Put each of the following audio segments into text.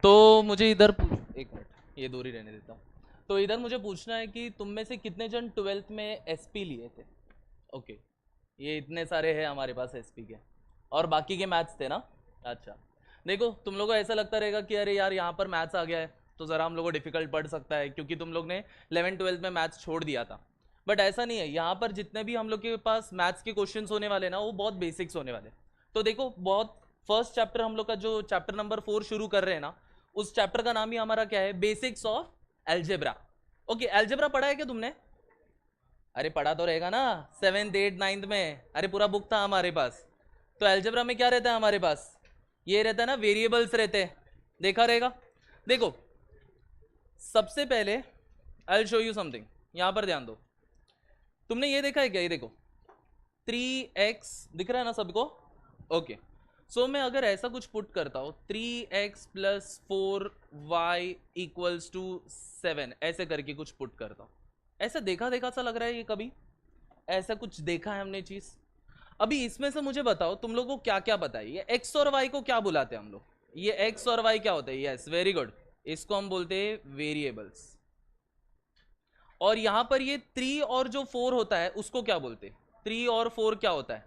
तो मुझे इधर एक मिनट ये दूरी रहने देता हूँ। तो इधर मुझे पूछना है कि तुम में से कितने जन 12th में एसपी लिए थे। ओके, ये इतने सारे हैं हमारे पास एसपी के, और बाकी के मैथ्स थे ना। अच्छा, देखो तुम लोगों को ऐसा लगता रहेगा कि अरे यार यहाँ पर मैथ्स आ गया है तो ज़रा हम लोग को डिफिकल्ट पड़ सकता है, क्योंकि तुम लोग ने 11th-12th में मैथ्स छोड़ दिया था। बट ऐसा नहीं है, यहाँ पर जितने भी हम लोग के पास मैथ्स के क्वेश्चंस होने वाले ना वो बहुत बेसिक्स होने वाले। तो देखो, बहुत फर्स्ट चैप्टर हम लोग का जो चैप्टर नंबर 4 शुरू कर रहे हैं ना, उस चैप्टर का नाम ही हमारा क्या है, basics of algebra. Okay, algebra पढ़ा है क्या तुमने? अरे पढ़ा तो रहेगा ना, 7th 8th 9th में, अरे पूरा बुक था हमारे पास। तो एल्जेब्रा में क्या रहता है हमारे पास, ये रहता है ना, वेरिएबल्स रहते हैं, देखा रहेगा। देखो सबसे पहले I will show you something, यहां पर ध्यान दो। तुमने ये देखा है क्या, ये देखो 3x दिख रहा है ना सबको। ओके, सो मैं अगर ऐसा कुछ पुट करता हूँ 3x plus 4y equals to 7, ऐसे करके कुछ पुट करता हूँ, ऐसा देखा देखा सा लग रहा है ये, कभी ऐसा कुछ देखा है हमने चीज? अभी इसमें से मुझे बताओ तुम लोगों को क्या क्या पता है, ये x और y को क्या बुलाते हैं हम लोग? ये x और y क्या होता है? यस, वेरी गुड, इसको हम बोलते हैं वेरिएबल्स। और यहां पर ये 3 और जो 4 होता है उसको क्या बोलते हैं? 3 और 4 क्या होता है?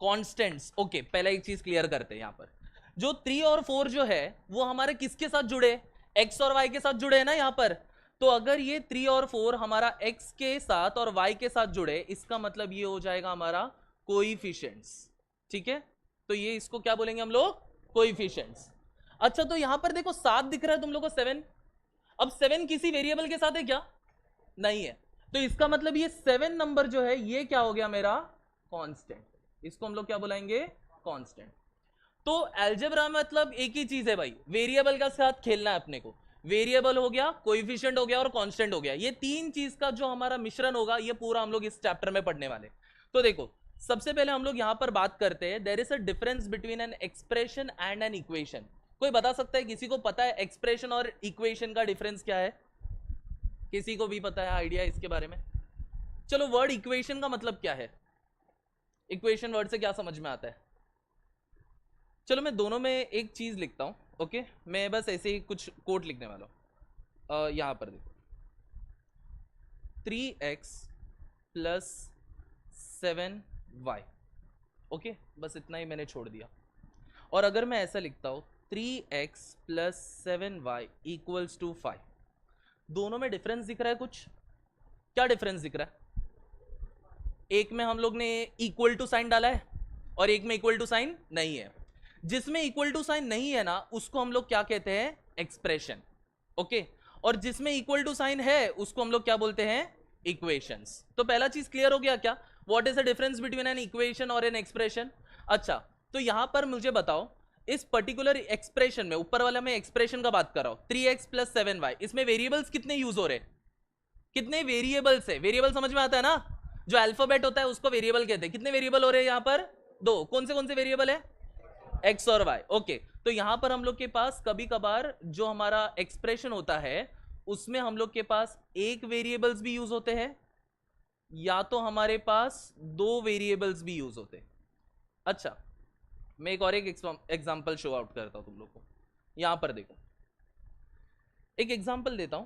कॉन्स्टेंट्स। ओके, पहले एक चीज क्लियर करते हैं, यहां पर जो 3 और 4 जो है वो हमारे किसके साथ जुड़े? x और y के साथ जुड़े हैं ना यहां पर। तो अगर ये 3 और 4 हमारा x के साथ और y के साथ जुड़े, इसका मतलब ये हो जाएगा हमारा कोइफिशिएंट्स। ठीक है, तो ये इसको क्या बोलेंगे हम लोग? कोइफिशिएंट्स। अच्छा, तो यहां पर देखो 7 दिख रहा है तुम लोग को, 7। अब 7 किसी वेरिएबल के साथ है क्या? नहीं है। तो इसका मतलब ये 7 नंबर जो है ये क्या हो गया मेरा? कांस्टेंट। इसको हम लोग क्या बुलाएंगे? कांस्टेंट। तो अलजेब्रा मतलब एक ही चीज है भाई, वेरिएबल का साथ खेलना है अपने को। वेरिएबल हो गया, कोएफिशिएंट हो गया और कांस्टेंट हो गया, ये तीन चीज का जो हमारा मिश्रण होगा ये पूरा हम लोग इस चैप्टर में पढ़ने वाले। तो देखो सबसे पहले हम लोग यहां पर बात करते हैं, there is a difference between an expression and an equation. कोई बता सकता है, किसी को पता है एक्सप्रेशन और इक्वेशन का डिफरेंस क्या है? किसी को भी पता है आइडिया इसके बारे में? चलो, वर्ड इक्वेशन का मतलब क्या है? इक्वेशन वर्ड से क्या समझ में आता है? चलो मैं दोनों में एक चीज लिखता हूं। ओके, मैं बस ऐसे ही कुछ कोट लिखने वाला हूं। यहां पर देखो 3x प्लस 7y। ओके, बस इतना ही मैंने छोड़ दिया। और अगर मैं ऐसा लिखता हूं 3x plus 7y equals to 5, दोनों में डिफरेंस दिख रहा है कुछ? क्या डिफरेंस दिख रहा है? एक में हम लोग ने इक्वल टू साइन डाला है और एक में इक्वल टू साइन नहीं है। जिसमें इक्वल टू साइन नहीं है ना उसको हम लोग क्या कहते हैं? एक्सप्रेशन। ओके, और जिसमें इक्वल टू साइन है उसको हम लोग क्या बोलते हैं? इक्वेशंस। तो पहला चीज क्लियर हो गया क्या, what is the difference between an equation और एन एक्सप्रेशन? अच्छा, तो यहां पर मुझे बताओ, इस पर्टिकुलर एक्सप्रेशन में, ऊपर वाला में एक्सप्रेशन का बात कर रहा हूं, 3x प्लस 7y, इसमें वेरिएबल्स कितने यूज हो रहे हैं? कितने वेरिएबल्स है? वेरिएबल समझ में आता है ना, जो अल्फाबेट होता है उसको वेरिएबल कहते हैं। कितने वेरिएबल हो रहे हैं यहाँ पर? दो। कौन से वेरिएबल है? एक्स और वाई। ओके, तो यहां पर हम लोग के पास कभी कभार जो हमारा एक्सप्रेशन होता है उसमें हम लोग के पास एक वेरिएबल्स भी यूज होते हैं, या तो हमारे पास दो वेरिएबल्स भी यूज होते हैं। अच्छा, मैं एक और एक एग्जांपल शो आउट करता हूं तुम लोग को। यहां पर देखो, एक एग्जांपल देता हूं,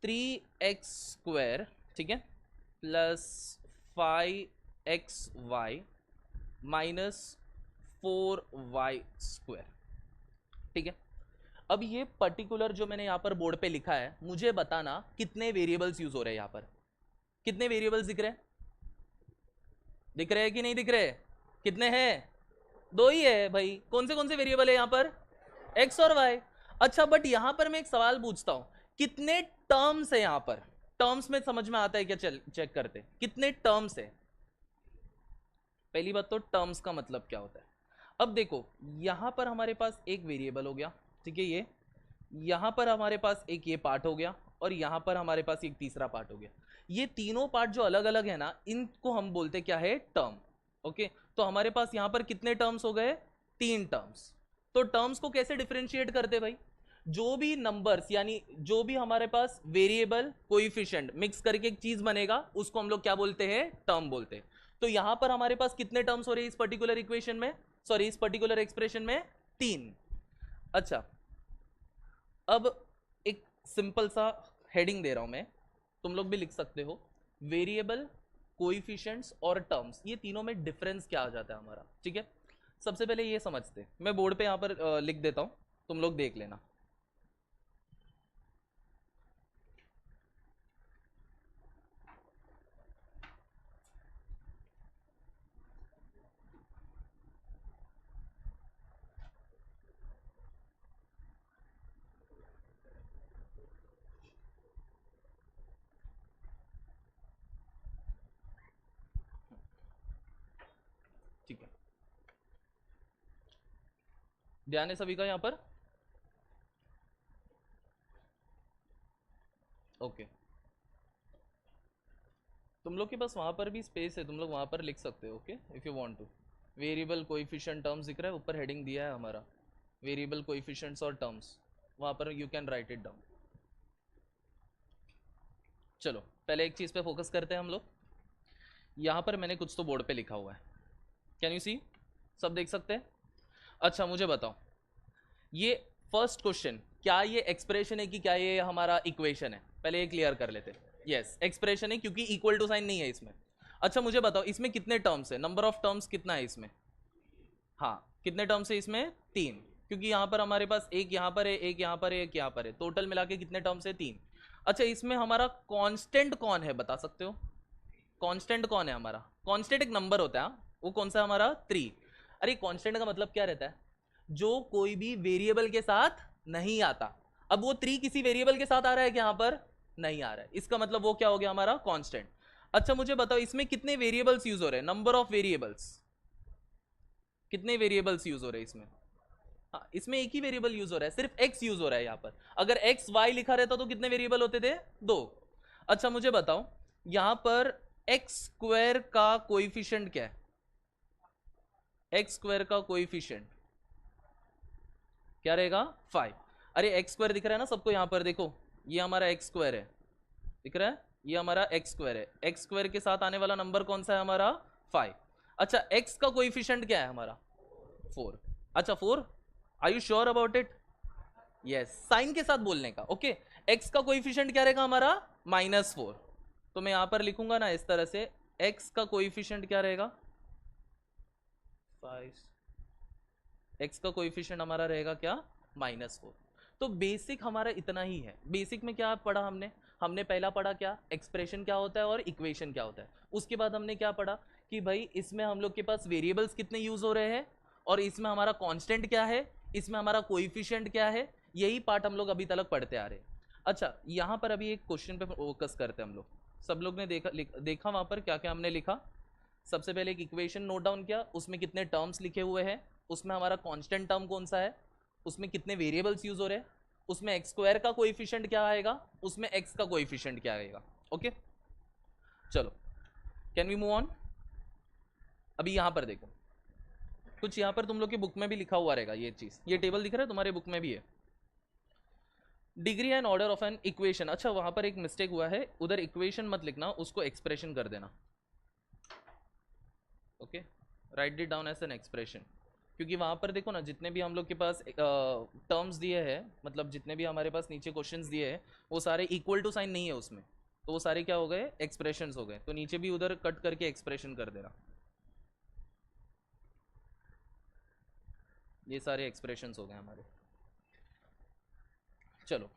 3x² ठीक है, प्लस 5xy माइनस 4y²। ठीक है, अब ये पर्टिकुलर जो मैंने यहां पर बोर्ड पे लिखा है, मुझे बताना कितने वेरिएबल्स यूज हो रहे हैं यहां पर? कितने वेरिएबल्स दिख रहे हैं? दिख रहे हैं कि नहीं दिख रहे? कितने हैं? दो ही है भाई। कौन से वेरिएबल है यहां पर? एक्स और वाई। अच्छा, बट यहां पर मैं एक सवाल पूछता हूं, कितने टर्म्स है यहां पर? टर्म्स में समझ में आता है क्या? चल चेक करते, कितने टर्म्स है। पहली बात तो टर्म्स का मतलब क्या होता है। अब देखो, यहां पर हमारे पास एक वेरिएबल हो गया, ठीक है, ये यहां पर हमारे पास एक ये पार्ट हो गया, और यहां पर हमारे पास एक तीसरा पार्ट हो गया। ये तीनों पार्ट जो अलग अलग है ना, इनको हम बोलते क्या है? टर्म। ओके, तो हमारे पास यहां पर कितने टर्म्स हो गए? 3 टर्म्स। तो टर्म्स को कैसे डिफरेंशिएट करते भाई? जो भी नंबर्स, यानी जो भी हमारे पास वेरिएबल कोएफिशिएंट मिक्स करके एक चीज बनेगा उसको हम लोग क्या बोलते हैं? टर्म बोलते हैं। तो यहां पर हमारे पास कितने टर्म्स हो रहे हैं इस पर्टिकुलर इक्वेशन में, सॉरी इस पर्टिकुलर एक्सप्रेशन में? 3। अच्छा, अब एक सिंपल सा हेडिंग दे रहा हूं मैं, तुम लोग भी लिख सकते हो, वेरिएबल, कोइफिशिएंट्स और टर्म्स, ये तीनों में डिफरेंस क्या आ जाता है हमारा, ठीक है। सबसे पहले ये समझते हैं, मैं बोर्ड पे यहाँ पर लिख देता हूँ, तुम लोग देख लेना। ठीक है, ध्यान है सभी का यहाँ पर? ओके, तुम लोग के पास वहां पर भी स्पेस है, तुम लोग वहां पर लिख सकते हो, okay, if you want to. Variable, coefficient, terms दिख रहा है ऊपर, हेडिंग दिया है हमारा, वेरिएबल, कोएफिशिएंट्स और टर्म्स, वहां पर you can write it down. चलो पहले एक चीज पे फोकस करते हैं हम लोग। यहाँ पर मैंने कुछ तो बोर्ड पे लिखा हुआ है, कैन यू सी? सब देख सकते हैं? अच्छा मुझे बताओ, ये फर्स्ट क्वेश्चन, क्या ये एक्सप्रेशन है कि क्या ये हमारा इक्वेशन है? पहले ये क्लियर कर लेते हैं। यस, एक्सप्रेशन है, क्योंकि इक्वल टू साइन नहीं है इसमें। अच्छा मुझे बताओ, इसमें कितने टर्म्स है? नंबर ऑफ टर्म्स कितना है इसमें? हाँ, कितने टर्म्स है इसमें? 3, क्योंकि यहाँ पर हमारे पास एक यहाँ पर है, एक यहाँ पर है, एक यहाँ पर है, टोटल मिला के कितने टर्म्स है? 3। अच्छा, इसमें हमारा कांस्टेंट कौन है, बता सकते हो? कांस्टेंट कौन है हमारा? कांस्टेंट एक नंबर होता है, वो कौन सा हमारा? 3। अरे कांस्टेंट का मतलब क्या रहता है? जो कोई भी वेरिएबल के साथ नहीं आता। अब वो 3 किसी वेरिएबल के साथ आ रहा है कि यहाँ पर नहीं आ रहा है, इसका मतलब वो क्या हो गया हमारा? कांस्टेंट। अच्छा मुझे बताओ, इसमें कितने वेरिएबल्स यूज हो रहे हैं? नंबर ऑफ वेरिएबल्स, कितने वेरिएबल्स यूज हो रहे हैं इसमें? हाँ, इसमें एक ही वेरिएबल यूज हो रहा है, सिर्फ x यूज हो रहा है यहाँ पर। अगर x y लिखा रहता तो कितने वेरिएबल होते थे? 2। अच्छा मुझे बताओ, यहाँ पर एक्स स्क्वायर का कोएफिशिएंट क्या है? एक्स स्क्वायर का कोएफिशिएंट क्या रहेगा? 5। अरे एक्स स्क्वायर दिख रहा है ना सबको यहाँ पर? देखो, ये हमारा एक्स स्क्वायर है, दिख रहा है? ये हमारा एक्स स्क्वायर है, एक्स स्क्वायर के साथ आने वाला नंबर कौन सा है हमारा? 5। अच्छा, एक्स का कोएफिशिएंट क्या है हमारा? 4। अच्छा 4, are you sure about it? Yes, sign के साथ बोलने का, ओके। एक्स का कोएफिशिएंट क्या रहेगा हमारा? -4। तो मैं यहां पर लिखूंगा ना इस तरह से, एक्स का कोएफिशिएंट क्या रहेगा? 5। एक्स का कोएफिशिएंट हमारा रहेगा क्या? -4। तो बेसिक हमारा इतना ही है। बेसिक में क्या पढ़ा हमने? हमने पहला पढ़ा क्या? एक्सप्रेशन क्या होता है और इक्वेशन क्या होता है। उसके बाद हमने क्या पढ़ा कि भाई इसमें हम लोग के पास वेरिएबल्स कितने यूज हो रहे हैं, और इसमें हमारा कांस्टेंट क्या है, इसमें हमारा कोएफिशिएंट क्या है। यही पार्ट हम लोग अभी तक पढ़ते आ रहे हैं। अच्छा, यहाँ पर अभी एक क्वेश्चन पे फोकस करते हैं हम लोग। सब लोग ने देखा वहां पर क्या क्या हमने लिखा? सबसे पहले एक इक्वेशन नोट डाउन किया, उसमें कितने टर्म्स लिखे हुए हैं, उसमें हमारा कांस्टेंट टर्म कौन सा है, उसमें कितने वेरिएबल्स यूज हो रहे हैं, उसमें एक्स स्क्वायर का कोएफिशिएंट क्या आएगा, उसमें एक्स का कोएफिशिएंट क्या आएगा। ओके चलो, कैन वी मूव ऑन? अभी यहां पर देखो, कुछ यहां पर तुम लोग की बुक में भी लिखा हुआ रहेगा ये चीज, ये टेबल दिख रहा है तुम्हारे बुक में भी है, degree and order of an equation. अच्छा वहां पर एक मिस्टेक हुआ है, उधर इक्वेशन मत लिखना, उसको एक्सप्रेशन कर देना। Okay, write it down as an expression, क्योंकि वहां पर देखो ना, जितने भी हम लोग के पास टर्म्स दिए हैं, मतलब जितने भी हमारे पास नीचे क्वेश्चंस दिए हैं, वो सारे इक्वल टू साइन नहीं है उसमें, तो वो सारे क्या हो गए? एक्सप्रेशंस हो गए। तो नीचे भी उधर कट करके एक्सप्रेशन कर देना, ये सारे एक्सप्रेशंस हो गए हमारे। चलो,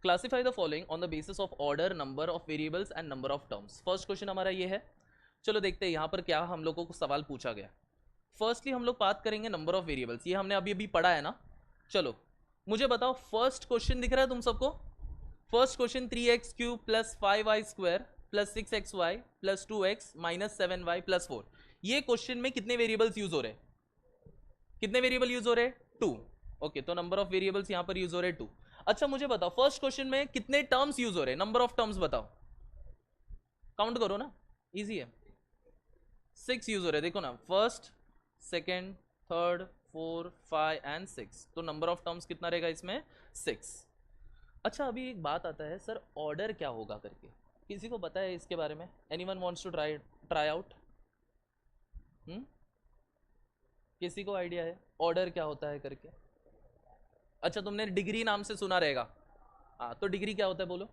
classify the following on the basis of order, number of variables and number of terms. First question हमारा ये है। चलो देखते हैं यहाँ पर क्या हम लोगों को सवाल पूछा गया। फर्स्टली हम लोग बात करेंगे नंबर ऑफ वेरिएबल्स, ये हमने अभी अभी पढ़ा है ना। चलो मुझे बताओ, फर्स्ट क्वेश्चन दिख रहा है तुम सबको? First question 3x³ plus 5y² plus 6xy plus 2x minus 7y plus 4, ये क्वेश्चन में कितने वेरिएबल्स यूज हो रहे हैं? कितने वेरिएबल यूज हो रहे हैं? 2। ओके, तो नंबर ऑफ वेरिएबल्स यहां पर यूज हो रहे हैं 2। अच्छा मुझे बताओ, फर्स्ट क्वेश्चन में कितने टर्म्स यूज हो रहे हैं? नंबर ऑफ टर्म्स बताओ, काउंट करो ना, इजी है। 6 यूज हो रहे हैं, देखो ना, फर्स्ट, सेकेंड, थर्ड, 4, 5 एंड 6, तो नंबर ऑफ टर्म्स कितना रहेगा इसमें? 6। अच्छा अभी एक बात आता है, सर ऑर्डर क्या होगा करके, किसी को पता है इसके बारे में? Anyone wants to try out? किसी को आइडिया है ऑर्डर क्या होता है करके? अच्छा तुमने डिग्री नाम से सुना रहेगा। हाँ तो डिग्री क्या होता है बोलो?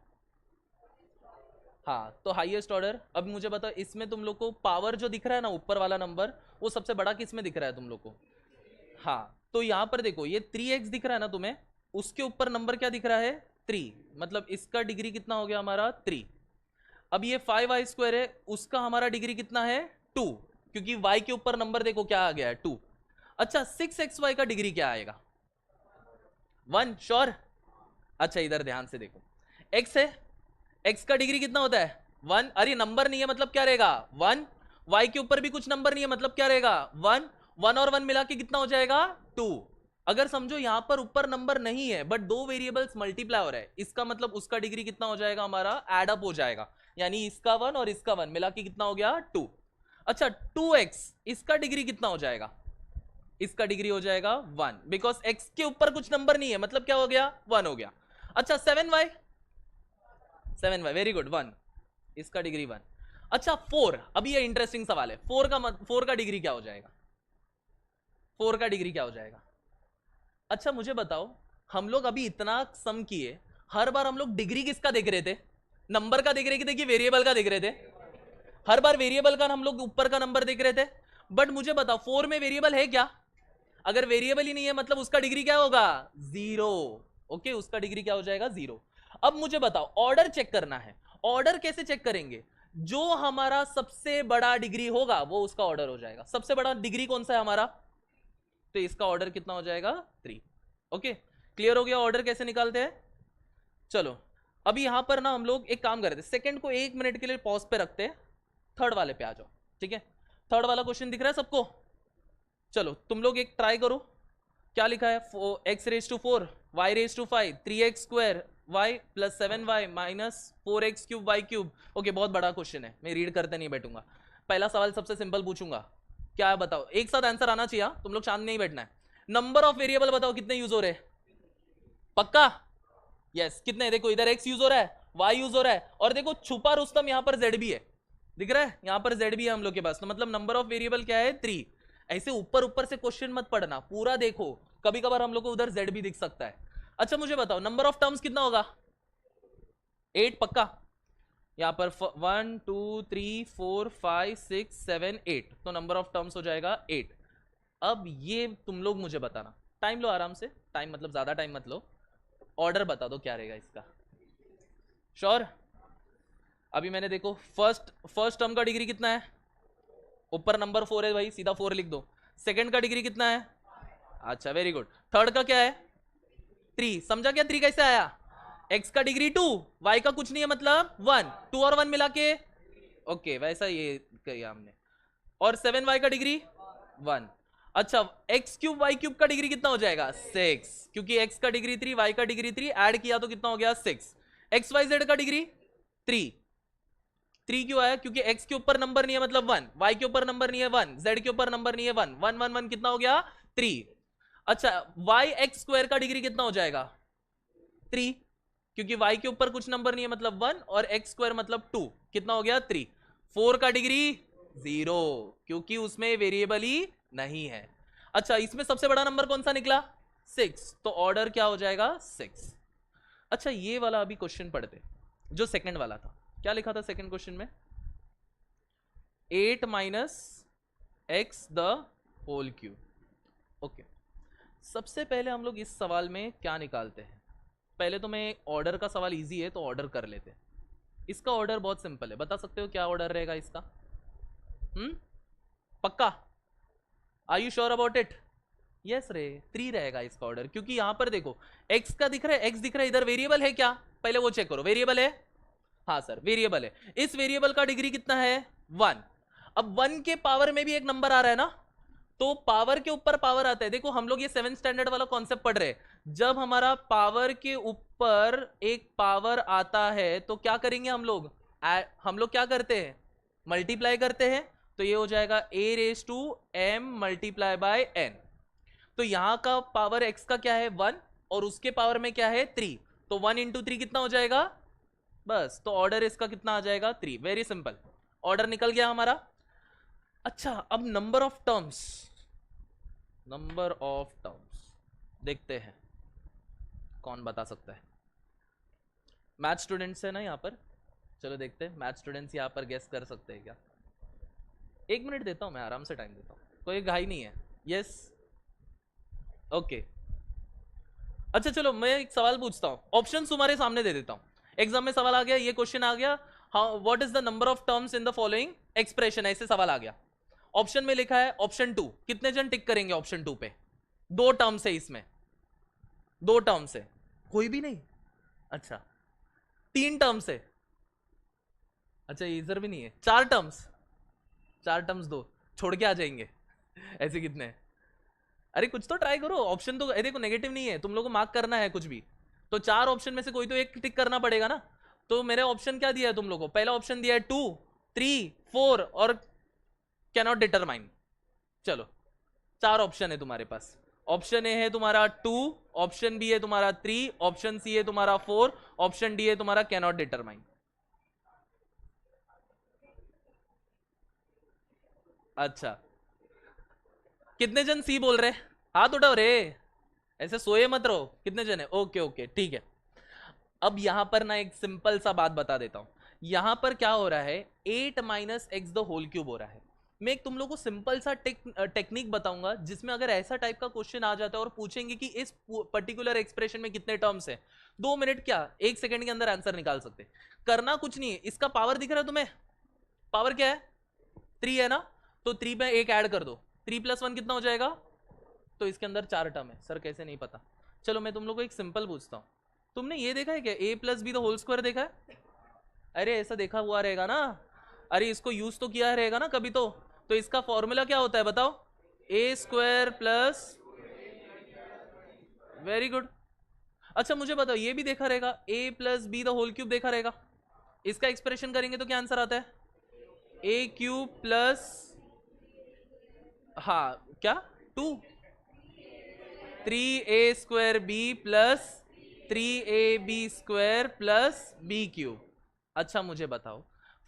हाँ तो हाईएस्ट ऑर्डर। अब मुझे बताओ इसमें तुम लोग को पावर जो दिख रहा है ना ऊपर वाला नंबर, वो सबसे बड़ा किस में दिख रहा है तुम लोग को? हाँ तो यहाँ पर देखो ये 3x दिख रहा है ना तुम्हें, उसके ऊपर नंबर क्या दिख रहा है? 3। मतलब इसका डिग्री कितना हो गया हमारा? 3। अब ये 5y² है, उसका हमारा डिग्री कितना है? 2, क्योंकि y के ऊपर नंबर देखो क्या आ गया है? 2। अच्छा 6xy का डिग्री क्या आएगा? 1 श्योर? अच्छा इधर ध्यान से देखो, x है, x का डिग्री कितना होता है? 1। अरे नंबर नहीं है मतलब क्या रहेगा? 1। y के ऊपर भी कुछ नंबर नहीं है मतलब क्या रहेगा? 1। 1 और 1 मिला के कितना हो जाएगा? 2। अगर समझो यहां पर ऊपर नंबर नहीं है बट दो वेरिएबल्स मल्टीप्लाई हो रहा है, इसका मतलब उसका डिग्री कितना हो जाएगा हमारा? एड अप हो जाएगा, यानी इसका 1 और इसका 1 मिला के कितना हो गया? 2। अच्छा 2x, इसका डिग्री कितना हो जाएगा? इसका डिग्री हो जाएगा 1, बिकॉज x के ऊपर कुछ नंबर नहीं है मतलब क्या हो गया? 1 हो गया। अच्छा 7y, 7y वेरी गुड 1, इसका डिग्री 1। अच्छा 4, अभी ये इंटरेस्टिंग सवाल है, 4 का डिग्री क्या हो जाएगा? 4 का डिग्री क्या हो जाएगा? अच्छा मुझे बताओ, हम लोग अभी इतना सम किए, हर बार हम लोग डिग्री किसका देख रहे थे? नंबर का देख रहे थे कि वेरिएबल का देख रहे थे? हर बार वेरिएबल का हम लोग ऊपर का नंबर देख रहे थे। बट मुझे बताओ 4 में वेरिएबल है क्या? अगर वेरिएबल ही नहीं है मतलब उसका डिग्री क्या होगा? 0। ओके उसका डिग्री क्या हो जाएगा? 0। अब मुझे बताओ ऑर्डर चेक करना है। ऑर्डर कैसे चेक करेंगे? जो हमारा सबसे बड़ा डिग्री होगा वो उसका ऑर्डर हो जाएगा। सबसे बड़ा डिग्री कौन सा है हमारा? तो इसका ऑर्डर कितना हो जाएगा? 3। ओके क्लियर हो गया ऑर्डर कैसे निकालते हैं? चलो अभी यहां पर ना हम लोग एक काम करते हैं, सेकंड को 1 मिनट के लिए पॉज पे रखते हैं, थर्ड वाले पे आ जाओ। ठीक है थर्ड वाला क्वेश्चन दिख रहा है सबको? चलो तुम लोग एक ट्राई करो, क्या लिखा है? x⁴, y⁵, 3x² y plus 7y minus 4x³ y³। Okay बहुत बड़ा क्वेश्चन है, मैं रीड करते नहीं बैठूंगा। पहला सवाल सबसे सिंपल पूछूंगा, क्या बताओ? एक साथ आंसर आना चाहिए, तुम लोग शांत नहीं बैठना है। नंबर ऑफ वेरिएबल बताओ कितने यूज हो रहे हैं? पक्का? यस कितने? देखो इधर x यूज हो रहा है, y यूज हो रहा है, और देखो छुपा रुस्तम यहाँ पर z भी है, दिख रहा है? यहाँ पर z भी है हम लोग के पास, तो मतलब नंबर ऑफ वेरिएबल क्या है? 3। ऐसे ऊपर ऊपर से क्वेश्चन मत पढ़ना, पूरा देखो, कभी कभार हम लोग को उधर z भी दिख सकता है। अच्छा मुझे बताओ नंबर ऑफ टर्म्स कितना होगा? 8 पक्का? यहाँ पर 1 2 3 4 5 6 7 8, तो नंबर ऑफ टर्म्स हो जाएगा 8। अब ये तुम लोग मुझे बताना, टाइम लो आराम से, टाइम मतलब ज्यादा टाइम मत लो, ऑर्डर बता दो क्या रहेगा इसका। श्योर? अभी मैंने देखो फर्स्ट टर्म का डिग्री कितना है? ऊपर नंबर 4 है भाई, सीधा 4 लिख दो। सेकंड का डिग्री कितना है? अच्छा वेरी गुड। थर्ड का क्या है? 3। समझा क्या 3 कैसे आया? x का डिग्री 2, y का कुछ नहीं है मतलब 1, 2 और 1 मिला के ओके वैसा ये किया हमने। और 7y का डिग्री 1। अच्छा x³ y³ का डिग्री कितना हो जाएगा? 6, क्योंकि x का डिग्री 3 y का डिग्री 3 ऐड किया तो कितना हो गया? 6। xyz का डिग्री 3। 3 क्यों आया? क्योंकि x के ऊपर नंबर नहीं है मतलब 1, y के ऊपर नंबर नहीं है 1, z के ऊपर नंबर नहीं है 1, 1 1 1 कितना हो गया? 3। अच्छा y² का डिग्री कितना हो जाएगा? 3, क्योंकि y के ऊपर कुछ नंबर नहीं है मतलब 1 और x² मतलब 2, कितना हो गया? 3। 4 का डिग्री 0, क्योंकि उसमें वेरिएबल ही नहीं है। अच्छा इसमें सबसे बड़ा नंबर कौन सा निकला? 6, तो ऑर्डर क्या हो जाएगा? 6। अच्छा ये वाला अभी क्वेश्चन पढ़ते, जो सेकंड वाला था, क्या लिखा था सेकंड क्वेश्चन में? 8 minus x the whole cube. Okay सबसे पहले हम लोग इस सवाल में क्या निकालते हैं? पहले तो मैं ऑर्डर का सवाल इजी है तो ऑर्डर कर लेते हैं। इसका ऑर्डर बहुत सिंपल है, बता सकते हो क्या ऑर्डर रहेगा इसका? पक्का? Are you sure about it? Yes रे 3 रहेगा इसका ऑर्डर, क्योंकि यहां पर देखो x का दिख रहा है, x दिख रहा है, इधर वेरिएबल है क्या? पहले वो चेक करो, वेरिएबल है? हाँ सर वेरिएबल है। इस वेरिएबल का डिग्री कितना है? 1। अब 1 के पावर में भी एक नंबर आ रहा है ना, तो पावर के ऊपर पावर आता है। देखो हम लोग ये 7th स्टैंडर्ड वाला कॉन्सेप्ट पढ़ रहे हैं, जब हमारा पावर के ऊपर एक पावर आता है तो क्या करेंगे हम लोग? क्या करते हैं? मल्टीप्लाई करते हैं, तो ये हो जाएगा a⁻m मल्टीप्लाई बाय n। तो यहां का पावर x का क्या है? 1, और उसके पावर में क्या है? 3, तो 1 इंटू 3 कितना हो जाएगा? बस, तो ऑर्डर इसका कितना आ जाएगा? 3। वेरी सिंपल, ऑर्डर निकल गया हमारा। अच्छा अब number of terms, number of terms, देखते हैं कौन बता सकता है। मैथ स्टूडेंट्स है ना यहाँ पर, चलो देखते हैं मैथ स्टूडेंट्स यहाँ पर गेस कर सकते हैं क्या। 1 मिनट देता हूँ मैं, आराम से टाइम देता हूँ, कोई घाई नहीं है। Yes, okay. अच्छा चलो मैं एक सवाल पूछता हूँ, ऑप्शन तुम्हारे सामने दे देता हूँ। एग्जाम में सवाल आ गया, ये क्वेश्चन आ गया, how what is the number of terms in the following expression, ऐसे सवाल आ गया। ऑप्शन में लिखा है ऑप्शन 2, कितने जन टिक करेंगे ऑप्शन 2 पे? 2 टर्म्स है इसमें, 2 टर्म्स है, कोई भी नहीं। अच्छा 3 टर्म्स है, अच्छा इधर भी नहीं है। 4 टर्म्स, 4 टर्म्स 2 छोड़ के आ जाएंगे ऐसे कितने हैं? अरे कुछ तो ट्राई करो, ऑप्शन तो देखो नेगेटिव नहीं है, तुम लोगों को मार्क करना है कुछ भी, तो 4 ऑप्शन में से कोई तो एक टिक करना पड़ेगा ना। तो मेरे ऑप्शन क्या दिया है तुम लोगों को? पहला ऑप्शन दिया है 2, 3, 4 और कैन नॉट डिटरमाइन। चलो 4 ऑप्शन है तुम्हारे पास। ऑप्शन ए है तुम्हारा 2, ऑप्शन बी है तुम्हारा 3, ऑप्शन सी है तुम्हारा 4, ऑप्शन डी है तुम्हारा कैन नॉट डिटरमाइन। अच्छा कितने जन सी बोल रहे? हाथ उठाओ रे, ऐसे सोए मत रहो। कितने जन है? ओके ओके ठीक है। अब यहां पर ना एक सिंपल सा बात बता देता हूं, यहां पर क्या हो रहा है, 8 minus x the whole cube हो रहा है। मैं एक तुम लोग को सिंपल सा टेक्निक बताऊंगा, जिसमें अगर ऐसा टाइप का क्वेश्चन आ जाता है और पूछेंगे कि इस पर्टिकुलर एक्सप्रेशन में कितने टर्म्स है, 2 मिनट क्या 1 सेकंड के अंदर आंसर निकाल सकते। करना कुछ नहीं है, इसका पावर दिख रहा है तुम्हें? पावर क्या है? 3 है ना, तो 3 पे 1 ऐड कर दो, 3+1 कितना हो जाएगा? तो इसके अंदर 4 टर्म है। सर कैसे नहीं पता? चलो मैं तुम लोग को एक सिंपल पूछता हूँ, तुमने ये देखा है क्या a+b द होल स्क्वायर देखा है? अरे ऐसा देखा हुआ रहेगा ना, अरे इसको यूज तो किया रहेगा ना कभी तो इसका फॉर्मूला क्या होता है बताओ? a² plus, very good. अच्छा मुझे बताओ, ये भी देखा रहेगा a+b द होल क्यूब देखा रहेगा, इसका एक्सप्रेशन करेंगे तो क्या आंसर आता है? a³ प्लस, हाँ क्या, 2, 3a² plus 3ab² plus b³। अच्छा मुझे बताओ,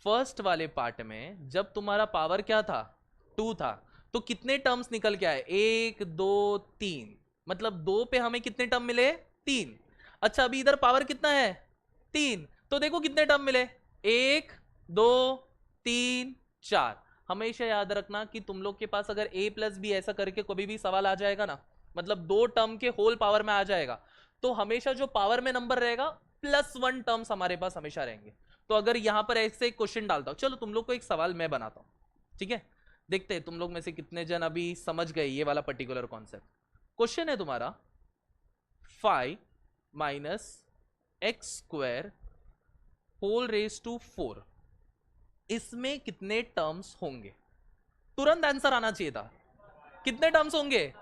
फर्स्ट वाले पार्ट में जब तुम्हारा पावर क्या था, 2 था, तो कितने टर्म्स निकल के आए? 1 2 3, मतलब 2 पे हमें कितने टर्म मिले? 3। अच्छा अभी इधर पावर कितना है? 3, तो देखो कितने टर्म मिले, 1 2 3 4। हमेशा याद रखना कि तुम लोग के पास अगर a+b ऐसा करके कभी भी सवाल आ जाएगा ना, मतलब 2 टर्म के होल पावर में आ जाएगा, तो हमेशा जो पावर में नंबर रहेगा +1 टर्म्स हमारे पास हमेशा रहेंगे। तो अगर यहां पर ऐसे एक क्वेश्चन डालता हूं, चलो तुम लोग को एक सवाल मैं बनाता हूं, ठीक है? देखते हैं तुम लोग में से कितने जन अभी समझ गए ये वाला पर्टिकुलर कॉन्सेप्ट। क्वेश्चन है तुम्हारा 5 minus x² whole raise to 4, इसमें कितने टर्म्स होंगे? तुरंत आंसर आना चाहिए था। कितने टर्म्स होंगे?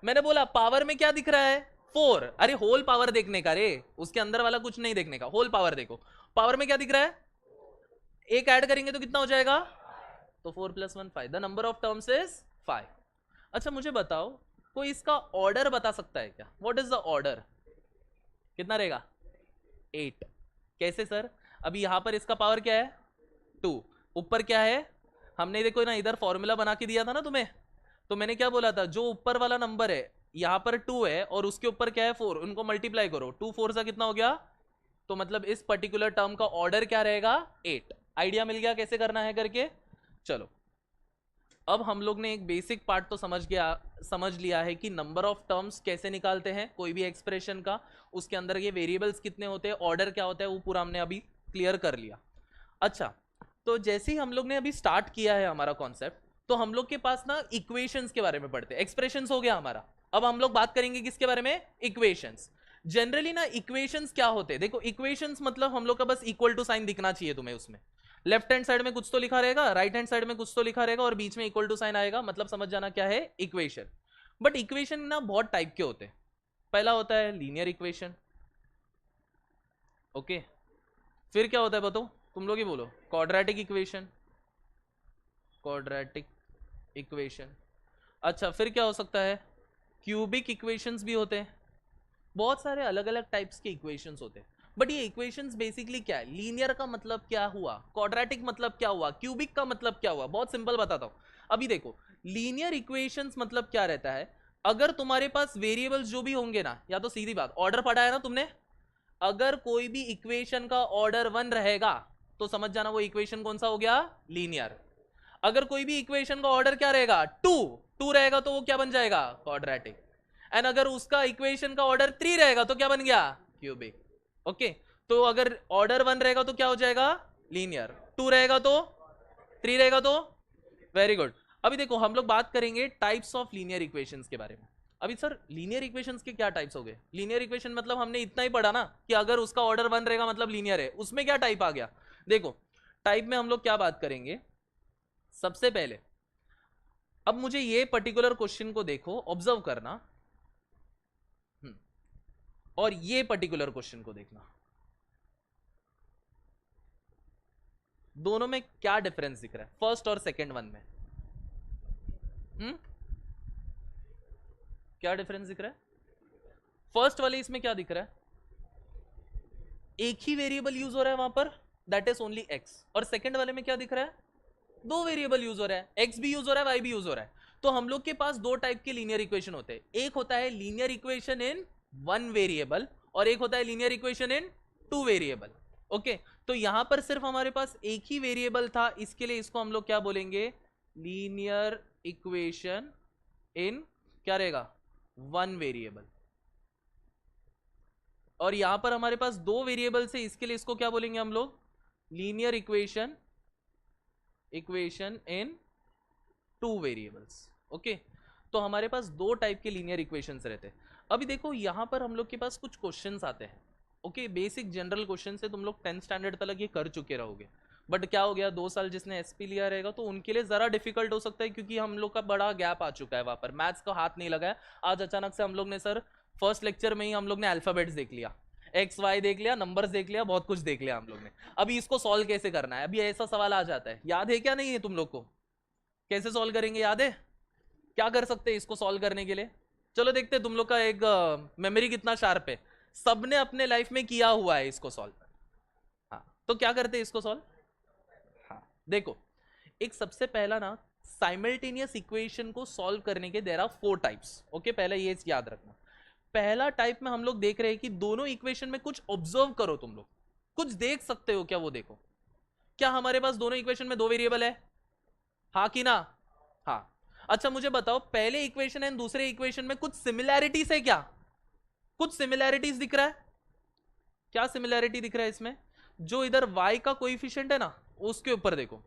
मैंने बोला पावर में क्या दिख रहा है? 4। अरे होल पावर देखने का रे, उसके अंदर वाला कुछ नहीं देखने का, होल पावर देखो। पावर में क्या दिख रहा है? 1 ऐड करेंगे तो कितना हो जाएगा? तो 4+1 5, the number of terms is 5। अच्छा मुझे बताओ, कोई इसका ऑर्डर बता सकता है क्या? What is the order? कितना रहेगा? 8। कैसे सर? अभी यहां पर इसका पावर क्या है? 2, ऊपर क्या है? हमने देखो ना इधर फॉर्मूला बना के दिया था ना तुम्हें, तो मैंने क्या बोला था, जो ऊपर वाला नंबर है यहां पर 2 है और उसके ऊपर क्या है 4, उनको मल्टीप्लाई करो, 2 4 सा कितना हो गया? तो मतलब इस पर्टिकुलर टर्म का ऑर्डर क्या रहेगा? 8। आइडिया मिल गया कैसे करना है करके? चलो अब हम लोग ने एक बेसिक पार्ट तो समझ लिया है कि नंबर ऑफ टर्म्स कैसे निकालते हैं कोई भी एक्सप्रेशन का, उसके अंदर ये वेरिएबल्स कितने होते हैं, ऑर्डर क्या होता है, वो पूरा हमने अभी क्लियर कर लिया। अच्छा तो जैसे ही हम लोग ने अभी स्टार्ट किया है हमारा कॉन्सेप्ट, तो हम लोग के पास ना इक्वेशंस के बारे में पढ़ते हैं। एक्सप्रेशंस हो गया हमारा, अब हम लोग बात करेंगे किसके बारे में? इक्वेशंस। जनरली ना इक्वेशंस क्या होते हैं, देखो इक्वेशंस मतलब हम लोग का बस इक्वल टू साइन दिखना चाहिए तुम्हें, उसमें लेफ्ट हैंड साइड में कुछ तो लिखा रहेगा, राइट हैंड साइड में कुछ तो लिखा रहेगा और बीच में इक्वल टू साइन आएगा, मतलब समझ जाना क्या है? इक्वेशन। बट इक्वेशन ना बहुत टाइप के होते हैं। पहला होता है लीनियर इक्वेशन, ओके। फिर क्या होता है बताओ, तुम लोग ही बोलो। Quadratic equation, quadratic equation. अच्छा फिर क्या हो सकता है? क्यूबिक इक्वेशंस भी होते हैं। बहुत सारे अलग अलग टाइप्स के इक्वेशंस होते हैं। बट ये इक्वेशंस बेसिकली क्या है? लीनियर का मतलब क्या हुआ, क्वाड्रेटिक मतलब क्या हुआ, क्यूबिक का मतलब क्या हुआ? बहुत सिंपल बताता हूं। अभी देखो लीनियर इक्वेशंस मतलब क्या रहता है, अगर तुम्हारे पास वेरिएबल्स जो भी होंगे ना, या तो सीधी बात ऑर्डर पढ़ा है ना तुमने, अगर कोई भी इक्वेशन का ऑर्डर 1 रहेगा तो समझ जाना वो इक्वेशन कौन सा हो गया, लीनियर। अगर कोई भी इक्वेशन का ऑर्डर क्या रहेगा, 2 रहेगा तो वो क्या बन जाएगा, क्वाड्रेटिक। एंड अगर उसका इक्वेशन का ऑर्डर 3 रहेगा तो क्या बन गया, क्यूबिक। ओके, तो अगर ऑर्डर 1 रहेगा तो क्या हो जाएगा, लीनियर। 2 रहेगा तो, 3 रहेगा तो, वेरी गुड। अभी देखो हम लोग बात करेंगे टाइप्स ऑफ लीनियर इक्वेशंस के बारे में। अभी सर लीनियर इक्वेशंस के क्या टाइप्स हो गए, लीनियर इक्वेशन मतलब हमने इतना ही पढ़ा ना कि अगर उसका ऑर्डर 1 रहेगा मतलब लीनियर है, उसमें क्या टाइप आ गया। देखो टाइप में हम लोग क्या बात करेंगे, सबसे पहले अब मुझे ये पर्टिकुलर क्वेश्चन को देखो, ऑब्जर्व करना, और ये पर्टिकुलर क्वेश्चन को देखना, दोनों में क्या डिफरेंस दिख रहा है फर्स्ट और सेकंड वन में। क्या डिफरेंस दिख रहा है, फर्स्ट वाले इसमें क्या दिख रहा है, एक ही वेरिएबल यूज हो रहा है वहां पर, दैट इज ओनली एक्स। और सेकंड वाले में क्या दिख रहा है, दो वेरिएबल यूज हो रहा है, एक्स भी यूज हो रहा है, वाई भी यूज हो रहा है। तो हम लोग के पास दो टाइप के लीनियर इक्वेशन होते हैं, एक होता है लीनियर इक्वेशन इन 1 वेरिएबल और एक होता है linear equation in 2 variable. Okay, तो यहां पर सिर्फ हमारे पास एक ही वेरिएबल था, इसके लिए इसको हम लोग क्या बोलेंगे, लीनियर इक्वेशन इन क्या रहेगा, 1 वेरिएबल। और यहां पर हमारे पास दो वेरिएबल से, इसके लिए इसको क्या बोलेंगे हम लोग, linear equation in 2 variables. Okay, तो हमारे पास दो टाइप के लीनियर इक्वेशंस रहते हैं। अभी देखो यहां पर हम लोग के पास कुछ क्वेश्चंस आते हैं। ओके, बेसिक जनरल क्वेश्चन से तुम लोग 10th स्टैंडर्ड तक ये कर चुके रहोगे, बट क्या हो गया 2 साल जिसने एसपी लिया रहेगा तो उनके लिए जरा डिफिकल्ट हो सकता है, क्योंकि हम लोग का बड़ा गैप आ चुका है वहां पर, मैथ्स का हाथ नहीं लगा है। आज अचानक से हम लोग ने सर फर्स्ट लेक्चर में ही हम लोग ने अल्फाबेट्स देख लिया, एक्स वाई देख लिया, नंबर्स देख लिया, बहुत कुछ देख लिया हम लोग ने। अभी इसको सॉल्व कैसे करना है, अभी ऐसा सवाल आ जाता है, याद है क्या नहीं है तुम लोग को, कैसे सॉल्व करेंगे, याद है क्या कर सकते हैं इसको सॉल्व करने के लिए। चलो देखते हैं तुम लोग का एक मेमोरी कितना शार्प है, सबने अपने लाइफ में किया हुआ है इसको सॉल्व। हाँ, तो क्या करते हैं इसको सॉल्व। हाँ देखो, एक सबसे पहला ना साइमल्टेनियस इक्वेशन को सॉल्व करने के देयर आर 4 टाइप्स। ओके, पहले ये याद रखना, पहला टाइप में हम लोग देख रहे हैं कि दोनों इक्वेशन में कुछ ऑब्जर्व करो, तुम लोग कुछ देख सकते हो क्या, वो देखो क्या हमारे पास दोनों इक्वेशन में 2 वेरिएबल है, हाँ कि ना, हाँ। अच्छा मुझे बताओ, पहले इक्वेशन एंड दूसरे इक्वेशन में कुछ सिमिलैरिटीज है क्या, कुछ सिमिलैरिटीज दिख रहा है, क्या सिमिलैरिटी दिख रहा है इसमें, जो इधर y का कोएफिशिएंट है ना उसके ऊपर देखो,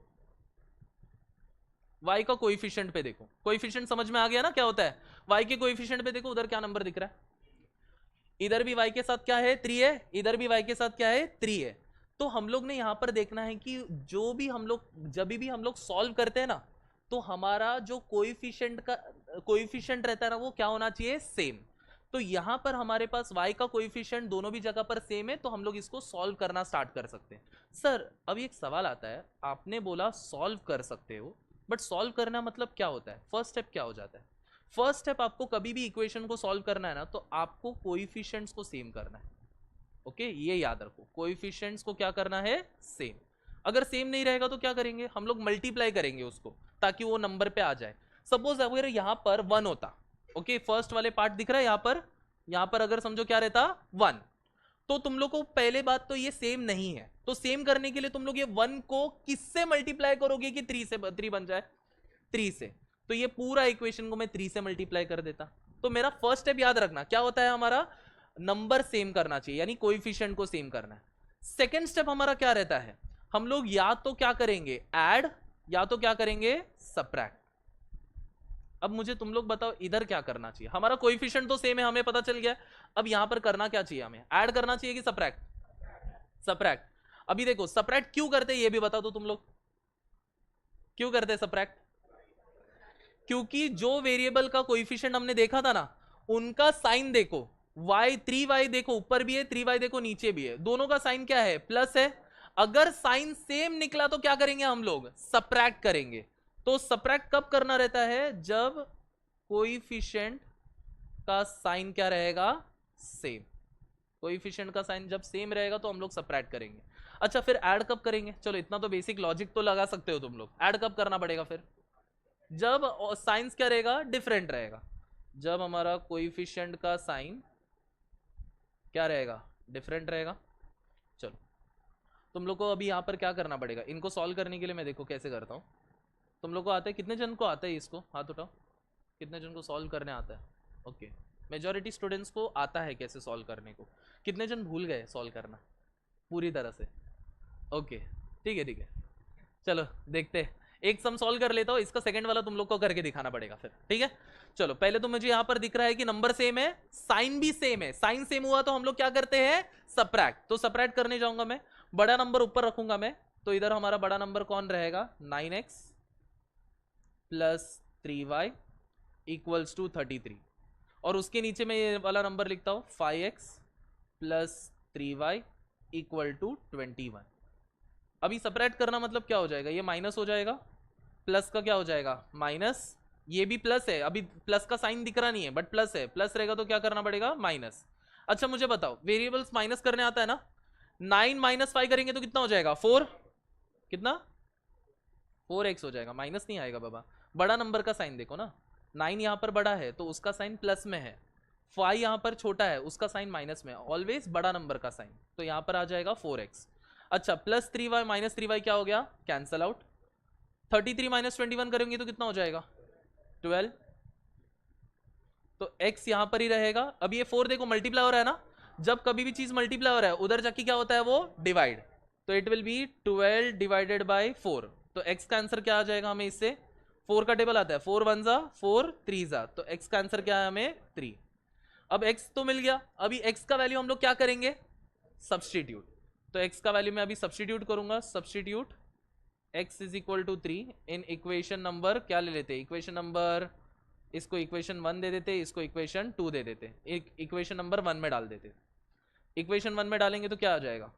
y का कोएफिशिएंट पे देखो, कोएफिशिएंट समझ में आ गया ना क्या होता है, y के कोएफिशिएंट पे देखो उधर क्या नंबर दिख रहा है, इधर भी y के साथ क्या है 3 है, इधर भी y के साथ क्या है 3 है। तो हम लोग ने यहां पर देखना है कि जो भी हम लोग जब भी हम लोग सॉल्व करते हैं ना, तो हमारा जो कोएफिशिएंट रहता है ना वो क्या होना चाहिए, सेम। तो यहां पर हमारे पास y का कोएफिशिएंट दोनों भी जगह पर सेम है, तो हम लोग इसको सॉल्व करना स्टार्ट कर सकते हैं। सर अभी एक सवाल आता है, आपने बोला सॉल्व कर सकते हो, बट सॉल्व करना मतलब क्या होता है, फर्स्ट स्टेप क्या हो जाता है। फर्स्ट स्टेप आपको कभी भी इक्वेशन को सॉल्व करना है ना, तो आपको कोएफिशिएंट्स को सेम करना है। ओके, ये याद रखो, कोएफिशिएंट्स को क्या करना है, सेम। अगर सेम नहीं रहेगा तो क्या करेंगे हम लोग, मल्टीप्लाई करेंगे उसको ताकि वो नंबर पे आ जाए। सपोज अगर यहां पर 1 होता, ओके फर्स्ट वाले पार्ट दिख रहा है यहां पर अगर समझो क्या रहता 1, तो तुम लोग को पहले बात तो ये सेम नहीं है, तो सेम करने के लिए तुम लोग ये 1 को किससे मल्टीप्लाई करोगे कि 3 बन जाए, 3 से। तो ये पूरा इक्वेशन को मैं 3 से मल्टीप्लाई कर देता। तो मेरा फर्स्ट स्टेप याद रखना क्या होता है, हमारा नंबर सेम करना चाहिए, यानी कोएफिशिएंट को सेम करना है। सेकंड स्टेप हमारा क्या रहता है, हम लोग या तो क्या करेंगे ऐड, या तो क्या करेंगे सब्ट्रैक्ट। अब मुझे तुम लोग बताओ इधर क्या करना चाहिए, हमारा कोएफिशिएंट तो सेम है हमें पता चल गया, अब यहां पर करना क्या चाहिए, हमें ऐड करना चाहिए कि सब्ट्रैक्ट, सब्ट्रैक्ट। अभी देखो सब्ट्रैक्ट क्यों करते हैं ये भी बता दो तुम लोग, क्यों करते हैं सब्ट्रैक्ट, क्योंकि जो वेरिएबल का कोएफिशिएंट हमने देखा था ना उनका साइन देखो, y 3y देखो ऊपर भी है, 3y देखो नीचे भी है, दोनों का साइन क्या है, प्लस है। अगर साइन सेम निकला तो क्या करेंगे हम लोग, सब्ट्रैक्ट करेंगे। तो सब्ट्रैक्ट कब करना रहता है, जब कोएफिशिएंट का साइन क्या रहेगा, सेम। कोएफिशिएंट का साइन जब सेम रहेगा तो हम लोग सब्ट्रैक्ट करेंगे। अच्छा फिर ऐड कब करेंगे, चलो इतना तो बेसिक लॉजिक तो लगा सकते हो तुम लोग, ऐड कब करना पड़ेगा फिर, जब साइंस क्या रहेगा, डिफरेंट रहेगा। जब हमारा कोएफिशिएंट का साइन क्या रहेगा, डिफरेंट रहेगा। चलो तुम लोग को अभी यहाँ पर क्या करना पड़ेगा, इनको सॉल्व करने के लिए मैं देखो कैसे करता हूँ। तुम लोग को आता है, कितने जन को आता है इसको, हाथ उठाओ, कितने जन को सॉल्व करने आता है। ओके, मेजॉरिटी स्टूडेंट्स को आता है कैसे सॉल्व करने को। कितने जन भूल गए सॉल्व करना पूरी तरह से। ओके ठीक है ठीक है, चलो देखते हैं। एक सम सॉल्व कर लेता हूँ, इसका सेकंड वाला तुम लोग को करके दिखाना पड़ेगा फिर, ठीक है। चलो पहले तो मुझे यहाँ पर दिख रहा है कि नंबर सेम है, साइन भी सेम है। साइन सेम हुआ तो हम लोग क्या करते हैं, सबट्रैक्ट। तो सबट्रैक्ट करने जाऊंगा मैं, बड़ा नंबर ऊपर रखूंगा मैं, तो इधर हमारा बड़ा नंबर कौन रहेगा, 9x plus 3y equals to 33। और उसके नीचे मैं ये वाला नंबर लिखता हूँ 5x plus 3y equal to 21। अभी सपरेट करना मतलब क्या हो जाएगा, ये माइनस हो जाएगा, प्लस का क्या हो जाएगा माइनस, ये भी प्लस है, अभी प्लस का साइन दिख रहा नहीं है बट प्लस है, प्लस रहेगा तो क्या करना पड़ेगा माइनस। अच्छा मुझे बताओ, वेरिएबल्स माइनस करने आता है ना, 9 माइनस 5 करेंगे तो कितना हो जाएगा 4, कितना 4x हो जाएगा, माइनस नहीं आएगा बाबा। बड़ा नंबर का साइन देखो ना, 9 यहाँ पर बड़ा है तो उसका साइन प्लस में है, 5 यहाँ पर छोटा है उसका साइन माइनस में है, ऑलवेज बड़ा नंबर का साइन, तो यहाँ पर आ जाएगा 4x। अच्छा प्लस 3y माइनस 3y क्या हो गया, कैंसल आउट। 33 माइनस 21 करेंगे तो कितना हो जाएगा 12, तो x यहाँ पर ही रहेगा। अब ये 4 देखो मल्टीप्लाई हो रहा है ना, जब कभी भी चीज मल्टीप्लाई हो रहा है उधर जाके क्या होता है वो डिवाइड, तो it will be 12 divided by 4। तो x का आंसर क्या आ जाएगा हमें, इससे 4 का टेबल आता है, 4 1 जा 4 3 जा, तो x का आंसर क्या है हमें 3। अब x तो मिल गया, अभी x का वैल्यू हम लोग क्या करेंगे, सब्सटीट्यूट। तो x का वैल्यू मैं अभी सब्सटीट्यूट करूंगा, substitute x is equal to 3 in equation number, क्या ले लेते हैं इक्वेशन नंबर, इसको इक्वेशन 1 दे देते, इसको इक्वेशन 2 दे देते, एक इक्वेशन नंबर 1 में डाल देते। इक्वेशन 1 में डालेंगे तो क्या आ जाएगा,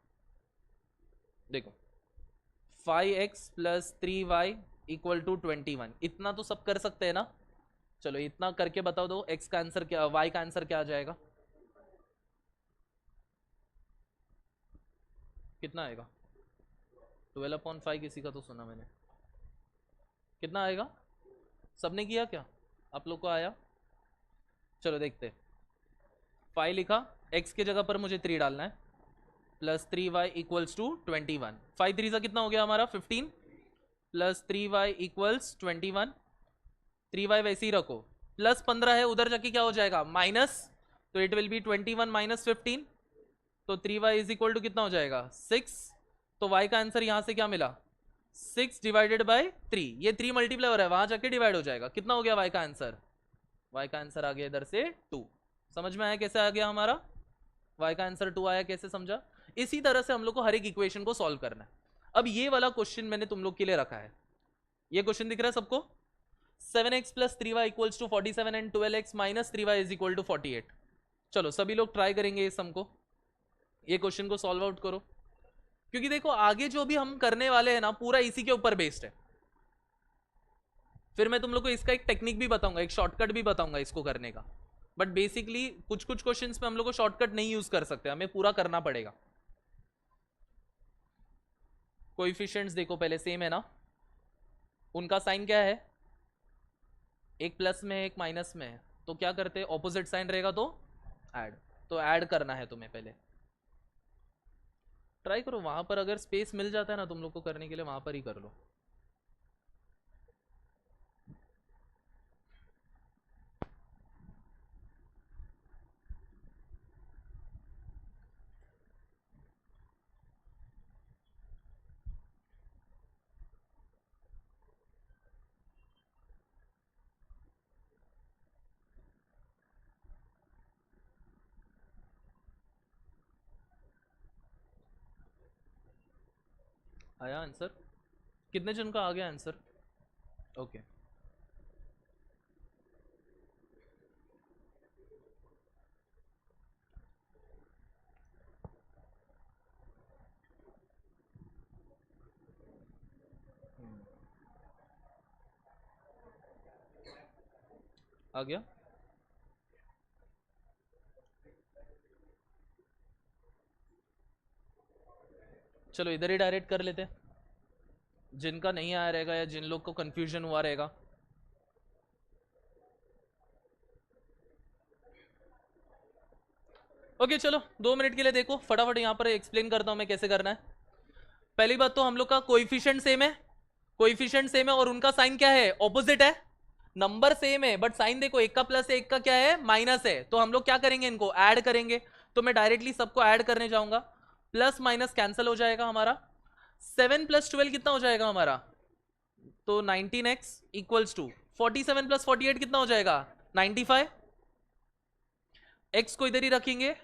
देखो 5x plus 3y equal to 21, इतना तो सब कर सकते हैं ना। चलो इतना करके बताओ दो x का आंसर क्या, y का आंसर क्या आ जाएगा, कितना आएगा 12/5, किसी का तो सुना मैंने, कितना आएगा, सबने किया क्या, आप लोग को आया। चलो देखते, 5 लिखा, x की जगह पर मुझे 3 डालना है, प्लस 3y इक्वल्स टू 21, 5 3 सा कितना हो गया हमारा 15, प्लस 3y इक्वल्स 21, 3y वैसे ही रखो, प्लस 15 है उधर जाके क्या हो जाएगा माइनस, तो इट विल बी 21 माइनस 15, तो 3y इज इक्वल टू कितना हो जाएगा 6। तो y का आंसर यहां से क्या मिला 6 डिवाइडेड बाई 3, ये 3 मल्टीप्लाई हो रहा है वहां जाके डिवाइड हो जाएगा, कितना हो गया y का आंसर, y का आंसर आ गया इधर से 2। समझ में आया कैसे आ गया हमारा y का आंसर 2 आया, कैसे समझा। इसी तरह से हम लोग को हर एक इक्वेशन को सॉल्व करना है। अब ये वाला क्वेश्चन मैंने तुम लोग के लिए रखा है, ये क्वेश्चन दिख रहा है सबको, 7x plus 3y equals to 47 and 12x minus 3y is equal to 48। चलो सभी लोग ट्राई करेंगे इस सम को, ये क्वेश्चन को सॉल्व आउट करो, क्योंकि देखो आगे जो भी हम करने वाले हैं ना पूरा इसी के ऊपर बेस्ड है। फिर मैं तुम लोग को इसका एक टेक्निक भी बताऊंगा, एक शॉर्टकट भी बताऊंगा इसको करने का, बट बेसिकली कुछ कुछ क्वेश्चंस में हम लोग को शॉर्टकट नहीं यूज कर सकते, हमें पूरा करना पड़ेगा। कोएफिशिएंट्स देखो पहले सेम है ना, उनका साइन क्या है, एक प्लस में है एक माइनस में है, तो क्या करते हैं ऑपोजिट साइन रहेगा तो ऐड, तो ऐड करना है तुम्हें पहले। ट्राई करो वहां पर, अगर स्पेस मिल जाता है ना तुम लोग को करने के लिए वहां पर ही कर लो। आया आंसर, कितने जन का आ गया आंसर, ओके आ गया। चलो इधर ही डायरेक्ट कर लेते, जिनका नहीं आया रहेगा या जिन लोग को कंफ्यूजन हुआ रहेगा। ओके चलो 2 मिनट के लिए देखो, फटाफट यहाँ पर एक्सप्लेन करता हूँ मैं कैसे करना है। पहली बात तो हम लोग का कोएफिशिएंट सेम है, कोएफिशिएंट सेम है और उनका साइन क्या है, ऑपोजिट है। नंबर सेम है बट साइन देखो, एक का प्लस है एक का क्या है माइनस है, तो हम लोग क्या करेंगे, इनको ऐड करेंगे। तो मैं डायरेक्टली सबको ऐड करने जाऊंगा, प्लस माइनस कैंसिल हो जाएगा हमारा। 7 + 12 कितना हो जाएगा हमारा, तो 19x इक्वल्स टू 47 + 48 कितना हो जाएगा 95। x को इधर ही रखेंगे,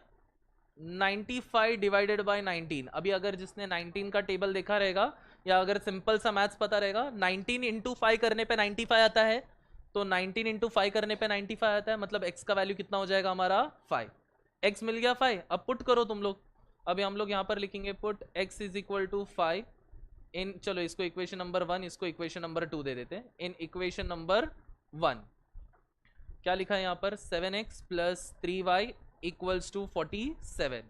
95 डिवाइडेड बाय 19। अभी अगर जिसने 19 का टेबल देखा रहेगा या अगर सिंपल सा मैथ्स पता रहेगा, 19 × 5 करने पे 95 आता है, तो 19 × 5 करने पे 95 आता है, मतलब x का वैल्यू कितना हो जाएगा हमारा 5। x मिल गया 5, अब पुट करो तुम लोग। अभी हम लोग यहाँ पर लिखेंगे पुट x = 5 इन, चलो इसको इक्वेशन नंबर 1, इसको इक्वेशन नंबर 2 दे देते हैं। इन इक्वेशन नंबर 1 क्या लिखा है यहाँ पर, 7x + 3y = 47।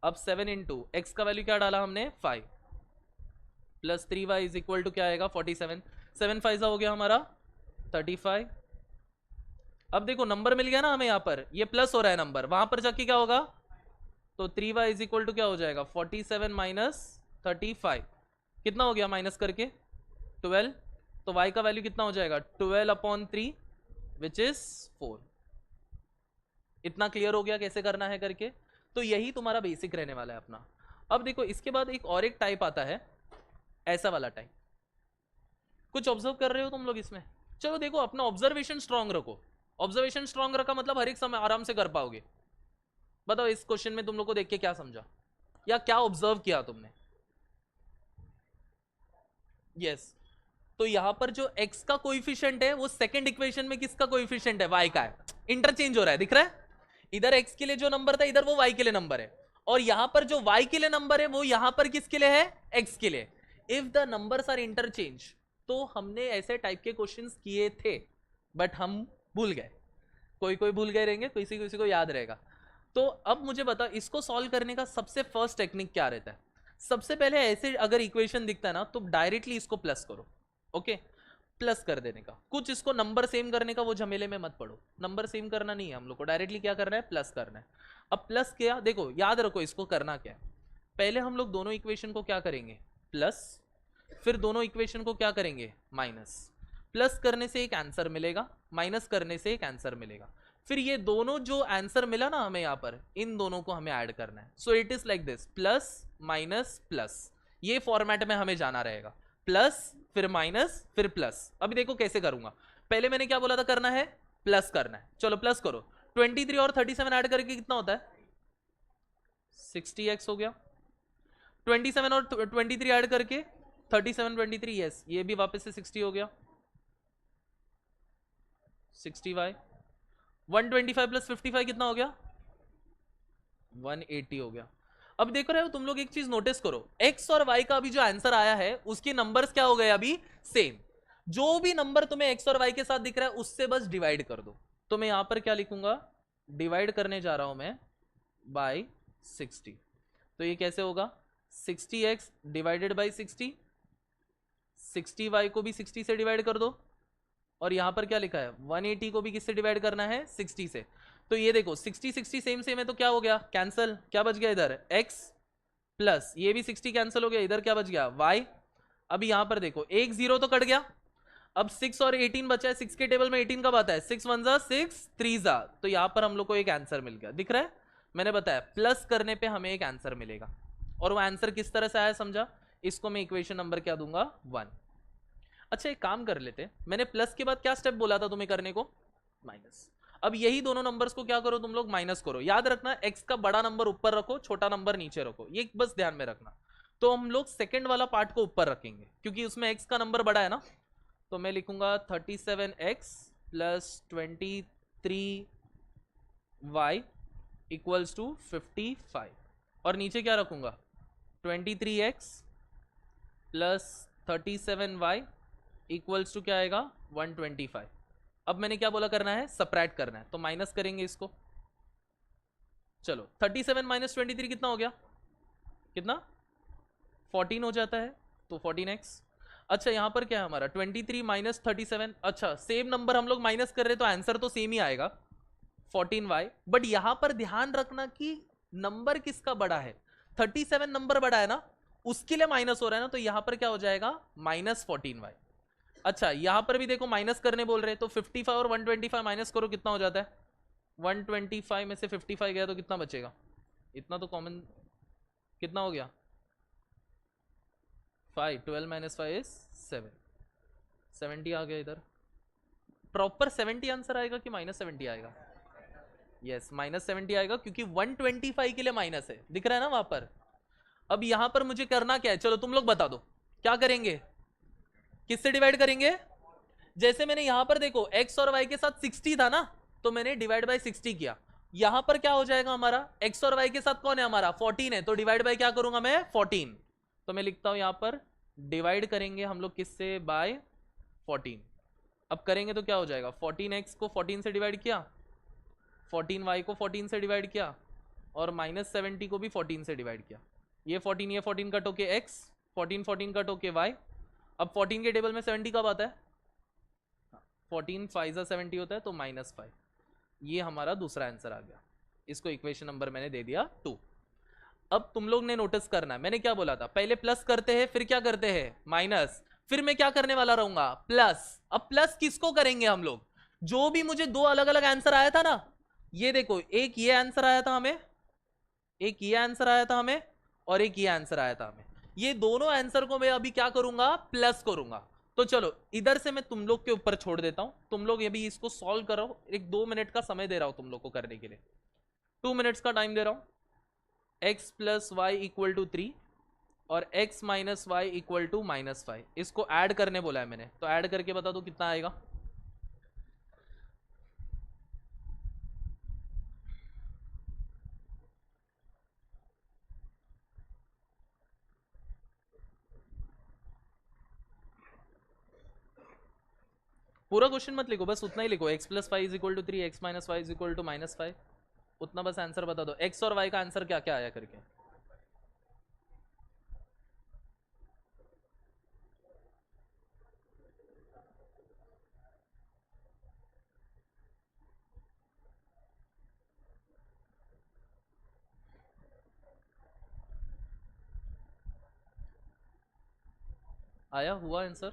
अब 7 × x का वैल्यू क्या डाला हमने 5 + 3y = क्या आएगा 47। 7 5 हो गया हमारा 35। अब देखो नंबर मिल गया ना हमें, यहाँ पर ये प्लस हो रहा है नंबर, वहां पर जाके क्या होगा, तो 3y = क्या हो जाएगा 47 - 35 कितना हो गया माइनस करके 12। तो y का वैल्यू कितना हो जाएगा 12/3 विच इज 4। इतना क्लियर हो गया कैसे करना है करके, तो यही तुम्हारा बेसिक रहने वाला है अपना। अब देखो इसके बाद एक और एक टाइप आता है, ऐसा वाला टाइप। कुछ ऑब्जर्व कर रहे हो तुम लोग इसमें, चलो देखो अपना ऑब्जर्वेशन स्ट्रांग रखो। ऑब्जर्वेशन स्ट्रांग रखा मतलब हर एक समय आराम से कर पाओगे। बताओ इस क्वेश्चन में तुम लोग को देख के क्या समझा या क्या ऑब्जर्व किया तुमने। यस तो यहां पर जो x का कोएफिशिएंट है वो सेकंड इक्वेशन में किसका कोएफिशिएंट है, y का है। इंटरचेंज हो रहा है, दिख रहा है, इधर x के लिए जो नंबर था इधर वो y के लिए नंबर है, और यहां पर जो y के लिए नंबर है वो यहां पर किसके लिए है, x के लिए। If the numbers are interchange, तो हमने ऐसे टाइप के क्वेश्चंस किए थे बट हम भूल गए, कोई कोई भूल गए रहेंगे, किसी किसी को याद रहेगा। तो अब मुझे बता इसको सॉल्व करने का सबसे फर्स्ट टेक्निक क्या रहता है। सबसे पहले ऐसे अगर इक्वेशन दिखता है ना तो डायरेक्टली इसको प्लस करो। ओके प्लस कर देने का, कुछ इसको नंबर सेम करने का वो झमेले में मत पड़ो, नंबर सेम करना नहीं है हम लोग को, डायरेक्टली क्या करना है प्लस करना है। अब प्लस किया, देखो याद रखो इसको करना क्या है, पहले हम लोग दोनों इक्वेशन को क्या करेंगे प्लस, फिर दोनों इक्वेशन को क्या करेंगे माइनस। प्लस करने से एक आंसर मिलेगा, माइनस करने से एक आंसर मिलेगा, फिर ये दोनों जो आंसर मिला ना हमें यहाँ पर, इन दोनों को हमें ऐड करना है। So it is like this, plus minus plus, ये फॉर्मेट में हमें जाना रहेगा, प्लस फिर माइनस फिर प्लस। अभी देखो कैसे करूंगा, पहले मैंने क्या बोला था करना है प्लस करना है, चलो प्लस करो। 23 और 37 ऐड करके कितना होता है 60x हो गया। 27 और 23 ऐड करके 37 23, यस ये भी वापस से 60 हो गया 60y। 125 + 55 कितना हो गया 180 हो गया। अब देख रहे हो तुम लोग एक चीज नोटिस करो, x और y का अभी जो आंसर आया है उसके नंबर्स क्या हो गए अभी सेम। जो भी नंबर तुम्हें x और y के साथ दिख रहा है उससे बस डिवाइड कर दो। तो मैं यहां पर क्या लिखूंगा, डिवाइड करने जा रहा हूं मैं बाय 60। तो ये कैसे होगा 60x डिवाइडेड बाय 60, 60y को भी 60 से डिवाइड कर दो, और यहां पर क्या लिखा है 180 को भी किससे डिवाइड करना है 60 से। तो ये देखो 60 60 सेम सेम है, तो क्या हो गया कैंसल, क्या बच गया इधर x प्लस ये भी 60 कैंसिल हो गया, इधर क्या बच गया y। अभी यहां पर देखो एक जीरो तो कट गया, अब 6 और 18 बचा है, 6 के टेबल में 18 कब आता है 6 1 जा 6 3 जा, तो यहां पर हम लोग को एक आंसर मिल गया, दिख रहा है। मैंने बताया प्लस करने पे हमें एक आंसर मिलेगा, और वो आंसर किस तरह से आया समझा, इसको मैं इक्वेशन नंबर क्या दूंगा 1। अच्छा एक काम कर लेते, मैंने प्लस के बाद क्या स्टेप बोला था तुम्हें करने को माइनस। अब यही दोनों नंबर्स को क्या करो तुम लोग माइनस करो। याद रखना x का बड़ा नंबर ऊपर रखो, छोटा नंबर नीचे रखो, ये बस ध्यान में रखना। तो हम लोग सेकंड वाला पार्ट को ऊपर रखेंगे क्योंकि उसमें x का नंबर बड़ा है ना। तो मैं लिखूंगा 37x + 23y = 55, और नीचे क्या रखूंगा 23x + 37y = क्या आएगा 125। अब मैंने क्या बोला करना है सबट्रैक्ट करना है, तो माइनस करेंगे इसको। चलो 37 - 23 कितना हो गया, कितना 14 हो जाता है, तो 14x। अच्छा यहां पर क्या है हमारा 23 - 37, अच्छा सेम नंबर हम लोग माइनस कर रहे तो आंसर तो सेम ही आएगा 14y, बट यहां पर ध्यान रखना कि नंबर किसका बड़ा है, 37 नंबर बड़ा है ना, उसके लिए माइनस हो रहा है ना, तो यहां पर क्या हो जाएगा -14y। अच्छा यहां पर भी देखो माइनस करने बोल रहे हैं, तो 55 और 125 माइनस करो, कितना हो जाता है, 125 में से 55 गया तो कितना बचेगा, इतना तो कॉमन, कितना हो गया 5, 12 - 5 इज 7, 70 आ गया। इधर प्रॉपर 70 आंसर आएगा कि -70 आएगा, यस -70 आएगा, क्योंकि 125 के लिए माइनस है, दिख रहा है ना वहां पर। अब यहां पर मुझे करना क्या है, चलो तुम लोग बता दो क्या करेंगे, किससे डिवाइड करेंगे, जैसे मैंने यहां पर देखो x और y के साथ 60 था ना, तो मैंने डिवाइड बाय 60 किया, यहां पर क्या हो जाएगा हमारा, x और y के साथ कौन है हमारा 14 है, तो डिवाइड बाय क्या करूंगा मैं 14, तो मैं लिखता हूं यहां पर डिवाइड करेंगे हम लोग किससे, बाय 14। अब करेंगे तो क्या हो जाएगा, 14x को 14 से डिवाइड किया, 14y को 14 से डिवाइड किया, और -70 को भी 14 से डिवाइड किया, ये 14 कट होके x, 14 कट होके y। अब 14 के टेबल में 70 कब आता है, 14 5 70 होता है, तो -5, ये हमारा दूसरा आंसर आ गया, इसको इक्वेशन नंबर मैंने दे दिया 2। अब तुम लोग ने नोटिस करना है, मैंने क्या बोला था, पहले प्लस करते हैं फिर क्या करते हैं माइनस, फिर मैं क्या करने वाला रहूंगा प्लस। अब प्लस किसको करेंगे हम लोग, जो भी मुझे दो अलग अलग आंसर आया था ना, ये देखो एक ये आंसर आया था हमें, एक ये आंसर आया था हमें, और एक ये आंसर आया था हमें, ये दोनों आंसर को मैं अभी क्या करूंगा प्लस करूंगा। तो चलो इधर से मैं तुम लोग के ऊपर छोड़ देता हूं, तुम लोग अभी इसको सॉल्व करो, एक 2 मिनट का समय दे रहा हूं तुम लोग को करने के लिए, 2 मिनट्स का टाइम दे रहा हूं। x + y = 3 और x - y = -5, इसको ऐड करने बोला है मैंने, तो ऐड करके बता दो कितना आएगा। पूरा क्वेश्चन मत लिखो, बस उतना ही लिखो, x + y = 3, x - y = -5, उतना बस आंसर बता दो, x और y का आंसर क्या क्या आया करके। आया हुआ आंसर,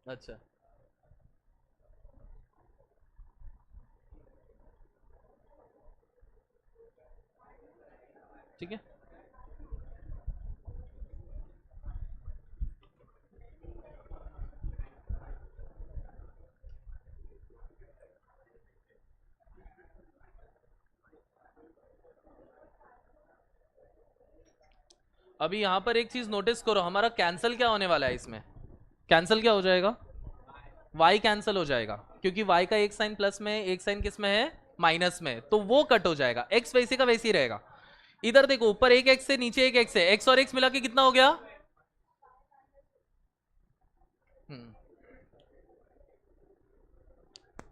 अच्छा ठीक है। अभी यहां पर एक चीज नोटिस करो, हमारा कैंसिल क्या होने वाला है इसमें, कैंसिल क्या हो जाएगा, y कैंसिल हो जाएगा, क्योंकि y का एक साइन प्लस में, एक साइन किस में है माइनस में, तो वो कट हो जाएगा, x वैसे का वैसे ही रहेगा। इधर देखो ऊपर एक x है, नीचे एक x है, x और x मिला के कितना हो गया,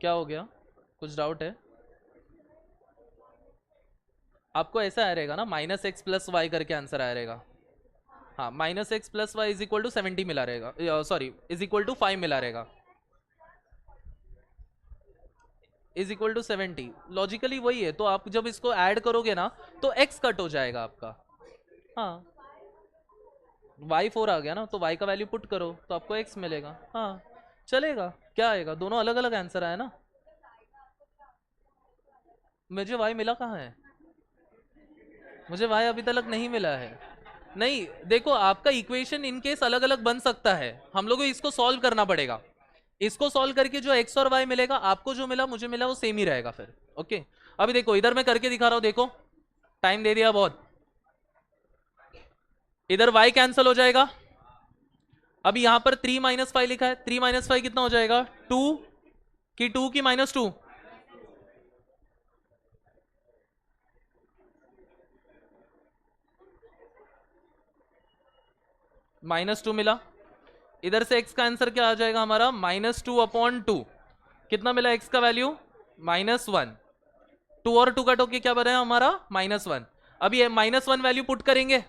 क्या हो गया, कुछ डाउट है आपको, ऐसा आ रहेगा ना -x + y करके आंसर आ रहेगा, हाँ -x + y = 70 मिला रहेगा, सॉरी = 5 मिला रहेगा, = 70, लॉजिकली वही है, तो आप जब इसको ऐड करोगे ना तो x कट हो जाएगा आपका, हाँ y 4 आ गया ना, तो y का वैल्यू पुट करो तो आपको x मिलेगा, हाँ चलेगा, क्या आएगा, दोनों अलग अलग आंसर आया ना, मुझे y मिला कहाँ है, मुझे y अभी तक नहीं मिला है। नहीं देखो आपका इक्वेशन इन केस अलग अलग बन सकता है, हम लोगों को इसको सॉल्व करना पड़ेगा, इसको सॉल्व करके जो x और y मिलेगा, आपको जो मिला मुझे मिला वो सेम ही रहेगा फिर, ओके। अभी देखो इधर मैं करके दिखा रहा हूं, देखो टाइम दे दिया बहुत, इधर y कैंसिल हो जाएगा, अभी यहां पर 3 - 5 लिखा है, 3 - 5 कितना हो जाएगा 2 की 2 की -2, -2 मिला, इधर से x का आंसर क्या आ जाएगा हमारा -2/2, कितना मिला x का वैल्यू -1, 2 और 2 कट होके क्या बना हमारा -1। अभी -1 वैल्यू पुट करेंगे,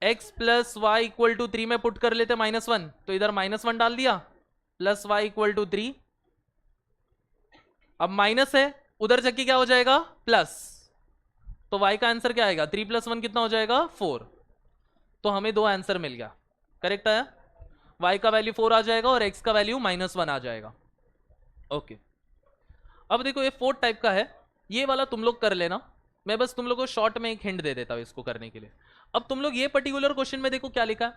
x + y = 3 में पुट कर लेते -1, तो इधर -1 डाल दिया, प्लस y = 3, अब माइनस है, उधर जाके क्या हो जाएगा प्लस, तो y का आंसर क्या आएगा 3 + 1 कितना हो जाएगा 4। तो हमें दो आंसर मिल गया, करेक्ट आया, y का वैल्यू 4 आ जाएगा और x का वैल्यू -1 आ जाएगा। ओके अब देखो ये फोर्थ टाइप का है, ये वाला तुम लोग कर लेना, मैं बस तुम लोग को शॉर्ट में एक हिंट दे देता हूँ इसको करने के लिए। अब तुम लोग ये पर्टिकुलर क्वेश्चन में देखो क्या लिखा है,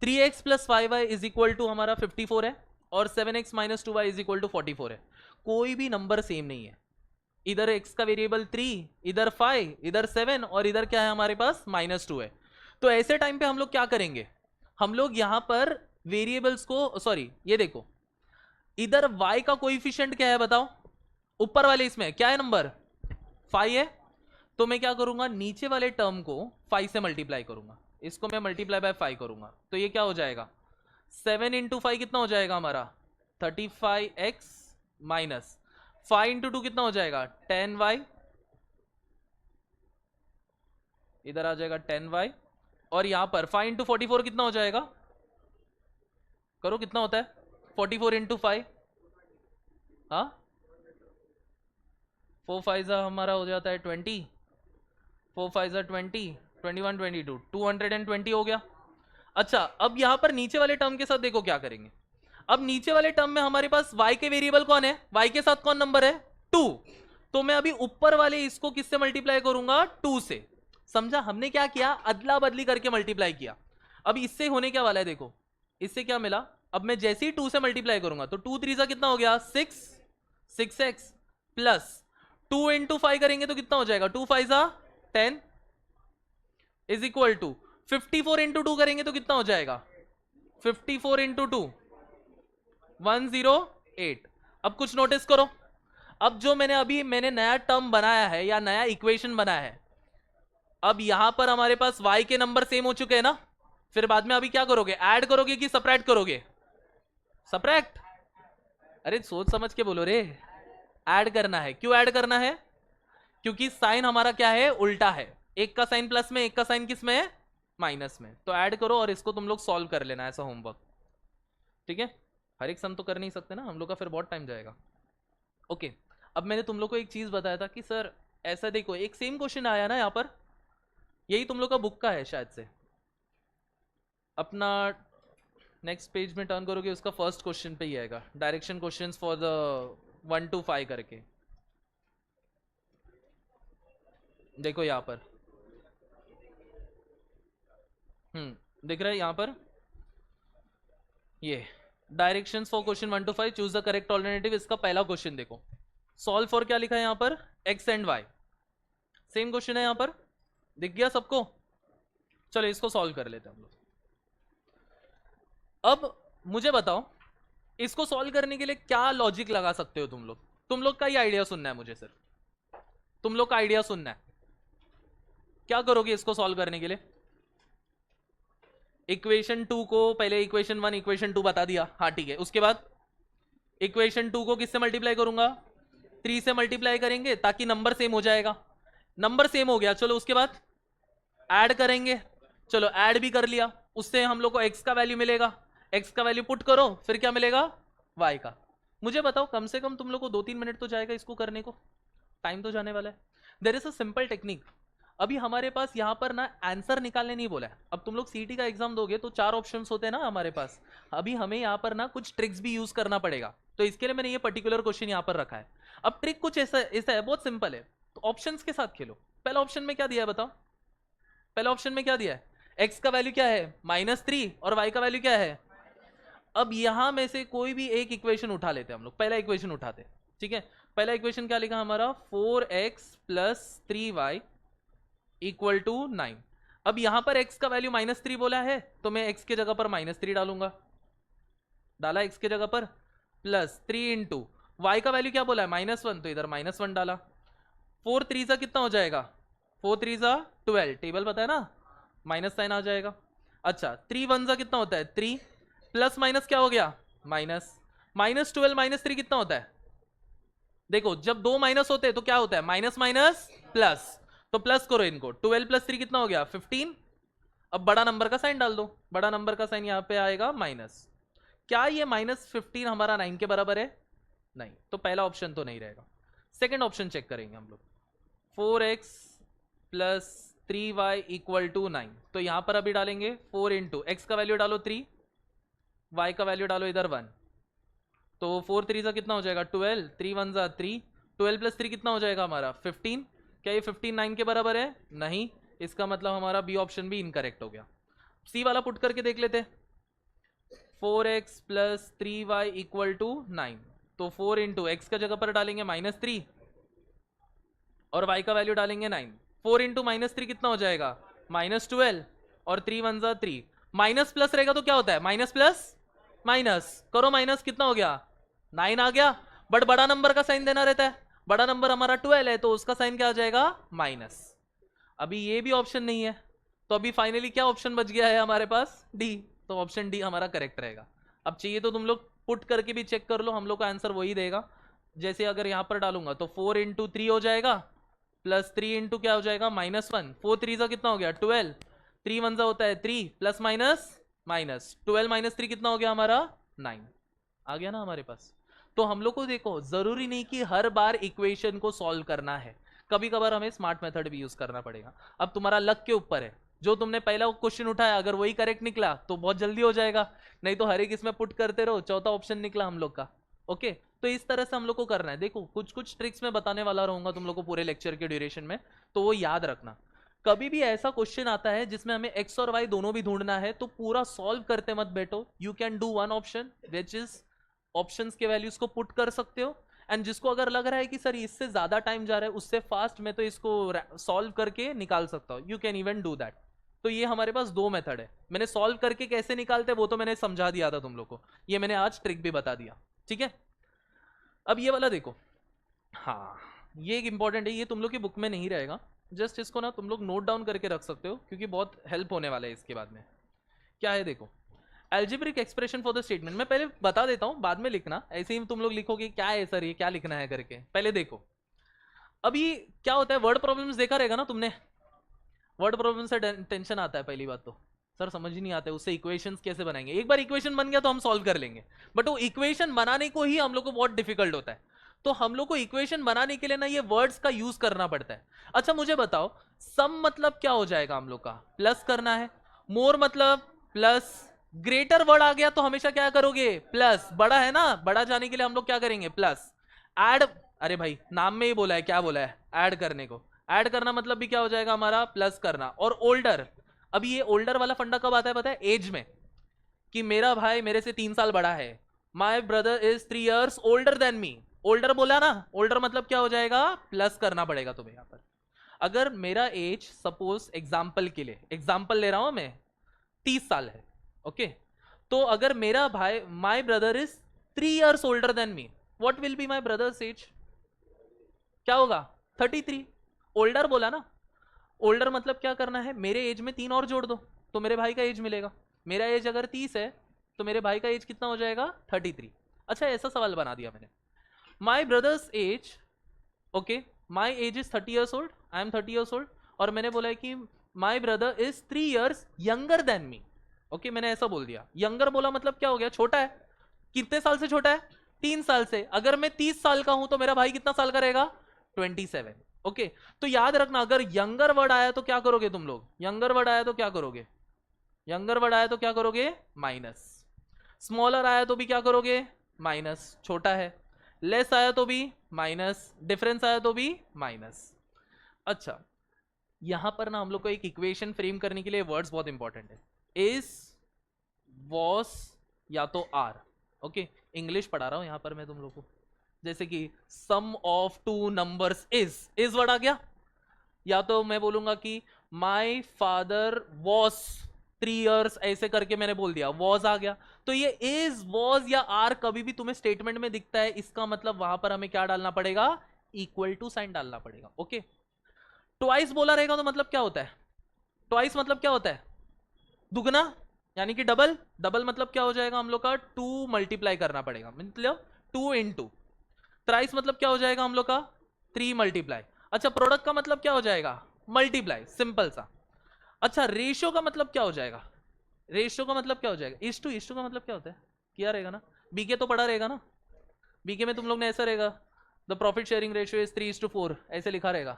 3x + 5y = हमारा 54 है और 7x - 2y = 44 है। कोई भी नंबर सेम नहीं है, इधर x का वेरिएबल 3, इधर 5, इधर 7 और इधर क्या है हमारे पास -2 है। तो ऐसे टाइम पे हम लोग क्या करेंगे, हम लोग यहां पर वेरिएबल्स को, सॉरी ये देखो इधर y का कोएफिशिएंट क्या है बताओ, ऊपर वाले इसमें क्या है नंबर 5 है, तो मैं क्या करूंगा नीचे वाले टर्म को 5 से मल्टीप्लाई करूंगा, इसको मैं मल्टीप्लाई बाय 5 करूंगा, तो ये क्या हो जाएगा 7 × 5 कितना हो जाएगा हमारा 35x माइनस 5 × 2 कितना हो जाएगा 10y, इधर आ जाएगा 10y और यहां पर 5 × 44 कितना हो जाएगा, करो कितना होता है 44 × 5, हाँ 4 5 हमारा हो जाता है 20, 4 5 20, 21 22 220 हो गया। अच्छा अब यहां पर नीचे वाले टर्म के साथ देखो क्या करेंगे, अब नीचे वाले टर्म में हमारे पास y के वेरिएबल कौन है, y के साथ कौन नंबर है 2, तो मैं अभी ऊपर वाले इसको किससे मल्टीप्लाई करूंगा 2 से, समझा, हमने क्या किया अदला बदली करके मल्टीप्लाई किया। अब इससे होने क्या वाला है देखो, इससे क्या मिला, अब मैं जैसे ही 2 से मल्टीप्लाई करूंगा तो 2 3 कितना हो गया 6, 6x प्लस 2 × 5 करेंगे तो कितना हो जाएगा 2 5 10 इज इक्वल टू 54 × 2 करेंगे तो कितना हो जाएगा 54 × 2 108। अब कुछ नोटिस करो, अब जो मैंने नया टर्म बनाया है या नया इक्वेशन बनाया है, अब यहां पर हमारे पास y के नंबर सेम हो चुके हैं ना, फिर बाद में अभी क्या करोगे ऐड करोगे कि सबट्रैक्ट करोगे, सबट्रैक्ट, अरे सोच समझ के बोलो रे, ऐड करना है। क्यों ऐड करना है, क्योंकि साइन हमारा क्या है उल्टा है, एक का साइन प्लस में एक का साइन किस में है माइनस में, तो ऐड करो और इसको तुम लोग सॉल्व कर लेना ऐसा होमवर्क, ठीक है, हर एक सम तो कर नहीं सकते ना हम लोग का, फिर बहुत टाइम जाएगा। ओके अब मैंने तुम लोग को एक चीज बताया था कि सर ऐसा देखो एक सेम क्वेश्चन आया ना यहाँ पर, यही तुम लोग का बुक का है शायद से, अपना नेक्स्ट पेज में टर्न करोगे उसका फर्स्ट क्वेश्चन पे ही आएगा, direction questions for the 1 to 5 करके, देखो यहाँ पर दिख रहा है यहाँ पर, ये directions for question 1 to 5 choose the correct alternative, इसका पहला क्वेश्चन देखो, सॉल्व फॉर क्या लिखा है यहाँ पर x and y, same question है यहाँ पर, दिख गया सबको, चलो इसको सॉल्व कर लेते हैं हम लोग। अब मुझे बताओ इसको सॉल्व करने के लिए क्या लॉजिक लगा सकते हो तुम लोग का ही आइडिया सुनना है मुझे, सिर्फ तुम लोग का आइडिया सुनना है, क्या करोगे इसको सॉल्व करने के लिए, इक्वेशन 2 को पहले इक्वेशन 1 इक्वेशन 2 बता दिया, हाँ ठीक है, उसके बाद इक्वेशन 2 को किससे मल्टीप्लाई करूंगा 3 से मल्टीप्लाई करेंगे ताकि नंबर सेम हो जाएगा, नंबर सेम हो गया, चलो उसके बाद ऐड करेंगे, चलो ऐड भी कर लिया, उससे हम लोग को x का वैल्यू मिलेगा, x का वैल्यू पुट करो फिर क्या मिलेगा y का। मुझे बताओ कम से कम तुम लोग को 2-3 मिनट तो जाएगा इसको करने को, टाइम तो जाने वाला है। There is a simple technique, अभी हमारे पास यहाँ पर ना आंसर निकालने नहीं बोला है, अब तुम लोग सीटी का एग्जाम दोगे तो 4 ऑप्शंस होते हैं ना हमारे पास, अभी हमें यहाँ पर ना कुछ ट्रिक्स भी यूज करना पड़ेगा, तो इसके लिए मैंने ये पर्टिकुलर क्वेश्चन यहाँ पर रखा है। अब ट्रिक कुछ ऐसा है, बहुत सिंपल है, तो ऑप्शंस के साथ खेलो। पहला ऑप्शन में क्या दिया है बताओ, पहला ऑप्शन में क्या दिया है, x का वैल्यू क्या है -3 और y का वैल्यू क्या है, अब यहां में से कोई भी एक इक्वेशन उठा लेते हैं हम लोग, पहला इक्वेशन उठाते, ठीक है, पहला इक्वेशन क्या लिखा हमारा 4x + 3y = 9। अब यहां पर x का वैल्यू -3 बोला है तो मैं x के जगह पर -3 डालूंगा, डाला x के जगह पर, प्लस 3 × y का वैल्यू क्या बोला है -1 तो इधर -1 डाला, 4 3 कितना हो जाएगा 4 3 12, टेबल पता है ना माइनस साइन आ जाएगा। अच्छा 3 1 कितना होता है 3, प्लस माइनस क्या हो गया माइनस, -12 -3 कितना होता है, देखो जब दो माइनस होते हैं तो क्या होता है माइनस माइनस प्लस, तो प्लस करो इनको, 12 + 3 कितना हो गया 15, अब बड़ा नंबर का साइन डाल दो, बड़ा नंबर का साइन यहाँ पे आएगा माइनस, क्या ये -15 हमारा 9 के बराबर है, नहीं, तो पहला ऑप्शन तो नहीं रहेगा। सेकेंड ऑप्शन चेक करेंगे हम लोग, 4x plus 3y equal to 9। तो यहां पर अभी डालेंगे 4 इंटू एक्स का वैल्यू डालो 3, y का वैल्यू डालो इधर 1, तो 4 3 सा कितना हो जाएगा 12, 3 1 सा 3, 12 प्लस 3 कितना हो जाएगा हमारा 15। क्या ये 15 9 के बराबर है? नहीं, इसका मतलब हमारा बी ऑप्शन भी इनकरेक्ट हो गया। सी वाला पुट करके देख लेते, 4x plus 3y equal to 9। तो 4 इंटू एक्स का जगह पर डालेंगे -3 और y का वैल्यू डालेंगे 9। 4 इंटू -3 कितना हो जाएगा -12 और 3 1 सा 3, माइनस प्लस रहेगा तो क्या होता है माइनस प्लस माइनस, करो माइनस, कितना हो गया 9 आ गया। बट बड़ा नंबर का साइन देना रहता है, बड़ा नंबर हमारा 12 है तो उसका साइन क्या आ जाएगा माइनस। अभी ये भी ऑप्शन नहीं है, तो अभी फाइनली क्या ऑप्शन बच गया है हमारे पास डी, तो ऑप्शन डी हमारा करेक्ट रहेगा। अब चाहिए तो तुम लोग पुट करके भी चेक कर लो, हम लोग का आंसर वही देगा। जैसे अगर यहां पर डालूंगा तो 4 इंटू 3 हो जाएगा प्लस 3 इंटू क्या हो जाएगा -1, 4 3 सा कितना हो गया 12, 3 1 सा होता है 3 प्लस माइनस माइनस 12 -3 कितना हो गया हमारा 9 आ गया ना हमारे पास। तो हम लोग को देखो जरूरी नहीं कि हर बार इक्वेशन को सॉल्व करना है, कभी कभार हमें स्मार्ट मेथड भी यूज करना पड़ेगा। अब तुम्हारा लक के ऊपर है, जो तुमने पहला क्वेश्चन उठाया अगर वही करेक्ट निकला तो बहुत जल्दी हो जाएगा, नहीं तो हर एक इसमें पुट करते रहो, चौथा ऑप्शन निकला हम लोग का। ओके, तो इस तरह से हम लोग को करना है। देखो कुछ कुछ ट्रिक्स में बताने वाला रहूंगा तुम लोग को पूरे लेक्चर के ड्यूरेशन में, तो वो याद रखना। कभी भी ऐसा क्वेश्चन आता है जिसमें हमें एक्स और वाई दोनों भी ढूंढना है तो पूरा सॉल्व करते मत बैठो, you can do one option which is options के वैल्यूज को पुट कर सकते हो, एंड जिसको अगर लग रहा है कि सर इससे ज्यादा टाइम जा रहा है उससे फास्ट मैं तो इसको सॉल्व करके निकाल सकता हूं, you can even do that. तो ये हमारे पास दो मेथड है, मैंने सॉल्व करके कैसे निकालते वो तो मैंने समझा दिया था तुम लोग को, ये मैंने आज ट्रिक भी बता दिया, ठीक है। अब ये वाला देखो, हाँ ये एक इंपॉर्टेंट है, ये तुम लोग की बुक में नहीं रहेगा, जस्ट इसको ना तुम लोग नोट डाउन करके रख सकते हो क्योंकि बहुत हेल्प होने वाला है इसके बाद में। क्या है देखो, algebraic expression for the statement, मैं पहले बता देता हूं बाद में लिखना, ऐसे ही तुम लोग लिखोगे क्या है सर ये क्या लिखना है करके, पहले देखो। अभी क्या होता है, वर्ड प्रॉब्लम्स देखा रहेगा ना तुमने, वर्ड प्रॉब्लम से टेंशन आता है पहली बात तो, सर समझ ही नहीं आता है उससे इक्वेशंस कैसे बनाएंगे। एक बार इक्वेशन बन गया तो हम सॉल्व कर लेंगे, बट वो इक्वेशन बनाने को ही हम लोग को बहुत डिफिकल्ट होता है, तो हम लोग को इक्वेशन बनाने के लिए ना ये वर्ड्स का यूज करना पड़ता है। अच्छा मुझे बताओ, सम मतलब क्या हो जाएगा हम लोग का, प्लस करना है, मोर मतलब प्लस, ग्रेटर वर्ड आ गया तो हमेशा क्या करोगे प्लस, बड़ा है ना, बड़ा जाने के लिए हम लोग क्या करेंगे प्लस। ऐड, अरे भाई नाम में ही बोला है, क्या बोला है ऐड करने को, ऐड करना मतलब भी क्या हो जाएगा हमारा प्लस करना। और ओल्डर, अभी ये ओल्डर वाला फंडा कब आता है पता है, एज में, कि मेरा भाई मेरे से 3 साल बड़ा है, माई brother is 3 years older than me, older बोला ना, ओल्डर मतलब क्या हो जाएगा प्लस करना पड़ेगा तुम्हें यहाँ पर। अगर मेरा एज सपोज एग्जाम्पल के लिए, एग्जाम्पल ले रहा हूं मैं, 30 साल है, ओके, तो अगर मेरा भाई my brother is 3 years older than me, what will be my brother's age, क्या होगा 33, ओल्डर बोला ना, ओल्डर मतलब क्या करना है, मेरे एज में 3 और जोड़ दो तो मेरे भाई का एज मिलेगा, मेरा एज अगर 30 है तो मेरे भाई का एज कितना हो जाएगा 33। अच्छा ऐसा सवाल बना दिया मैंने, my brother's age, okay my age is 30 years old, I am 30 years old, और मैंने बोला है कि my brother is 3 years younger than me, okay मैंने ऐसा बोल दिया, यंगर बोला मतलब क्या हो गया छोटा है, कितने साल से छोटा है 3 साल से, अगर मैं 30 साल का हूं तो मेरा भाई कितना साल का रहेगा 27, ओके। तो याद रखना अगर यंगर वर्ड आया तो क्या करोगे तुम लोग, यंगर वर्ड आया तो क्या करोगे, यंगर वर्ड आया तो क्या करोगे माइनस, स्मॉलर आया तो भी क्या करोगे माइनस, छोटा है, लेस आया तो भी माइनस, डिफरेंस आया तो भी माइनस। अच्छा यहां पर ना हम लोग को एक इक्वेशन फ्रेम करने के लिए वर्ड्स बहुत इंपॉर्टेंट है, इज, वॉस या तो आर, ओके इंग्लिश पढ़ा रहा हूं यहां पर मैं तुम लोग को, जैसे कि सम ऑफ 2 नंबर्स इज वर्ड आ गया, या तो मैं बोलूंगा कि माई फादर वॉस 3 years ऐसे करके मैंने बोल दिया, वॉज आ गया। तो ये इज, वॉज या आर कभी भी तुम्हें स्टेटमेंट में दिखता है, इसका मतलब वहां पर हमें क्या डालना पड़ेगा, इक्वल टू साइन डालना पड़ेगा, ओके। ट्वाइस बोला रहेगा तो मतलब क्या होता है, ट्वाइस मतलब क्या होता है दुगना, यानी कि डबल, डबल मतलब क्या हो जाएगा हम लोग का 2 मल्टीप्लाई करना पड़ेगा, मतलब 2 इंटू, थ्राइस मतलब क्या हो जाएगा हम लोग का 3 मल्टीप्लाई। अच्छा प्रोडक्ट का मतलब क्या हो जाएगा मल्टीप्लाई, सिंपल सा। अच्छा रेशियो का मतलब क्या हो जाएगा, रेशियो का मतलब क्या हो जाएगा, इज टू का मतलब क्या होता है, किया रहेगा ना, बीके तो पढ़ा रहेगा ना, बीके में तुम लोग ने ऐसा रहेगा the profit sharing ratio is 3:4, ऐसे लिखा रहेगा।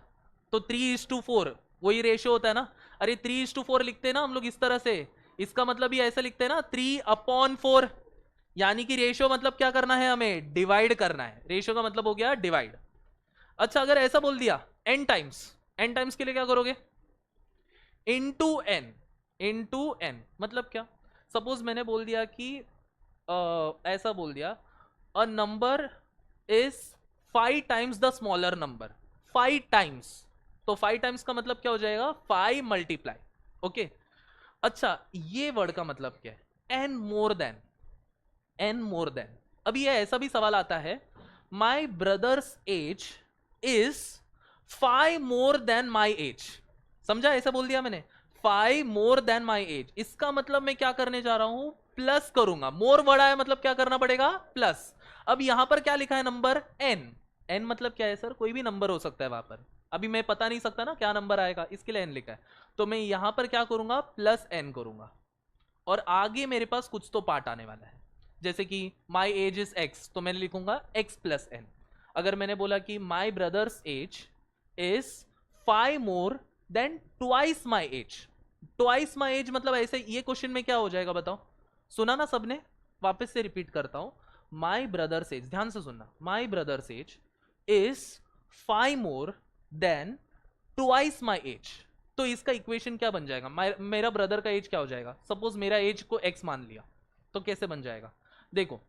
तो 3:4 वही रेशियो होता है ना। अरे 3:4 लिखते हैं ना हम लोग इस तरह से, इसका मतलब ये ऐसा लिखते हैं ना 3/4, यानी कि रेशियो मतलब क्या करना है, हमें डिवाइड करना है। रेशियो का मतलब हो गया डिवाइड। अच्छा अगर ऐसा बोल दिया n टाइम्स, n टाइम्स के लिए क्या करोगे, इंटू n मतलब क्या, सपोज मैंने बोल दिया कि ऐसा बोल दिया a number is 5 times the smaller number, 5 times, तो 5 टाइम्स का मतलब क्या हो जाएगा, 5 मल्टीप्लाई। ओके अच्छा ये वर्ड का मतलब क्या है, n more than, n more than. अभी ये ऐसा भी सवाल आता है, my brother's age is 5 more than my age, समझा, ऐसा बोल दिया मैंने, 5 मोर देन माई एज, इसका मतलब मैं क्या करने जा रहा हूं, प्लस करूंगा। मोर बड़ा है मतलब क्या करना पड़ेगा, प्लस। अब यहां पर क्या लिखा है, नंबर n, n मतलब क्या है सर, कोई भी नंबर हो सकता है वहां पर, अभी मैं पता नहीं सकता ना क्या नंबर आएगा, इसके लिए n लिखा है। तो मैं यहां पर क्या करूंगा, प्लस n करूंगा, और आगे मेरे पास कुछ तो पार्ट आने वाला है, जैसे कि माई एज इज x, तो मैंने लिखूंगा x प्लस n। अगर मैंने बोला कि my brother's age is 5 more than twice my age, twice my age मतलब ऐसे, ये क्वेश्चन में क्या हो जाएगा बताओ, सुना ना सबने, वापस से रिपीट करता हूं, माई ब्रदर्स एज, ध्यान से सुनना, my brother's age is 5 more than twice my age. तो इसका इक्वेशन क्या बन जाएगा, मेरा ब्रदर का एज क्या हो जाएगा, सपोज मेरा एज को x मान लिया, तो कैसे बन जाएगा, देखो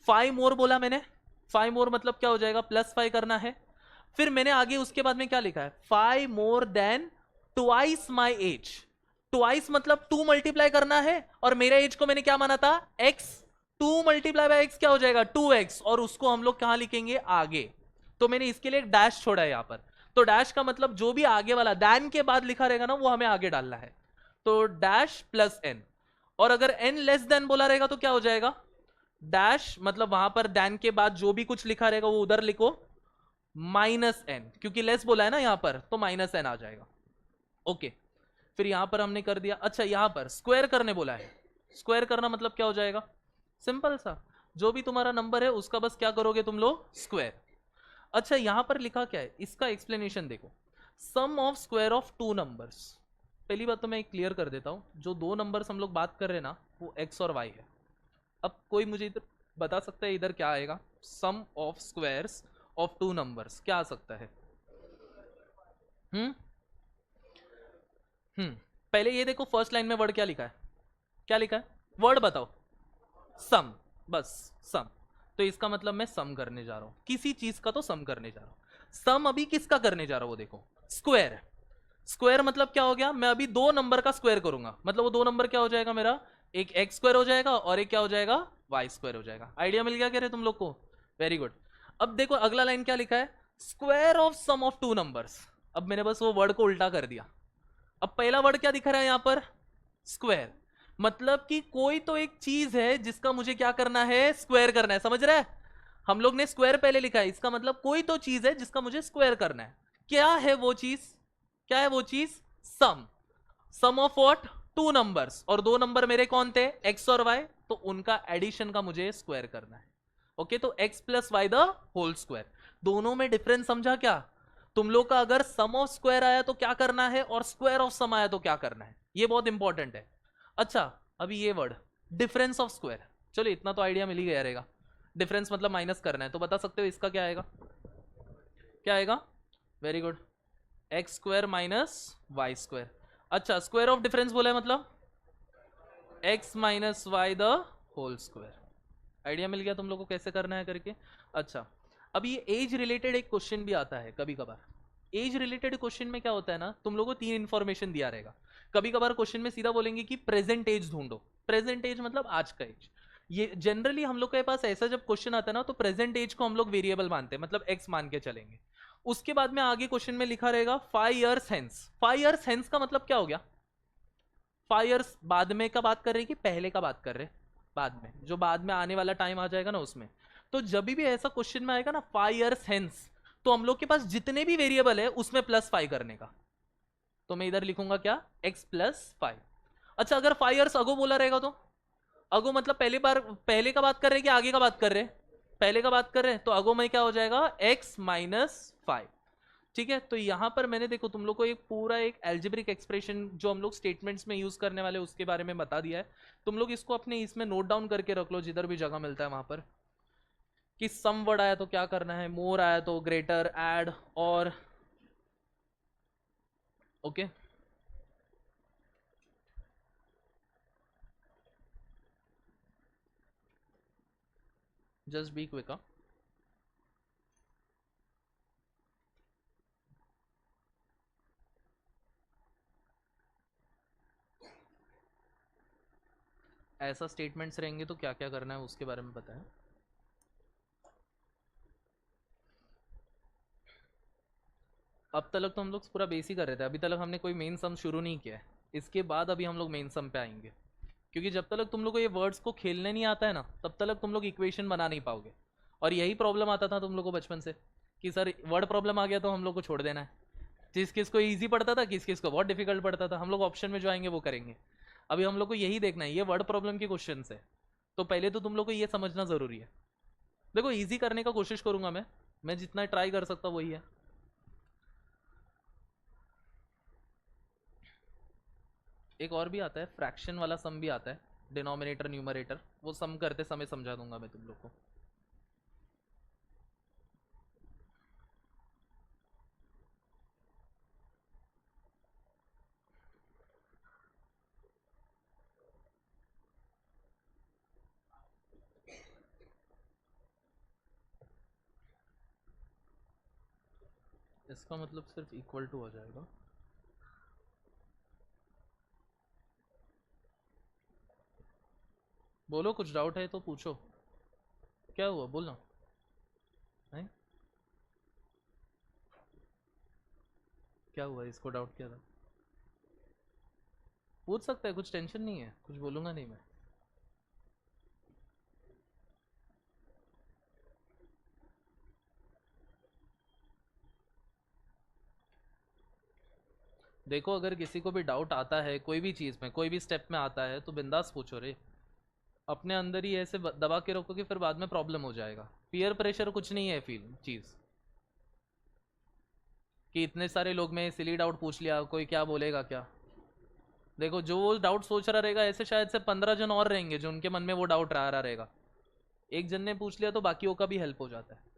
5 मोर बोला मैंने, 5 मोर मतलब क्या हो जाएगा, +5 करना है। फिर मैंने आगे उसके बाद में क्या लिखा है, 5 more than twice my age, twice मतलब 2 मल्टीप्लाई करना है, और मेरे एज को मैंने क्या माना था, x, 2 मल्टीप्लाई बाय x क्या हो जाएगा, 2x, और उसको हम लोग कहां लिखेंगे, आगे। तो मैंने इसके लिए एक डैश छोड़ा है यहां पर, तो डैश का मतलब जो भी आगे वाला दैन के बाद लिखा रहेगा ना वो हमें आगे डालना है, तो डैश प्लस n। और अगर n लेस देन बोला रहेगा तो क्या हो जाएगा, डैश मतलब वहां पर दैन के बाद जो भी कुछ लिखा रहेगा वो उधर लिखो, माइनस n, क्योंकि लेस बोला है ना यहां पर, तो माइनस n आ जाएगा। ओके फिर यहां पर हमने कर दिया। अच्छा यहां पर स्क्वायर करने बोला है, स्क्वायर करना मतलब क्या हो जाएगा, सिंपल सा, जो भी तुम्हारा नंबर है उसका बस क्या करोगे तुम लोग, स्क्वायर। अच्छा यहां पर लिखा क्या है, इसका एक्सप्लेनेशन देखो, सम ऑफ स्क्वायर ऑफ 2 नंबर्स। पहली बात तो मैं क्लियर कर देता हूं, जो 2 नंबर्स हम लोग बात कर रहे हैं ना वो x और y है। अब कोई मुझे इधर बता सकता है इधर क्या आएगा, सम ऑफ स्क्वायर्स ऑफ 2 नंबर्स क्या आ सकता है, हम्म पहले ये देखो फर्स्ट लाइन में वर्ड क्या लिखा है, क्या लिखा है, वर्ड बताओ, सम, बस सम। तो इसका मतलब मैं सम करने जा रहा हूं, किसी चीज का तो सम करने जा रहा हूं। सम अभी किसका करने जा रहा हूं, वो देखो स्क्वायर, स्क्वायर मतलब क्या हो गया, मैं अभी 2 नंबर का स्क्वायर करूंगा, मतलब वो 2 नंबर क्या हो जाएगा मेरा, एक x स्क्वायर हो जाएगा और एक क्या हो जाएगा, y स्क्वायर हो जाएगा। आइडिया मिल गया कह रहे तुम लोग को, वेरी गुड। अब देखो अगला लाइन क्या लिखा है, square of sum of 2 numbers. अब मैंने बस वो वर्ड को उल्टा कर दिया। अब पहला वर्ड क्या दिख रहा है यहां पर, स्क्वायर, मतलब कि कोई तो एक चीज है जिसका मुझे क्या करना है, स्क्वायर करना है, समझ रहा है, हम लोग ने स्क्वायर पहले लिखा है, इसका मतलब कोई तो चीज है जिसका मुझे स्क्वायर करना है। क्या है वो चीज, क्या है वो चीज, सम, सम ऑफ व्हाट, 2 नंबर्स, और 2 नंबर मेरे कौन थे, x और y, तो उनका एडिशन का मुझे स्क्वायर करना है। ओके तो x plus y the whole square, दोनों में डिफरेंस समझा क्या, तुम लोग का अगर सम ऑफ स्क्वायर आया तो क्या करना है, और स्क्वायर ऑफ सम आया तो क्या करना है, ये बहुत इंपॉर्टेंट है। अच्छा अभी ये वर्ड डिफरेंस ऑफ स्क्वायर, चलो इतना तो आइडिया मिल ही गया रहेगा, डिफरेंस मतलब माइनस करना है, तो बता सकते हो इसका क्या आएगा, क्या आएगा, very good, x square minus y square. अच्छा स्क्वायर ऑफ डिफरेंस बोला है मतलब x minus y the whole square. Idea मिल गया तुम लोग को कैसे करना है करके। अच्छा अब ये एज रिलेटेड एक क्वेश्चन भी आता है कभी कभार। एज रिलेटेड क्वेश्चन में क्या होता है ना, तुम लोगों को 3 इंफॉर्मेशन दिया रहेगा, कभी कभार क्वेश्चन में सीधा बोलेंगे कि प्रेजेंट एज ढूंढो, प्रेजेंट एज मतलब आज का एज। ये जनरली हम लोग के पास ऐसा जब क्वेश्चन आता है ना तो प्रेजेंट एज को हम लोग वेरिएबल मानते हैं, मतलब x मान के चलेंगे। उसके बाद में आगे क्वेश्चन में लिखा रहेगा 5 years hence। 5 years hence का मतलब क्या हो गया, 5 years बाद में का बात कर रहे हैं कि पहले का बात कर रहे हैं, बाद में, जो बाद में आने वाला टाइम आ जाएगा ना उसमें। तो जब भी ऐसा क्वेश्चन में आएगा ना 5 years hence, तो हम लोग के पास जितने भी वेरिएबल है उसमें +5 करने का, तो मैं इधर लिखूंगा क्या, x प्लस 5। अच्छा अगर 5 years अगो बोला रहेगा तो, अगो मतलब पहले का बात कर रहे हैं कि आगे का बात कर रहे हैं, पहले का बात कर रहे हैं तो अगो में क्या हो जाएगा x माइनस 5। ठीक है, तो यहां पर मैंने देखो तुम लोग को एक पूरा एक एल्जेब्रिक एक्सप्रेशन जो हम लोग स्टेटमेंट्स में यूज करने वाले उसके बारे में बता दिया है। तुम लोग इसको अपने इसमें नोट डाउन करके रख लो जिधर भी जगह मिलता है वहां पर, कि सम वर्ड आया तो क्या करना है, मोर आया तो ग्रेटर, ऐड और ओके। Just be quick. ऐसा स्टेटमेंट्स रहेंगे तो क्या क्या करना है उसके बारे में बताएं। अब तक तो हम लोग पूरा बेस ही कर रहे थे, अभी तक हमने कोई मेन सम शुरू नहीं किया है। इसके बाद अभी हम लोग मेन सम पे आएंगे, क्योंकि जब तक तुम लोग को ये वर्ड्स को खेलने नहीं आता है ना तब तक तुम लोग इक्वेशन बना नहीं पाओगे। और यही प्रॉब्लम आता था तुम लोग को बचपन से कि सर वर्ड प्रॉब्लम आ गया तो हम लोग को छोड़ देना है। किस किस को ईजी पड़ता था, किस किस को बहुत डिफिकल्ट पड़ता था, हम लोग ऑप्शन में जो आएंगे वो करेंगे। अभी हम लोग को यही देखना है, ये वर्ड प्रॉब्लम के क्वेश्चन है, तो पहले तो तुम लोग को ये समझना ज़रूरी है। देखो ईजी करने का कोशिश करूंगा मैं जितना ट्राई कर सकता हूँ वही है। एक और भी आता है फ्रैक्शन वाला सम भी आता है, डिनोमिनेटर न्यूमरेटर, वो सम करते समय समझा दूंगा मैं तुम लोग को। इसका मतलब सिर्फ इक्वल टू हो जाएगा। बोलो कुछ डाउट है तो पूछो, क्या हुआ बोलना है। क्या हुआ, इसको डाउट क्या था, पूछ सकता है, कुछ टेंशन नहीं है, कुछ बोलूंगा नहीं मैं। देखो अगर किसी को भी डाउट आता है कोई भी चीज़ में, कोई भी स्टेप में आता है तो बिंदास पूछो रे। अपने अंदर ही ऐसे दबा के रखो कि फिर बाद में प्रॉब्लम हो जाएगा। पीयर प्रेशर कुछ नहीं है फील चीज़, कि इतने सारे लोग में सिली डाउट पूछ लिया कोई क्या बोलेगा क्या। देखो जो वो डाउट सोच रहा रहेगा ऐसे शायद से 15 जन और रहेंगे जो उनके मन में वो डाउट रहा रहेगा। एक जन ने पूछ लिया तो बाकियों का भी हेल्प हो जाता है।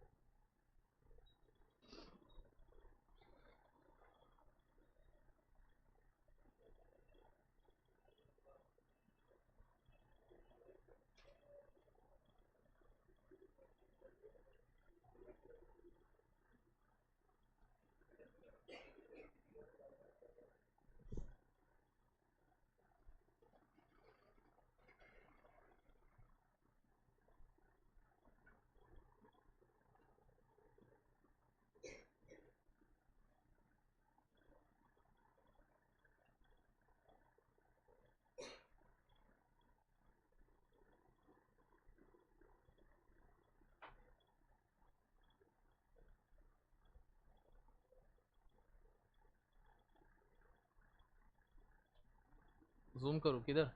जूम करो किधर,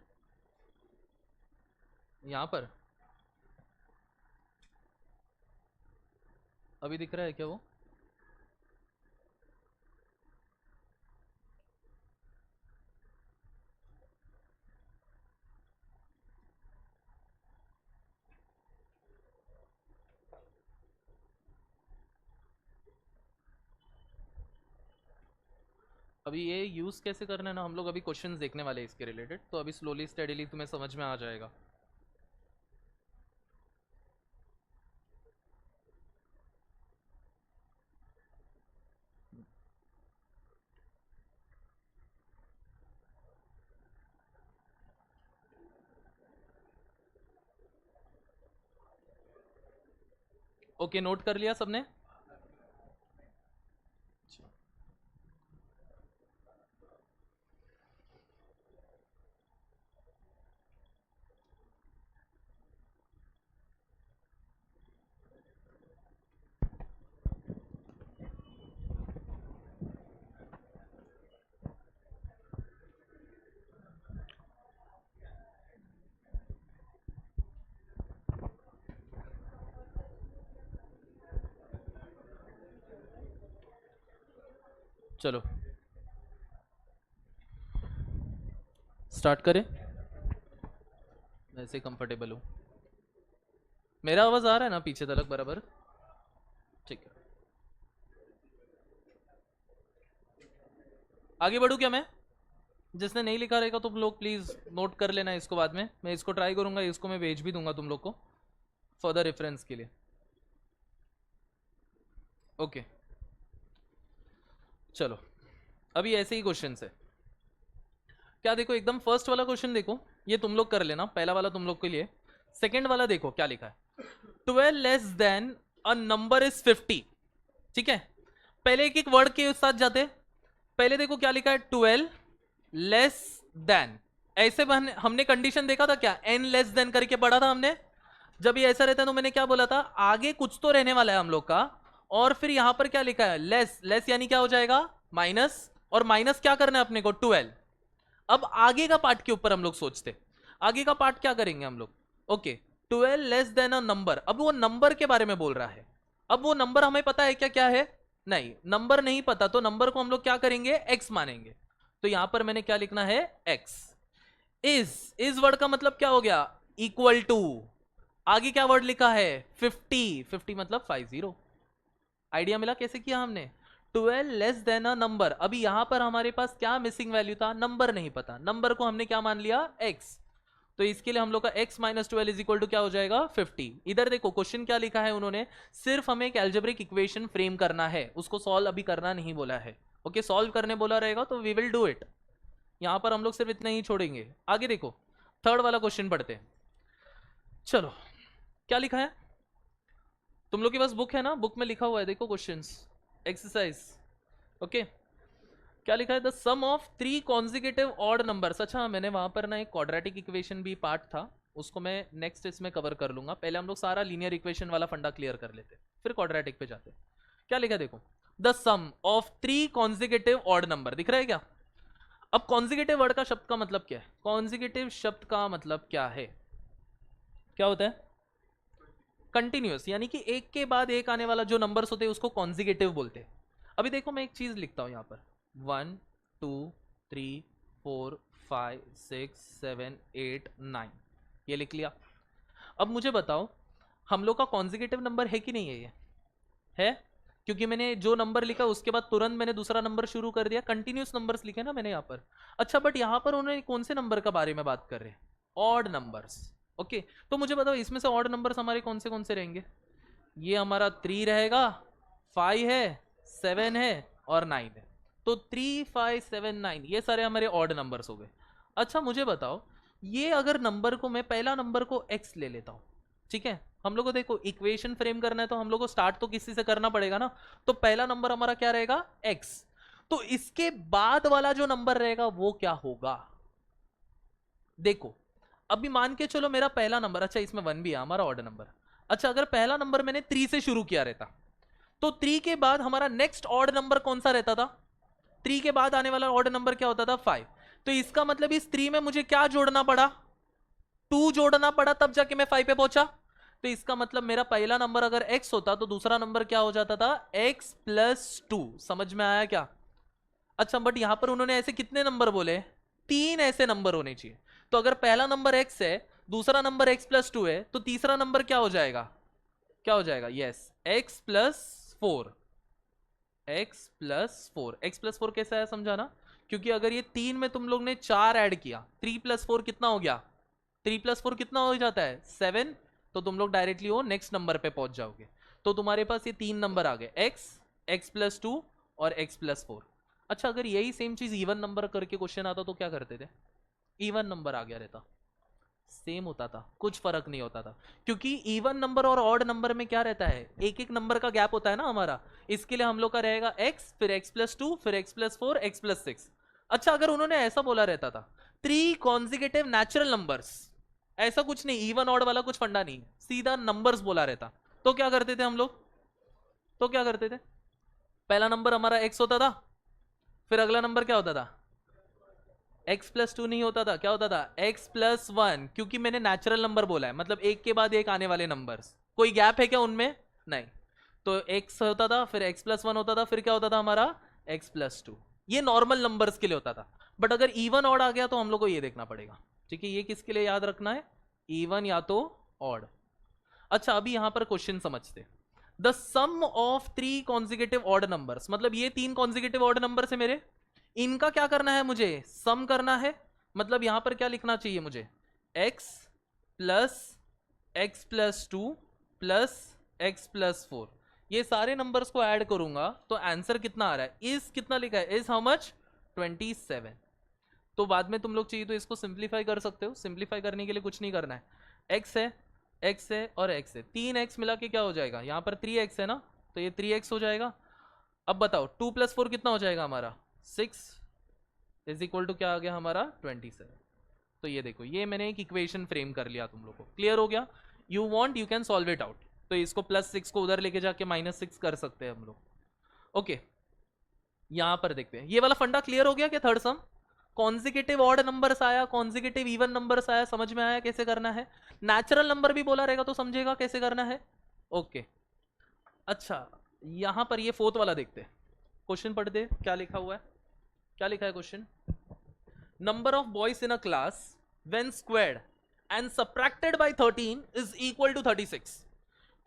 यहाँ पर अभी दिख रहा है क्या वो। अभी ये यूज़ कैसे करना है ना, हम लोग अभी क्वेश्चंस देखने वाले हैं इसके रिलेटेड, तो अभी स्लोली स्टेडीली तुम्हें समझ में आ जाएगा। ओके नोट कर लिया सबने। चलो स्टार्ट करें, वैसे कंफर्टेबल हूँ। मेरा आवाज आ रहा है ना पीछे तक बराबर? ठीक है, आगे बढ़ूँ क्या मैं? जिसने नहीं लिखा रहेगा तुम लोग प्लीज नोट कर लेना इसको, बाद में मैं इसको ट्राई करूंगा, इसको मैं भेज भी दूंगा तुम लोग को फर्दर रेफरेंस के लिए। ओके चलो, अभी ऐसे ही क्वेश्चन है क्या, देखो एकदम फर्स्ट वाला क्वेश्चन देखो, ये तुम लोग कर लेना, पहला वाला तुम लोग के लिए। सेकंड वाला देखो क्या लिखा है, 12 less than a number is 50। ठीक है, पहले एक एक वर्ड के साथ जाते। पहले देखो क्या लिखा है, 12 लेस देन, ऐसे हमने कंडीशन देखा था क्या, n लेस देन करके पढ़ा था हमने। जब ये ऐसा रहता है तो मैंने क्या बोला था, आगे कुछ तो रहने वाला है हम लोग का, और फिर यहां पर क्या लिखा है, लेस, लेस यानी क्या हो जाएगा, माइनस, और माइनस क्या करना है अपने को, 12। अब आगे का पार्ट के ऊपर हम लोग सोचते, आगे का पार्ट क्या करेंगे हम लोग। Okay, 12 less than a number, अब वो नंबर के बारे में बोल रहा है। अब वो नंबर हमें पता है क्या क्या है, नहीं नंबर नहीं पता, तो नंबर को हम लोग क्या करेंगे, x मानेंगे। तो यहां पर मैंने क्या लिखना है, x। इज वर्ड का मतलब क्या हो गया, इक्वल टू, आगे क्या वर्ड लिखा है, 50, 50 मतलब 50। आइडिया मिला कैसे किया हमने, 12 लेस देन अ नंबर। अभी यहां पर हमारे पास क्या मिसिंग वैल्यू था, नंबर नहीं पता, नंबर को हमने क्या मान लिया, x। तो इसके लिए हम लोग का x minus 12 is equal to क्या हो जाएगा, 50। इधर देखो क्वेश्चन क्या लिखा है उन्होंने, सिर्फ हमें एक एल्जेब्रिक इक्वेशन फ्रेम करना है, उसको सॉल्व अभी करना नहीं बोला है। ओके, सॉल्व करने बोला रहेगा तो वी विल डू इट, यहां पर हम लोग सिर्फ इतना ही छोड़ेंगे। आगे देखो, थर्ड वाला क्वेश्चन पढ़ते हैं। चलो क्या लिखा है, तुम लोग के पास बुक है ना, बुक में लिखा हुआ है, देखो क्वेश्चंस, एक्सरसाइज। ओके, क्या लिखा है, the sum of 3 consecutive odd numbers. अच्छा, मैंने वहां पर ना एक क्वाड्रेटिक इक्वेशन भी पार्ट था, उसको मैं नेक्स्ट इसमें कवर कर लूंगा। पहले हम लोग सारा लीनियर इक्वेशन वाला फंडा क्लियर कर लेते, फिर क्वाड्रेटिक पे जाते। क्या लिखा देखो, the sum of 3 consecutive odd number, दिख रहा है क्या। अब कॉन्जिक्यूटिव वर्ड का शब्द का मतलब क्या है, कॉन्जिक्यूटिव शब्द का मतलब क्या है, क्या होता है, कंटिन्यूअस, यानी कि एक के बाद एक आने वाला जो नंबर्स होते हैं उसको कॉन्जिक्यूटिव बोलते हैं। अभी देखो मैं एक चीज लिखता हूं यहां पर, 1 2 3 4 5 6 7 8 9, ये लिख लिया। अब मुझे बताओ हम लोग का कॉन्जिक्यूटिव नंबर है कि नहीं है, ये है, क्योंकि मैंने जो नंबर लिखा उसके बाद तुरंत मैंने दूसरा नंबर शुरू कर दिया, कंटिन्यूअस नंबर्स लिखे ना मैंने यहाँ पर। अच्छा, बट यहाँ पर उन्होंने कौन से नंबर का बारे में बात कर रहे हैं, ऑड नंबर्स। ओके, तो मुझे बताओ इसमें से ऑड नंबर्स हमारे कौन से रहेंगे, ये हमारा 3 रहेगा, 5 है, 7 है और 9 है। तो 3 5 7 9 ये सारे हमारे ऑड नंबर्स हो गए। अच्छा मुझे बताओ, ये अगर नंबर को मैं पहला नंबर को x ले लेता हूं, ठीक है, हम लोग को देखो इक्वेशन फ्रेम करना है तो हम लोग को स्टार्ट तो किसी से करना पड़ेगा ना, तो पहला नंबर हमारा क्या रहेगा, x। तो इसके बाद वाला जो नंबर रहेगा वो क्या होगा, देखो अभी मान के चलो मेरा पहला नंबर, अच्छा इसमें 1 भी है हमारा ऑड नंबर। अच्छा, अगर पहला नंबर मैंने 3 से शुरू किया रहता, तो 3 के बाद हमारा नेक्स्ट ऑड नंबर कौन सा रहता था, 3 के बाद आने वाला ऑड नंबर क्या होता था, 5। तो इसका मतलब इस 3 में मुझे क्या जोड़ना पड़ा, 2 जोड़ना पड़ा, तब जाके मैं 5 पे पहुंचा। तो इसका मतलब मेरा पहला नंबर अगर x होता तो दूसरा नंबर क्या हो जाता था, x प्लस 2। समझ में आया क्या। अच्छा, बट यहां पर उन्होंने ऐसे कितने नंबर बोले, 3 ऐसे नंबर होने चाहिए। तो अगर पहला नंबर x है, दूसरा नंबर x प्लस 2 है, तो तीसरा नंबर क्या हो जाएगा, क्या हो जाएगा, yes x plus 4। x plus 4, x plus 4 कैसा है समझाना, क्योंकि अगर ये 3 में तुम लोग ने 4 ऐड किया, 3 प्लस 4 कितना हो गया, 3 प्लस 4 कितना हो जाता है, 7। तो तुम लोग डायरेक्टली वो नेक्स्ट नंबर पे पहुंच जाओगे। तो तुम्हारे पास ये 3 नंबर आ गए, x प्लस 2 और x प्लस 4। अच्छा, अगर यही सेम चीज इवन नंबर करके क्वेश्चन आता तो क्या करते थे, इवन नंबर आ गया रहता, सेम होता था, कुछ फर्क नहीं होता था, क्योंकि इवन नंबर और ऑड नंबर में क्या रहता है, एक एक नंबर का गैप होता है ना हमारा। इसके लिए हम लोग का रहेगा x, फिर x प्लस 2, फिर x प्लस 4, x प्लस 6। अच्छा, अगर उन्होंने ऐसा बोला रहता था 3 कॉन्जिक्यूटिव नेचुरल नंबर्स, ऐसा कुछ नहीं, इवन ऑड वाला कुछ फंडा नहीं, सीधा नंबर्स बोला रहता, तो क्या करते थे हम लोग, तो क्या करते थे, पहला नंबर हमारा x होता था, फिर अगला नंबर क्या होता था, x प्लस 2 नहीं होता था, क्या होता था, x प्लस 1, क्योंकि मैंने नेचुरल नंबर बोला है, मतलब एक के बाद एक आने वाले नंबर्स, कोई गैप है क्या उनमें, नहीं। तो x होता था, फिर x प्लस 1 होता था, फिर क्या होता था हमारा x प्लस 2। ये नॉर्मल नंबर्स के लिए होता था, बट अगर इवन ऑड आ गया तो हम लोग को ये देखना पड़ेगा, ठीक है। ये किसके लिए याद रखना है, इवन या तो ऑड। अच्छा, अभी यहां पर क्वेश्चन समझते। The sum of 3 consecutive odd numbers, मतलब ये 3 कॉन्जिक्यूटिव ऑड नंबर है मेरे, इनका क्या करना है, मुझे सम करना है। मतलब यहां पर क्या लिखना चाहिए मुझे, x plus 2 plus x plus 4। ये सारे नंबर्स को ऐड करूंगा तो आंसर कितना आ रहा है, इस कितना लिखा है, इज हाउ मच 27। तो बाद में तुम लोग चाहिए तो इसको सिंप्लीफाई कर सकते हो। सिंप्लीफाई करने के लिए कुछ नहीं करना है, x है और x है, 3x मिला के क्या हो जाएगा, यहाँ पर 3x है ना, तो ये 3x हो जाएगा। अब बताओ 2 प्लस 4 कितना हो जाएगा हमारा, 6 इज इक्वल टू क्या आ गया हमारा 27। तो ये देखो, ये मैंने एक इक्वेशन फ्रेम कर लिया, तुम लोग को क्लियर हो गया। You want you can solve it out. तो इसको +6 को उधर लेके जाके -6 कर सकते हैं हम लोग। ओके, यहां पर देखते हैं, ये वाला फंडा क्लियर हो गया क्या, थर्ड सम कॉन्जिक्यूटिव ऑड नंबर्स आया, कॉन्जिक्यूटिव इवन नंबर्स आया, समझ में आया कैसे करना है। नेचुरल नंबर भी बोला रहेगा तो समझेगा कैसे करना है। ओके, अच्छा यहां पर ये फोर्थ वाला देखते हैं, क्वेश्चन पढ़ते क्या लिखा हुआ है। क्या लिखा है question, number of boys in a class when squared and subtracted by 13 is equal to 36।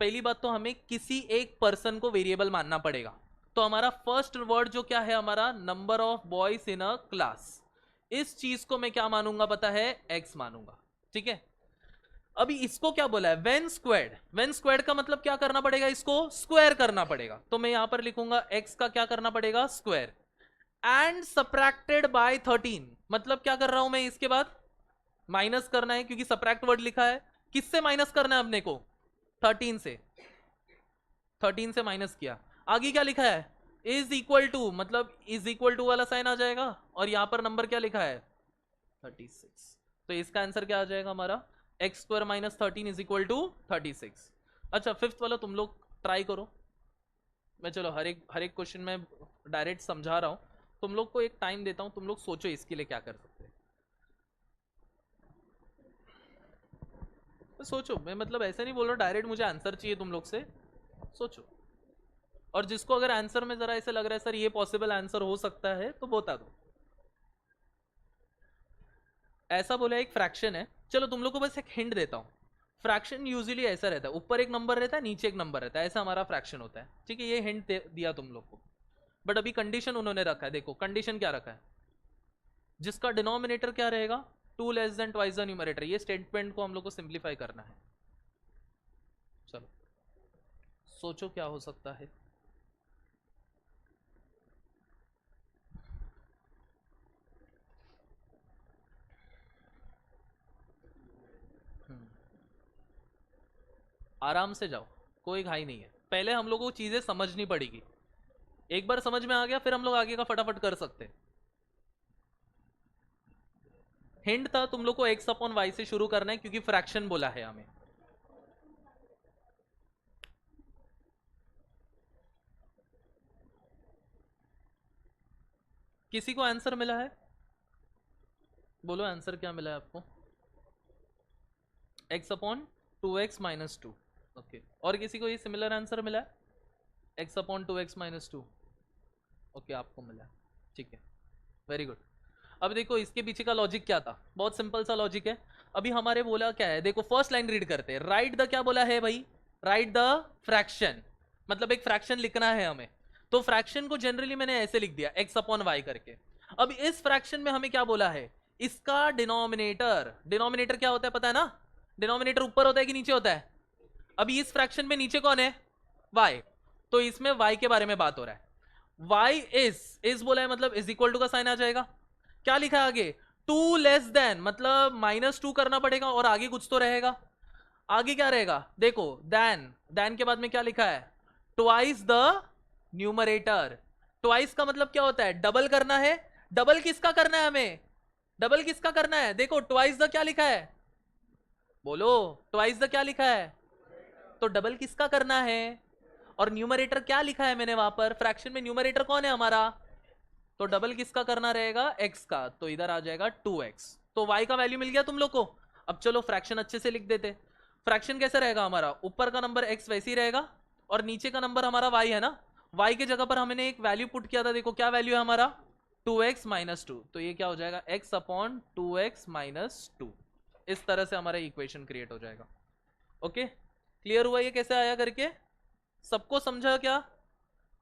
पहली बात तो हमें किसी एक पर्सन को वेरिएबल मानना पड़ेगा। तो हमारा फर्स्ट वर्ड जो क्या है हमारा, number of boys in a class, इस चीज को मैं क्या मानूंगा पता है, x मानूंगा, ठीक है। अभी इसको क्या बोला है, व्हेन स्क्वायर्ड। व्हेन स्क्वायर्ड का मतलब क्या करना पड़ेगा, इसको स्क्वायर करना पड़ेगा। तो मैं यहां पर लिखूंगा x का क्या करना पड़ेगा, स्क्वायर। एंड सबट्रैक्टेड बाय 13, मतलब क्या कर रहा हूं मैं, इसके बाद माइनस करना है, क्योंकि सबट्रैक्ट वर्ड लिखा है। किससे माइनस करना है अपने को, 13 से। 13 से माइनस किया, आगे क्या लिखा है, इज इक्वल टू, मतलब इज इक्वल टू वाला साइन आ जाएगा, और यहां पर नंबर क्या लिखा है 36। तो इसका आंसर क्या आ जाएगा हमारा, x square minus 13 is equal to 36। अच्छा, फिफ्थ वाला तुम लोग ट्राई करो। मैं चलो हर एक क्वेश्चन में डायरेक्ट समझा रहा हूं, तुम लोग को एक टाइम देता हूं, तुम लोग सोचो इसके लिए क्या कर सकते हैं। तो सोचो, मैं मतलब ऐसे नहीं बोल रहा डायरेक्ट मुझे आंसर चाहिए, तुम लोग से सोचो। और जिसको अगर आंसर में जरा ऐसे लग रहा है सर ये पॉसिबल आंसर हो सकता है तो बता दो। ऐसा बोला एक फ्रैक्शन है, चलो तुम लोग को बस एक हिंट देता हूं। फ्रैक्शन यूजुअली ऐसा रहता है, ऊपर एक नंबर रहता है, नीचे एक नंबर रहता है, ऐसा हमारा फ्रैक्शन होता है, ठीक है। ये हिंट दिया तुम लोग को, बट अभी कंडीशन उन्होंने रखा है। देखो कंडीशन क्या रखा है, जिसका डिनोमिनेटर क्या रहेगा, 2 less than twice the numerator. ये स्टेटमेंट को हम लोग को सिंप्लीफाई करना है। चलो सोचो क्या हो सकता है। आराम से जाओ, कोई घाई नहीं है। पहले हम लोगों को चीजें समझनी पड़ेगी, एक बार समझ में आ गया फिर हम लोग आगे का फटाफट कर सकते हैं। हिंट था तुम लोग को x अपॉन वाई से शुरू करना है, क्योंकि फ्रैक्शन बोला है हमें। किसी को आंसर मिला है, बोलो आंसर क्या मिला है आपको, x upon 2x minus 2। Okay, और किसी को ये सिमिलर आंसर मिला है, x upon 2x minus 2। Okay, आपको मिला है, ठीक है, वेरी गुड। अब देखो इसके पीछे का लॉजिक क्या था, बहुत सिंपल सा लॉजिक है। अभी हमारे बोला क्या है, देखो फर्स्ट लाइन रीड करते हैं। राइट द क्या बोला है भाई, राइट द फ्रैक्शन, मतलब एक फ्रैक्शन लिखना है हमें। तो फ्रैक्शन को जनरली मैंने ऐसे लिख दिया x अपॉन वाई करके। अब इस फ्रैक्शन में हमें क्या बोला है, इसका डिनोमिनेटर, डिनोमिनेटर क्या होता है पता है ना, डिनोमिनेटर ऊपर होता है कि नीचे होता है। अभी इस फ्रैक्शन में नीचे कौन है, y, तो इसमें y के बारे में बात हो रहा है। y इज बोला है, मतलब इज इक्वल टू का साइन आ जाएगा। क्या लिखा है आगे, 2 लेस देन, मतलब -2 करना पड़ेगा, और आगे कुछ तो रहेगा। आगे क्या रहेगा, देखो देन के बाद में क्या लिखा है, ट्वाइस द न्यूमरेटर। ट्वाइस का मतलब क्या होता है, डबल करना है। डबल किसका करना है हमें, डबल किसका करना है, देखो ट्वाइस द क्या लिखा है, बोलो ट्वाइस द क्या लिखा है, तो डबल किसका करना है। और न्यूमरेटर क्या लिखा है मैंने वहां पर, फ्रैक्शन में न्यूमरेटर कौन है हमारा, तो डबल किसका करना रहेगा, x का, तो इधर आ जाएगा 2x। तो y का वैल्यू मिल गया तुम लोग को। अब चलो फ्रैक्शन अच्छे से लिख देते। फ्रैक्शन कैसे रहेगा हमारा, ऊपर का नंबर x वैसे ही रहेगा, और नीचे का नंबर हमारा y है ना, y के जगह पर हमने एक वैल्यू पुट किया था, देखो क्या वैल्यू है हमारा 2x माइनस 2, तो ये क्या हो जाएगा x अपॉन 2x माइनस 2। इस तरह से हमारा इक्वेशन क्रिएट हो जाएगा। ओके क्लियर हुआ ये कैसे आया करके? सबको समझा क्या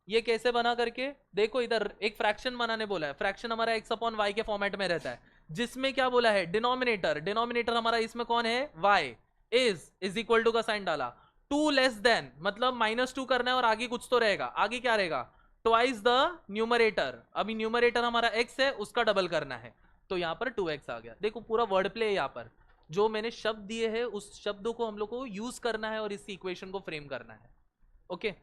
ये कैसे बना करके? देखो इधर एक फ्रैक्शन बनाने बोला है, फ्रैक्शन हमारा x अपॉन y के फॉर्मेट में रहता है, जिसमें क्या बोला है डिनोमिनेटर, डिनोमिनेटर हमारा इसमें कौन है y, इज इक्वल टू का साइन डाला, 2 लेस देन मतलब -2 करना है और आगे कुछ तो रहेगा, आगे क्या रहेगा ट्वाइस द न्यूमरेटर, अभी न्यूमरेटर हमारा x है उसका डबल करना है, तो यहाँ पर 2x आ गया। देखो पूरा वर्ड प्ले है, यहाँ पर जो मैंने शब्द दिए हैं उस शब्दों को हम लोग को यूज करना है और इस इक्वेशन को फ्रेम करना है। ओके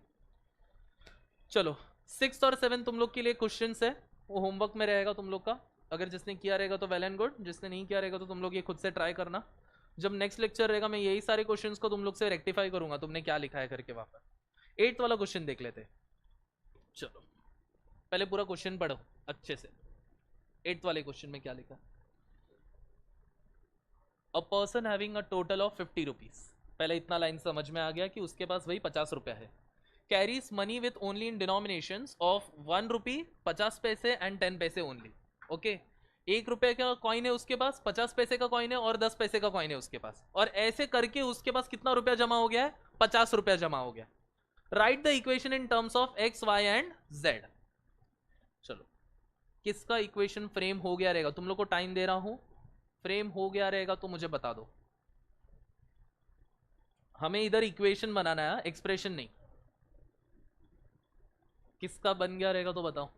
चलो 6 और 7 तुम लोग के लिए क्वेश्चंस है, वो होमवर्क में रहेगा तुम लोग का, अगर जिसने किया रहेगा तो वेल एंड गुड, जिसने नहीं किया रहेगा तो तुम लोग ये खुद से ट्राई करना। जब नेक्स्ट लेक्चर रहेगा मैं यही सारे क्वेश्चंस को तुम लोग से रेक्टिफाई करूंगा, तुमने क्या लिखा है करके वहां पर। 8th वाला क्वेश्चन देख लेते, चलो पहले पूरा क्वेश्चन पढ़ो अच्छे से। 8th वाले क्वेश्चन में क्या लिखा? A person having a total of 50 rupees, पहले इतना लाइन समझ में आ गया कि उसके पास वही 50 रुपया है, carries money with only in denominations of 1 रुपी 50 पैसे एंड 10 पैसे ओनली। ओके 1 रुपये का कॉइन है उसके पास, 50 पैसे का कॉइन है और 10 पैसे का कॉइन है उसके पास, और ऐसे करके उसके पास कितना रुपया जमा हो गया है 50 रुपया जमा हो गया। Write the equation in terms of x y and z. चलो किसका इक्वेशन फ्रेम हो गया रहेगा, तुम लोग को टाइम दे रहा हूं, फ्रेम हो गया रहेगा तो मुझे बता दो। हमें इधर इक्वेशन बनाना है, एक्सप्रेशन नहीं। किसका बन गया रहेगा तो बताओ।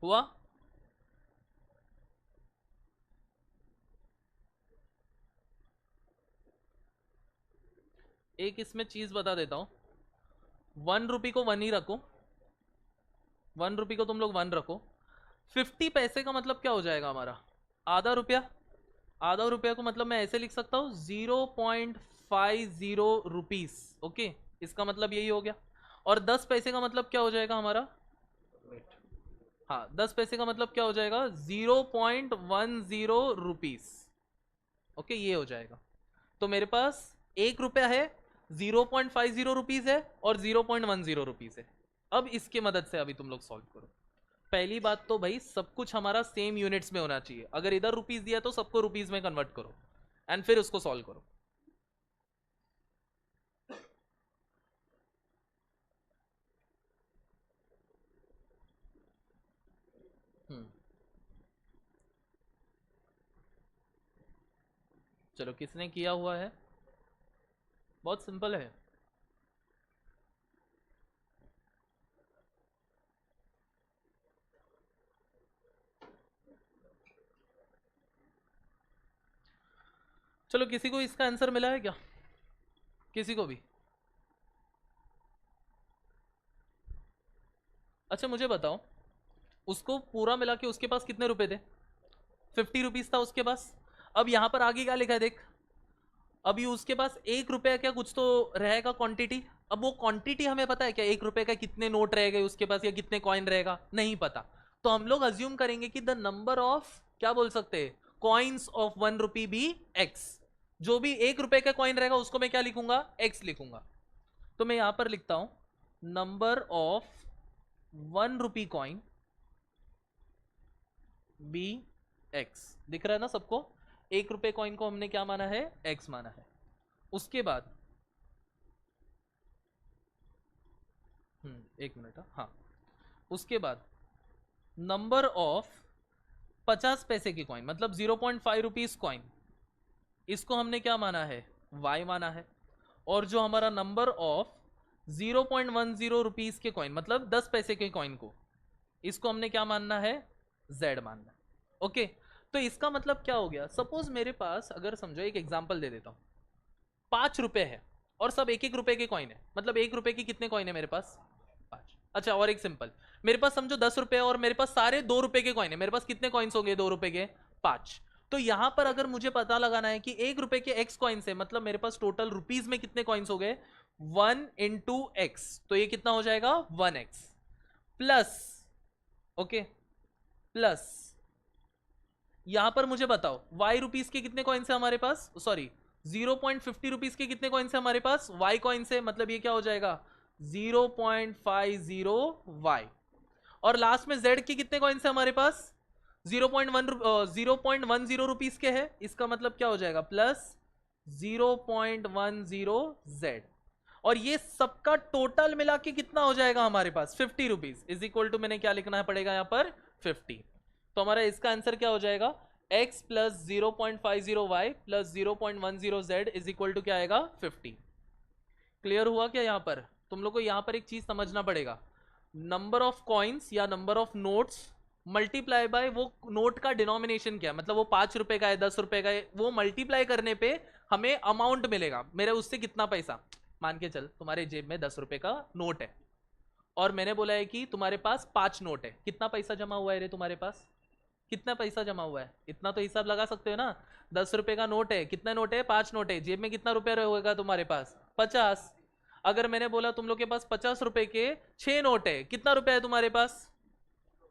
हुआ? एक इसमें चीज बता देता हूं, 1 रुपी को 1 ही रखो, 1 रुपी को तुम लोग 1 रखो, 50 पैसे का मतलब क्या हो जाएगा हमारा आधा रुपया, आधा रुपया को मतलब मैं ऐसे लिख सकता हूं 0.50 रुपीस। ओके इसका मतलब यही हो गया, और 10 पैसे का मतलब क्या हो जाएगा हमारा, हाँ 10 पैसे का मतलब क्या हो जाएगा 0.10 रुपीस। ओके ये हो जाएगा, तो मेरे पास 1 रुपया है, 0.50 रुपीज है और 0.10 रुपीज है। अब इसके मदद से अभी तुम लोग सॉल्व करो। पहली बात तो भाई सब कुछ हमारा सेम यूनिट्स में होना चाहिए, अगर इधर रुपीज दिया तो सबको रुपीज में कन्वर्ट करो एंड फिर उसको सॉल्व करो। चलो किसने किया हुआ है, बहुत सिंपल है। चलो किसी को इसका आंसर मिला है क्या, किसी को भी? अच्छा मुझे बताओ, उसको पूरा मिला के उसके पास कितने रुपए थे? 50 रुपीज था उसके पास। अब यहां पर आगे क्या लिखा है देख, अभी उसके पास 1 रुपया क्या कुछ तो रहेगा क्वांटिटी, अब वो क्वांटिटी हमें पता है क्या 1 रुपए का कितने नोट रहेगा उसके पास या कितने कॉइन रहेगा, नहीं पता, तो हम लोग अज्यूम करेंगे कि द नंबर ऑफ क्या बोल सकते हैं coins of 1 rupee be x, जो भी 1 रुपए का कॉइन रहेगा उसको मैं क्या लिखूंगा एक्स लिखूंगा। तो मैं यहां पर लिखता हूं number of 1 rupee coin be x, दिख रहा है ना सबको, 1 रुपए कॉइन को हमने क्या माना है एक्स माना है। उसके बाद 1 मिनट, हाँ उसके बाद नंबर ऑफ 50 पैसे की कॉइन मतलब 0.5 रुपीज कॉइन, इसको हमने क्या माना है y माना है, और जो हमारा नंबर ऑफ 0.10 रुपीज के कॉइन मतलब 10 पैसे के कॉइन को, इसको हमने क्या मानना है z मानना है। ओके तो इसका मतलब क्या हो गया, सपोज मेरे पास अगर समझो एक एग्जांपल दे देता हूं, 5 रुपए है और सब 1-1 रुपए के कॉइन है, मतलब 1 रुपए की कितने कॉइन है मेरे पास 5। अच्छा और एक सिंपल, मेरे पास समझो 10 रुपए और मेरे पास सारे 2 रुपए के कॉइन है, मेरे पास कितने कॉइन्स हो गए 2 रुपए के 5। तो यहां पर अगर मुझे पता लगाना है कि 1 रुपए के x कॉइन्स है, मतलब मेरे पास टोटल रुपीज में कितने कॉइन्स हो गए 1 इंटू एक्स, तो ये कितना हो जाएगा 1x प्लस, ओके प्लस यहां पर मुझे बताओ y रुपीज के कितने कॉइन्स है हमारे पास, सॉरी 0.50 रुपीज के कितने कॉइन्स है हमारे पास? y कॉइन्स है, मतलब ये क्या हो जाएगा 0.50 y। और लास्ट में z के कितने कॉइन्स है हमारे पास? 0.10 रुपीज के है, इसका मतलब क्या हो जाएगा प्लस 0.10 z। और ये सबका टोटल मिला के कितना हो जाएगा हमारे पास 50 रुपीज इज इक्वल टू, मैंने क्या लिखना पड़ेगा यहाँ पर 50। तो हमारा इसका आंसर क्या हो जाएगा x plus 0.50y plus 0.10z is equal to क्या आएगा 50। क्लियर हुआ क्या? यहाँ पर तुम लोग को यहाँ पर एक चीज समझना पड़ेगा, नंबर ऑफ कॉइन्स या number of notes multiply by वो नोट का डिनोमिनेशन क्या है, मतलब वो 5 रुपए का है 10 रुपए का है, वो मल्टीप्लाई करने पे हमें अमाउंट मिलेगा, मेरे उससे कितना पैसा। मान के चल तुम्हारे जेब में 10 रुपए का नोट है और मैंने बोला है कि तुम्हारे पास 5 नोट है, कितना पैसा जमा हुआ है रे तुम्हारे पास? कितना पैसा जमा हुआ है? इतना तो हिसाब लगा सकते हो ना। 10 रुपए का नोट है, कितना नोट है? 5 नोट है, जेब में कितना रुपया रहेगा तुम्हारे पास? 50। अगर मैंने बोला तुम लोग के पास 50 रुपए के 6 नोट है, कितना रुपया है तुम्हारे पास?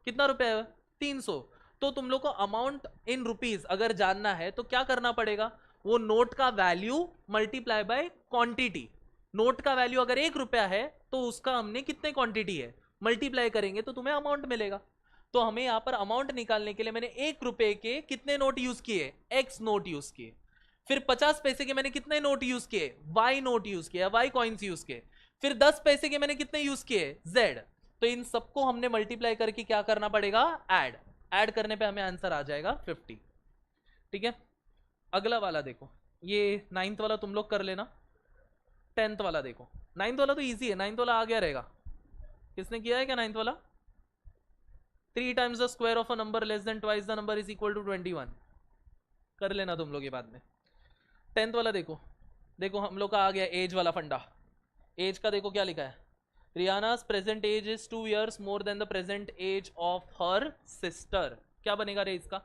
कितना रुपया है? 300। तो तुम लोग को अमाउंट इन रुपीज अगर जानना है तो क्या करना पड़ेगा, वो नोट का value multiply by quantity. Note का वैल्यू अगर 1 रुपया है तो उसका हमने कितने क्वांटिटी है मल्टीप्लाई करेंगे तो तुम्हें अमाउंट मिलेगा। तो हमें यहाँ पर अमाउंट निकालने के लिए मैंने 1 रुपए के कितने नोट यूज किए? x नोट यूज किए। फिर 50 पैसे के मैंने कितने नोट यूज किए? y नोट यूज किया, y कॉइन्स यूज किए। फिर 10 पैसे के मैंने कितने यूज किए? z। तो इन सबको हमने मल्टीप्लाई करके क्या करना पड़ेगा? ऐड करने पे हमें आंसर आ जाएगा 50। ठीक है, अगला वाला देखो, ये 9th वाला तुम लोग कर लेना। 10th वाला देखो, 9th वाला तो इजी है, 9th वाला आ गया रहेगा। किसने किया है क्या 9th वाला? 3 times the square of a number less than twice the number is equal to 21। कर लेना तुम लोग ये बाद में। 10th वाला देखो, देखो हम लोग का आ गया एज वाला फंडा। एज का देखो क्या लिखा है, रियाना's present age is 2 years more than the present age of her sister। क्या बनेगा रे इसका?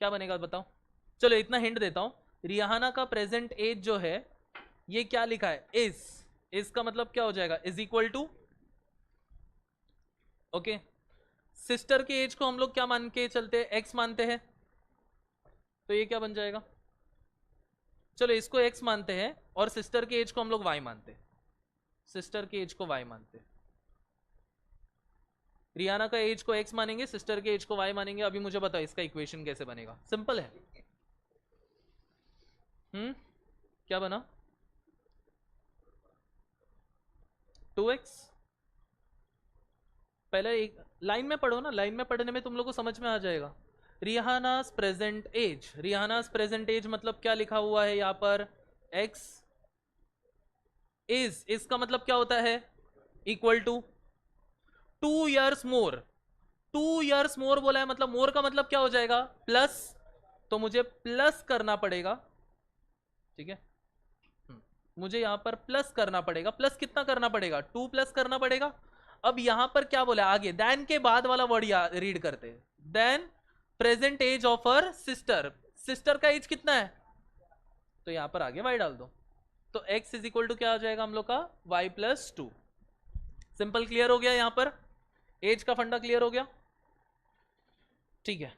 क्या बनेगा बताओ? चलो इतना हिंट देता हूं, रियाना का प्रेजेंट एज जो है ये क्या लिखा है? इस का मतलब क्या हो जाएगा? Is equal to, okay, sister के एज को हम लोग क्या मान के चलते हैं? एक्स मानते हैं। तो ये क्या बन जाएगा? चलो इसको एक्स मानते हैं और सिस्टर के एज को हम लोग वाई मानते हैं। सिस्टर के एज को वाई मानते हैं। रियाना का एज को एक्स मानेंगे, सिस्टर के एज को वाई मानेंगे। अभी मुझे बताओ इसका इक्वेशन कैसे बनेगा? सिंपल है। क्या बना? 2x। पहले एक लाइन में पढ़ो ना, लाइन में पढ़ने में तुम लोग को समझ में आ जाएगा। Rehana's present age, Rehana's present age मतलब क्या लिखा हुआ है यहाँ पर? x इज, इसका मतलब क्या होता है? Equal to 2 years more. 2 years more बोला है, मतलब मोर का मतलब क्या हो जाएगा? प्लस। तो मुझे प्लस करना पड़ेगा, ठीक है, मुझे यहां पर प्लस करना पड़ेगा। प्लस कितना करना पड़ेगा? 2 प्लस करना पड़ेगा। अब यहां पर क्या बोला आगे? देन के बाद वाला वर्ड रीड करते हैं। Then present age of her sister, sister का एज कितना है? तो यहां पर आगे y डाल दो। तो x इज इक्वल टू क्या आ जाएगा हम लोग का? y plus 2। सिंपल, क्लियर हो गया? यहां पर एज का फंडा क्लियर हो गया? ठीक है,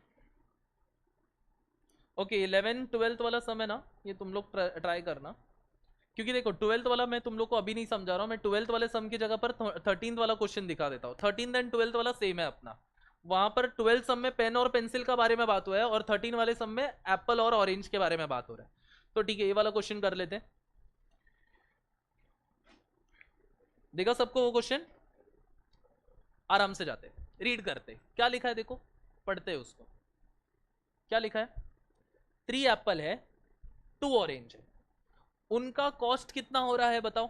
ओके। 11 12th वाला सम है ना, ये तुम लोग ट्राई करना, क्योंकि देखो 12th वाला मैं तुम लोग को अभी नहीं समझा रहा हूँ, मैं 12th वाले सम की जगह पर 13th वाला क्वेश्चन दिखा देता हूँ। 13th एंड 12th वाला सेम है अपना, वहां पर 12th सम में पेन और पेंसिल का बारे में बात हुआ है और 13 वाले सम में एप्पल और ऑरेंज के बारे में बात हो रहा है। तो ठीक है, ये वाला क्वेश्चन कर लेते हैं। देखा सबको वो क्वेश्चन? आराम से जाते रीड करते, क्या लिखा है देखो, पढ़ते हैं उसको। क्या लिखा है? 3 एप्पल है, 2 ऑरेंज है, उनका कॉस्ट कितना हो रहा है बताओ?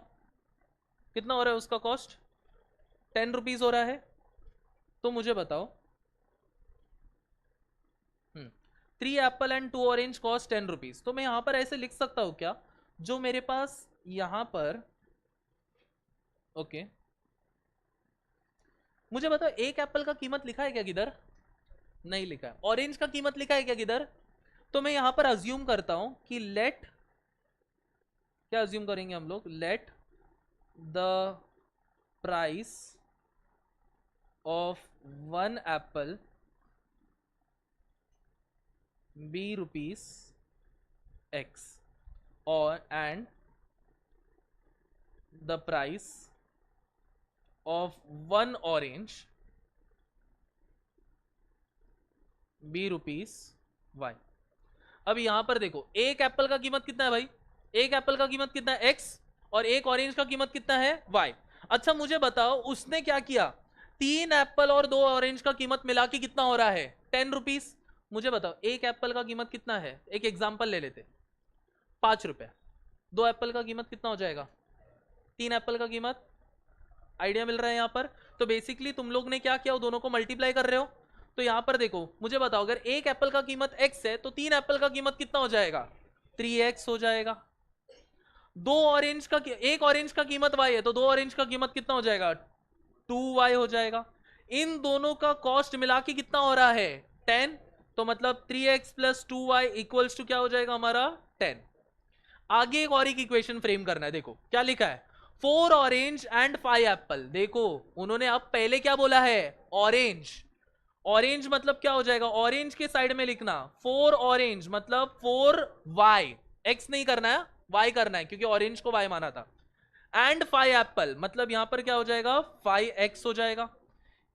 कितना हो रहा है उसका कॉस्ट? 10 रुपीज हो रहा है। तो मुझे बताओ, 3 Apple and 2 orange cost 10 rupees. तो मैं यहां पर ऐसे लिख सकता हूं क्या, जो मेरे पास यहां पर, ओके, मुझे बताओ एक एप्पल का कीमत लिखा है क्या किधर? नहीं लिखा है। ऑरेंज का कीमत लिखा है क्या किधर? तो मैं यहां पर अज्यूम करता हूं कि लेट, क्या अज्यूम करेंगे हम लोग? Let the price of 1 apple be rupees x और and the price of one orange be rupees y. अब यहां पर देखो, एक एप्पल का कीमत कितना है भाई? एक एप्पल का कीमत कितना है? x। और एक ऑरेंज का कीमत कितना है? y। अच्छा मुझे बताओ, उसने क्या किया? 3 एप्पल और 2 ऑरेंज का कीमत मिला के कितना हो रहा है? 10 रुपीज। मुझे बताओ, एक एप्पल का कीमत कितना है? एक एग्जाम्पल ले लेते, 5 रुपए। 2 एप्पल का कीमत कितना हो जाएगा? 3 एप्पल का कीमत। आइडिया मिल रहा है यहाँ पर? तो बेसिकली तुम लोग ने क्या किया, वो दोनों को मल्टीप्लाई कर रहे हो। तो यहां पर देखो, मुझे बताओ, अगर एक एप्पल का कीमत x है तो 3 एप्पल का कीमत कितना हो जाएगा? 3x हो जाएगा। एक ऑरेंज का कीमत y है तो 2 ऑरेंज का कीमत कितना हो जाएगा? 2y हो जाएगा। इन दोनों का कॉस्ट मिला के कितना हो रहा है? 10। तो मतलब 3x plus 2y equals to क्या हो जाएगा हमारा? 10। आगे एक और इक्वेशन फ्रेम करना है। देखो क्या लिखा है, 4 ऑरेंज एंड 5 एप्पल। देखो उन्होंने अब पहले क्या बोला है? ऑरेंज। ऑरेंज मतलब क्या हो जाएगा? ऑरेंज के साइड में लिखना 4 ऑरेंज मतलब 4y। x नहीं करना है, y करना है, क्योंकि ऑरेंज को y माना था। एंड 5 एप्पल मतलब यहां पर क्या हो जाएगा? 5x हो जाएगा।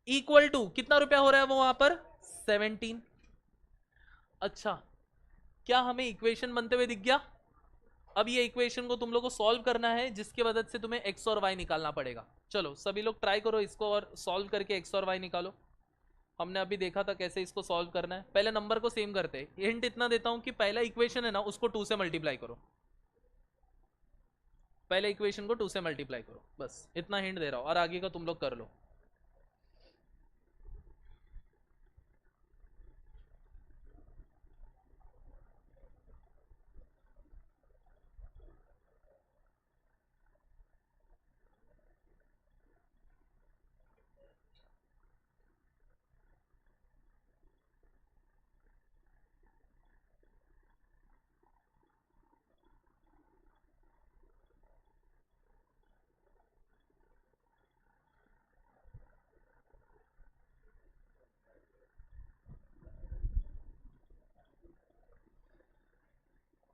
इक्वल टू कितना रुपया हो रहा है वो वहां पर? 17। अच्छा, क्या हमें इक्वेशन बनते हुए दिख गया? अब ये इक्वेशन को तुम लोग को सॉल्व करना है, जिसकी मदद से तुम्हें x और y निकालना पड़ेगा। चलो सभी लोग ट्राई करो इसको और सॉल्व करके x और y निकालो। हमने अभी देखा था कैसे इसको सॉल्व करना है। पहले नंबर को सेम करते हैं। हिंट इतना देता हूं कि पहला इक्वेशन है ना, उसको 2 से मल्टीप्लाई करो। पहले इक्वेशन को 2 से मल्टीप्लाई करो, बस इतना हिंट दे रहा हूं, और आगे का तुम लोग कर लो।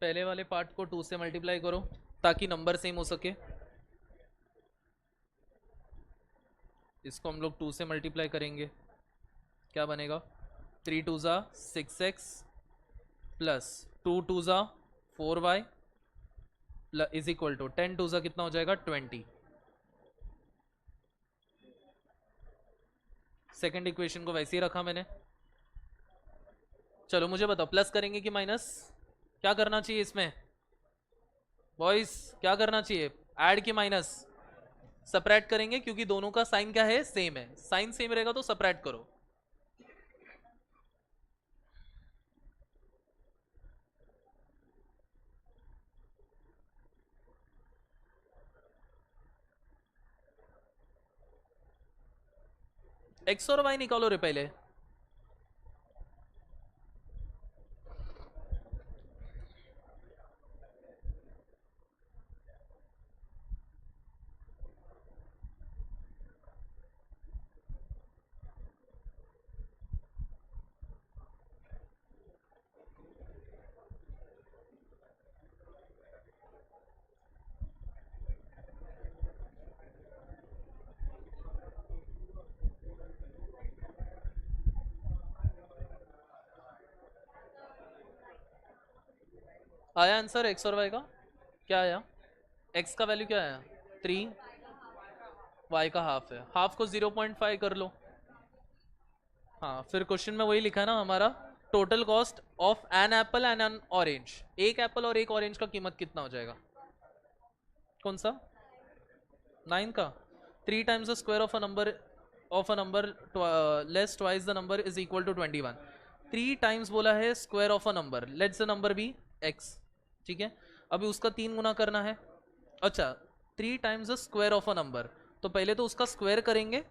पहले वाले पार्ट को 2 से मल्टीप्लाई करो ताकि नंबर सेम हो सके। इसको हम लोग 2 से मल्टीप्लाई करेंगे, क्या बनेगा? 3 2 ज़ा 6x प्लस 2 2 ज़ा 4y इज इक्वल टू 10 2 ज़ा कितना हो जाएगा? 20। सेकेंड इक्वेशन को वैसे ही रखा मैंने। चलो मुझे बताओ, प्लस करेंगे कि माइनस? क्या करना चाहिए इसमें बॉयज? क्या करना चाहिए, ऐड की माइनस? सपरेट करेंगे, क्योंकि दोनों का साइन क्या है? सेम है। साइन सेम रहेगा तो सपरेट करो। एक्स और वाई निकालो रे पहले। आया आंसर एक्स और वाई का? क्या आया? एक्स का वैल्यू क्या आया? 3, वाई का हाफ है। हाफ को 0.5 कर लो। हाँ, फिर क्वेश्चन में वही लिखा है ना हमारा, total cost of an apple and an orange. एक एप्पल और एक ऑरेंज का कीमत कितना हो जाएगा? कौन सा? 9 का? 3 times the square of a number less twice the number is equal to 21। 3 times बोला है square of a number, let's the number be x। ठीक है, अभी उसका 3 गुना करना है। अच्छा, 3 times the square of a number, तो पहले तो उसका स्क्वायर करेंगे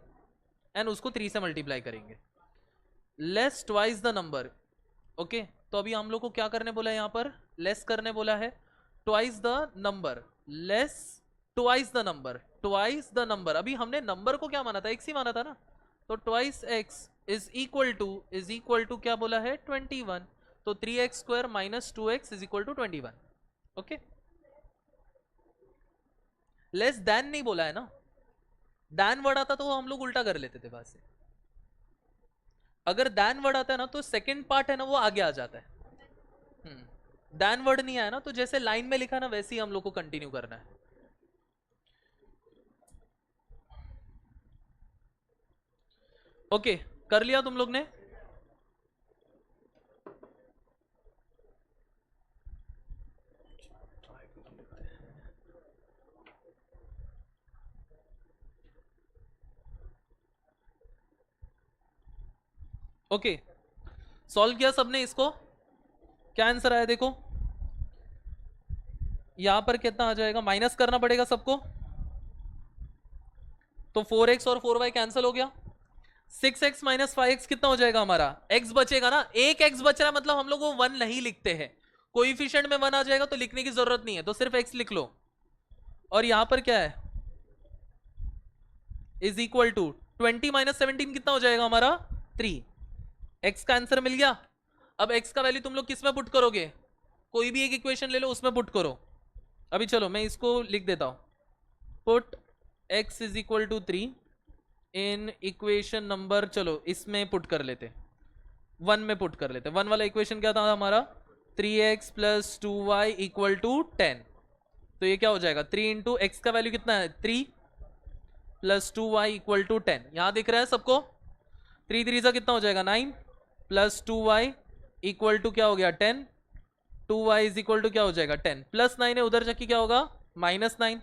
एंड उसको 3 से मल्टीप्लाई करेंगे। Less twice the number. Okay, तो अभी हम लोग को क्या करने बोला है यहाँ पर? लेस करने बोला है। Twice the number, less twice the number, twice the number. अभी हमने नंबर को क्या माना था? एक्स ही माना था ना, तो twice x is equal to क्या बोला है? 21। तो 3x square minus 2x is equal to 21। Okay, less than नहीं बोला है ना, देन वर्ड आता तो हम लोग उल्टा कर लेते थे बात से। अगर देन वर्ड आता है ना तो सेकंड पार्ट है ना वो आगे आ जाता है। देन वर्ड नहीं आया ना तो जैसे लाइन में लिखा ना वैसे ही हम लोग को कंटिन्यू करना है। ओके, कर लिया तुम लोग ने? ओके, सॉल्व किया सबने इसको? क्या आंसर आया देखो, यहां पर कितना आ जाएगा, माइनस करना पड़ेगा सबको, तो 4x और 4y कैंसिल हो गया। 6x माइनस 5x कितना हो जाएगा हमारा, x बचेगा ना, एक x बच रहा है मतलब हम लोग वो 1 नहीं लिखते हैं, कोएफिशिएंट में 1 आ जाएगा तो लिखने की जरूरत नहीं है, तो सिर्फ x लिख लो। और यहां पर क्या है, इज इक्वल टू 20 माइनस 17 कितना हो जाएगा हमारा 3। x का आंसर मिल गया। अब x का वैल्यू तुम लोग किस में पुट करोगे, कोई भी एक इक्वेशन ले लो उसमें पुट करो। अभी चलो मैं इसको लिख देता हूं, put x is equal to 3 in equation number, चलो इसमें पुट कर लेते, 1 में पुट कर लेते। 1 वाला इक्वेशन क्या था हमारा, 3x plus 2y equal to 10। तो ये क्या हो जाएगा, 3 इंटू एक्स का वैल्यू कितना है 3 प्लस 2y इक्वल टू 10। यहां दिख रहा है सबको, 3 3 सा कितना हो जाएगा 9 प्लस 2y इक्वल टू क्या हो गया 10, 2y इज इक्वल टू क्या हो जाएगा 10, प्लस 9 है उधर जाके क्या होगा -9।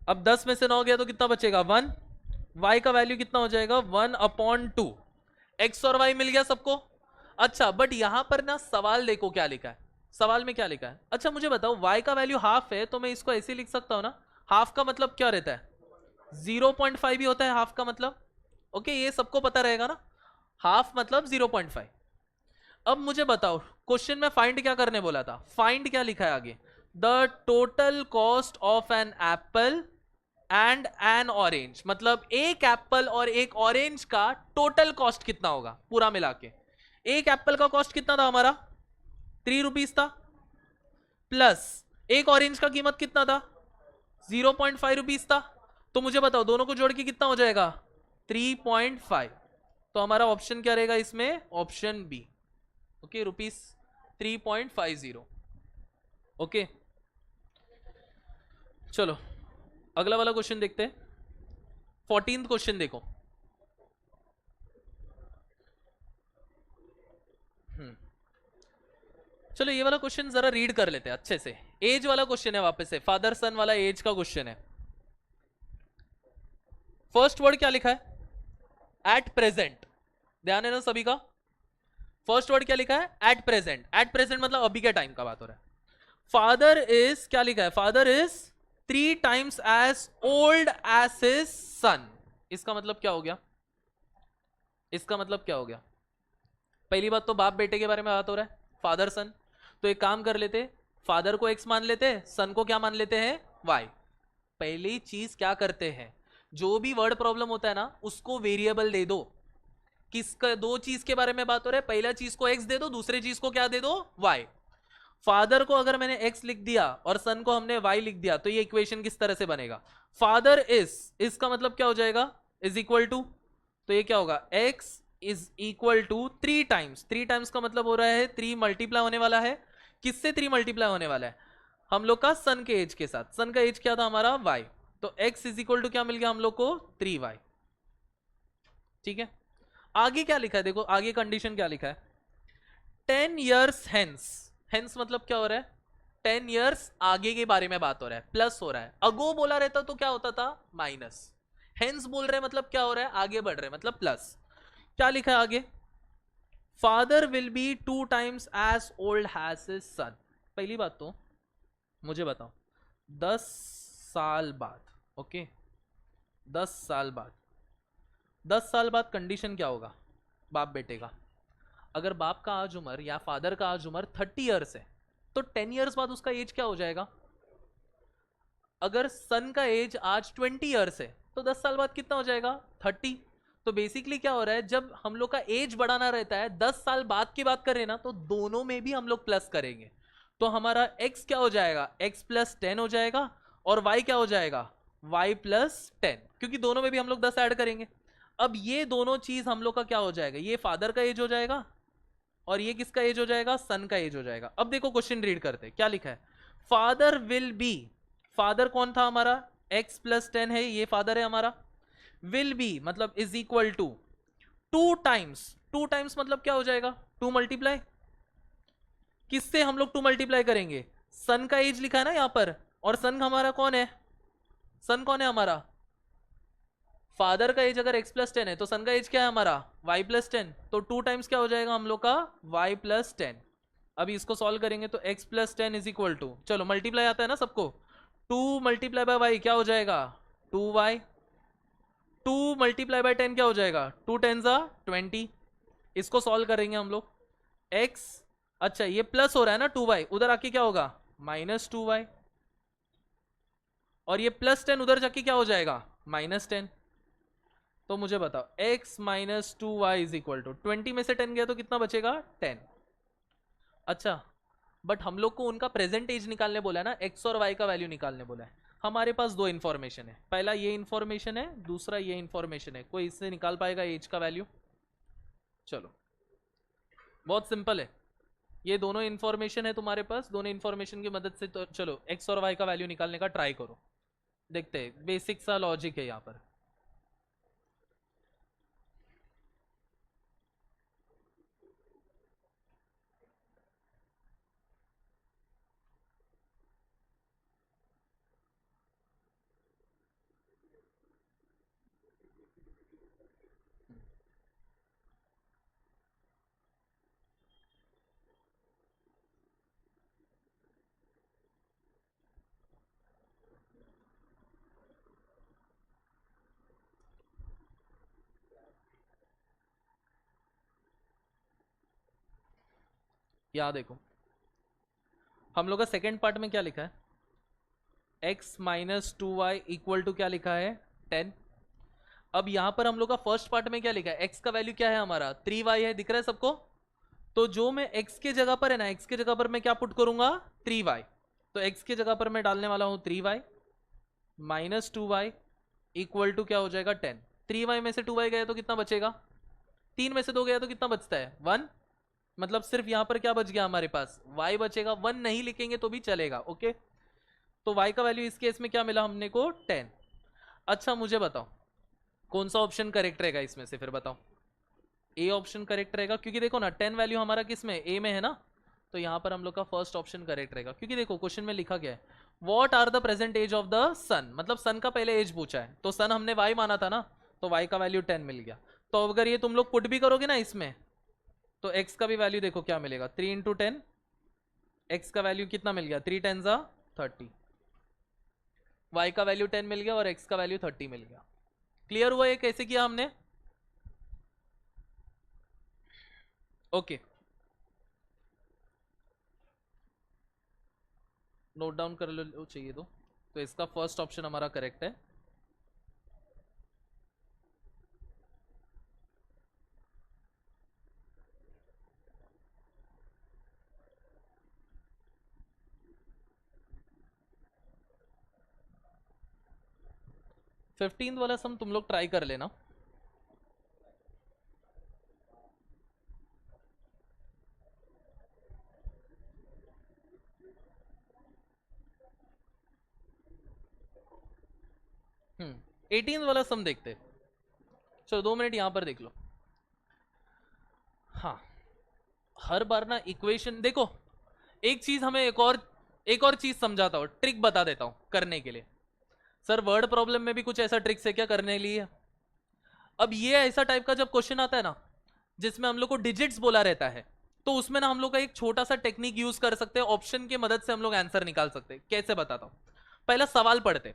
अब 10 में से 9 गया तो कितना बचेगा 1, y का वैल्यू कितना हो जाएगा 1/2। x और y मिल गया सबको। अच्छा बट यहां पर ना सवाल देखो क्या लिखा है, सवाल में क्या लिखा है। अच्छा मुझे बताओ y का वैल्यू हाफ है तो मैं इसको ऐसे लिख सकता हूं ना, हाफ का मतलब क्या रहता है 0.5 भी होता है हाफ का मतलब। ओके ये सबको पता रहेगा ना, हाफ मतलब 0.5। अब मुझे बताओ क्वेश्चन में फाइंड क्या करने बोला था, फाइंड क्या लिखा है आगे, the total cost of an apple and an orange, मतलब एक एप्पल और एक ऑरेंज का टोटल कॉस्ट कितना होगा पूरा मिला के। एक एप्पल का कॉस्ट कितना था हमारा 3 रुपीज था, प्लस एक ऑरेंज का कीमत कितना था 0.5 रुपीज था। तो मुझे बताओ दोनों को जोड़ के कितना हो जाएगा 3.5। तो हमारा ऑप्शन क्या रहेगा इसमें, ऑप्शन बी। ओके ₹3.50। ओके चलो अगला वाला क्वेश्चन देखते हैं। 14th क्वेश्चन देखो, चलो ये वाला क्वेश्चन जरा रीड कर लेते हैं अच्छे से। एज वाला क्वेश्चन है, वापस से फादर सन वाला एज का क्वेश्चन है। फर्स्ट वर्ड क्या लिखा है एट प्रेजेंट, ध्यान है ना सभी का। फर्स्ट वर्ड क्या लिखा है एट प्रेजेंट, एट प्रेजेंट मतलब अभी के टाइम का बात हो रहा है। फादर इज क्या लिखा है, father is 3 times as old as his son। इसका मतलब क्या हो गया, इसका मतलब क्या हो गया, पहली बात तो बाप बेटे के बारे में बात हो रहा है, फादर सन। तो एक काम कर लेते, फादर को x मान लेते, सन को क्या मान लेते हैं y। पहली चीज क्या करते हैं, जो भी वर्ड प्रॉब्लम होता है ना उसको वेरिएबल दे दो। किसका, दो चीज के बारे में बात हो रहा है, पहला चीज को x दे दो, दूसरी चीज को क्या दे दो y। फादर को अगर मैंने x लिख दिया और सन को हमने y लिख दिया तो ये इक्वेशन किस तरह से बनेगा, फादर इज, इसका मतलब क्या हो जाएगा इज इक्वल टू, तो ये क्या होगा x is equal to 3 times, 3 times का मतलब हो रहा है 3 मल्टीप्लाई होने वाला है, किससे 3 मल्टीप्लाई होने वाला है हम लोग का सन के एज के साथ। सन का एज क्या था हमारा y, तो x इज इक्वल टू क्या मिल गया हम लोग को 3y। ठीक है आगे क्या लिखा है देखो, आगे कंडीशन क्या लिखा है 10 years hence, हेंस मतलब क्या हो रहा है 10 years आगे के बारे में बात हो रहा है, प्लस हो रहा है। अगो बोला रहता तो क्या होता था माइनस, हेंस बोल रहे मतलब क्या हो रहा है आगे बढ़ रहे हैं मतलब प्लस। क्या लिखा है आगे, father will be 2 times as old as his son। पहली बात तो मुझे बताओ 10 साल बाद, ओके 10 साल बाद, 10 साल बाद कंडीशन क्या होगा बाप बेटे का। अगर बाप का आज उम्र या फादर का आज उम्र 30 इयर्स है तो 10 इयर्स बाद उसका एज क्या हो जाएगा। अगर सन का एज आज 20 इयर्स है तो 10 साल बाद कितना हो जाएगा 30। तो बेसिकली क्या हो रहा है, जब हम लोग का एज बढ़ाना रहता है 10 साल बाद की बात करें ना तो दोनों में भी हम लोग प्लस करेंगे। तो हमारा x क्या हो जाएगा x प्लस 10 हो जाएगा और y क्या हो जाएगा, y प्लस 10, क्योंकि दोनों में भी हम लोग 10 ऐड करेंगे। अब ये दोनों चीज हम लोग का क्या हो जाएगा, ये फादर का एज हो जाएगा और ये किसका एज हो जाएगा, सन का एज हो जाएगा। अब देखो क्वेश्चन रीड करते हैं, क्या लिखा है, फादर विल बी, फादर कौन था हमारा, x प्लस 10 है, ये फादर है हमारा, विल बी मतलब is equal to 2 times, 2 times मतलब क्या हो जाएगा, 2 मल्टीप्लाई, किससे हम लोग 2 मल्टीप्लाई करेंगे, सन का एज लिखा है ना यहां पर, और सन हमारा कौन है, सन कौन है हमारा, फादर का एज अगर x प्लस 10 है तो सन का एज क्या है हमारा y प्लस 10, तो 2 टाइम्स क्या हो जाएगा हम लोग का y प्लस 10। अभी इसको सॉल्व करेंगे तो x plus 10 is equal to, चलो मल्टीप्लाई आता है ना सबको, 2 मल्टीप्लाई बाय y क्या हो जाएगा 2y, 2 मल्टीप्लाई बाय 10 क्या हो जाएगा 2 10 20। इसको सॉल्व करेंगे हम लोग, x, अच्छा ये प्लस हो रहा है ना 2y, उधर आके क्या होगा माइनस 2y, और ये प्लस 10 उधर जाके क्या हो जाएगा माइनस 10। तो मुझे बताओ x minus 2y is equal to 20 में से 10 गया तो कितना बचेगा 10। अच्छा बट हम लोग को उनका प्रेजेंट एज निकालने बोला है ना, x और y का वैल्यू निकालने बोला है। हमारे पास दो इन्फॉर्मेशन है, पहला ये इन्फॉर्मेशन है, दूसरा ये इन्फॉर्मेशन है, कोई इससे निकाल पाएगा एज का वैल्यू, चलो बहुत सिंपल है, ये दोनों इन्फॉर्मेशन है तुम्हारे पास, दोनों इन्फॉर्मेशन की मदद से तो चलो x और y का वैल्यू निकालने का ट्राई करो, देखते हैं, बेसिक सा लॉजिक है यहाँ पर। यहाँ देखो हम लोग का सेकेंड पार्ट में क्या लिखा है, x minus 2y equal to क्या लिखा है 10। अब यहां पर हम लोग का फर्स्ट पार्ट में क्या लिखा है, x का वैल्यू क्या है हमारा 3y है, दिख रहा है सबको, तो जो मैं x के जगह पर है ना, x के जगह पर मैं क्या पुट करूंगा 3y, तो x के जगह पर मैं डालने वाला हूं 3y minus 2y equal to क्या हो जाएगा 10। 3y में से 2y गया तो कितना बचेगा, 3 में से 2 गया तो कितना बचता है 1, मतलब सिर्फ यहां पर क्या बच गया हमारे पास y बचेगा, 1 नहीं लिखेंगे तो भी चलेगा, ओके। तो y का वैल्यू इस केस में क्या मिला हमने को 10। अच्छा मुझे बताओ कौन सा ऑप्शन करेक्ट रहेगा इसमें से, फिर बताओ, ए ऑप्शन करेक्ट रहेगा, क्योंकि देखो ना 10 वैल्यू हमारा किस में ए में है ना, तो यहां पर हम लोग का फर्स्ट ऑप्शन करेक्ट रहेगा, क्योंकि देखो क्वेश्चन में लिखा गया है what are the present age of the son, मतलब सन का पहले एज पूछा है, तो सन हमने y माना था ना, तो y का वैल्यू 10 मिल गया। तो अगर ये तुम लोग पुट भी करोगे ना इसमें, तो x का भी वैल्यू देखो क्या मिलेगा 3 इंटू 10, x का वैल्यू कितना मिल गया 3 10 30, y का वैल्यू 10 मिल गया और x का वैल्यू 30 मिल गया। क्लियर हुआ ये कैसे किया हमने, ओके नोट डाउन कर लो चाहिए तो इसका फर्स्ट ऑप्शन हमारा करेक्ट है। फिफ्टीन वाला सम तुम लोग ट्राई कर लेना, एटीन वाला सम देखते, चलो 2 मिनट यहां पर देख लो। हाँ हर बार ना इक्वेशन देखो, एक चीज हमें एक और चीज समझाता हूं, ट्रिक बता देता हूं करने के लिए। सर वर्ड प्रॉब्लम में भी कुछ ऐसा ट्रिक्स है क्या करने के लिए, अब ये ऐसा टाइप का जब क्वेश्चन आता है ना जिसमें हम लोग को डिजिट्स बोला रहता है, तो उसमें ना हम लोग का एक छोटा सा टेक्निक यूज कर सकते हैं, ऑप्शन की मदद से हम लोग आंसर निकाल सकते हैं। कैसे बताता हूं, पहला सवाल पढ़ते,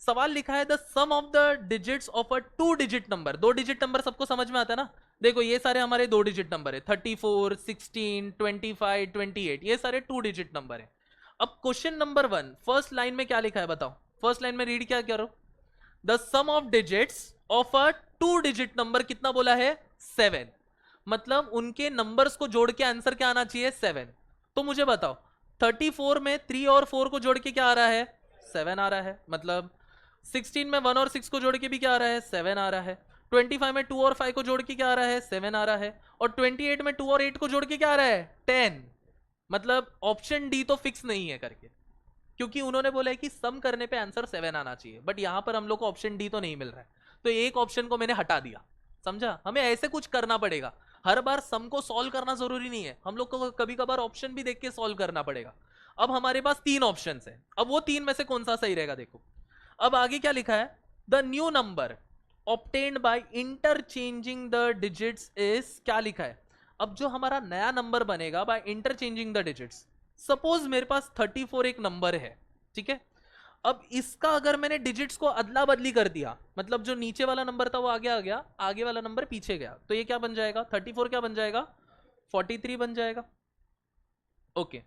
सवाल लिखा है the sum of the digits of a 2 digit number, 2 digit number सबको समझ में आता है ना, देखो ये सारे हमारे 2 डिजिट नंबर है 34 16 25 28, ये सारे 2 डिजिट नंबर है। अब क्वेश्चन नंबर 1 फर्स्ट लाइन में क्या लिखा है बताओ, फर्स्ट लाइन में रीड क्या करो, the sum of digits of a 2 digit number कितना बोला है 7, मतलब उनके नंबर्स को जोड़ के आंसर क्या आना चाहिए 7। तो मुझे बताओ 34 में 3 और 4 को जोड़ के क्या आ रहा है 7 आ रहा है, मतलब 16 में 1 और 6 को जोड़ के भी क्या आ रहा है, 7 आ रहा है। 25 में 2 और 5 को जोड़ के क्या आ रहा है, 7 आ रहा है। और 28 में 2 और 8 को जोड़ के क्या आ रहा है, 10। मतलब ऑप्शन डी तो फिक्स नहीं है करके, क्योंकि उन्होंने बोला है कि सम करने पे आंसर 7 आना चाहिए, बट यहां पर हम लोग को ऑप्शन डी तो नहीं मिल रहा है, तो एक ऑप्शन को मैंने हटा दिया। समझा, हमें ऐसे कुछ करना पड़ेगा, हर बार सम को सॉल्व करना जरूरी नहीं है, हम लोग को कभी कभार ऑप्शन भी देख के सॉल्व करना पड़ेगा। अब हमारे पास 3 ऑप्शन है, अब वो 3 में से कौन सा सही रहेगा देखो। अब आगे क्या लिखा है, the new number obtained by interchanging the digits is, क्या लिखा है, अब जो हमारा नया नंबर बनेगा by interchanging the digits, suppose मेरे पास 34 एक नंबर है, ठीक है। अब इसका अगर मैंने डिजिट्स को अदला बदली कर दिया, मतलब जो नीचे वाला नंबर था वो आगे आ गया, आगे वाला नंबर पीछे गया, तो ये क्या बन जाएगा, 34 क्या बन जाएगा, 43 बन जाएगा। ओके,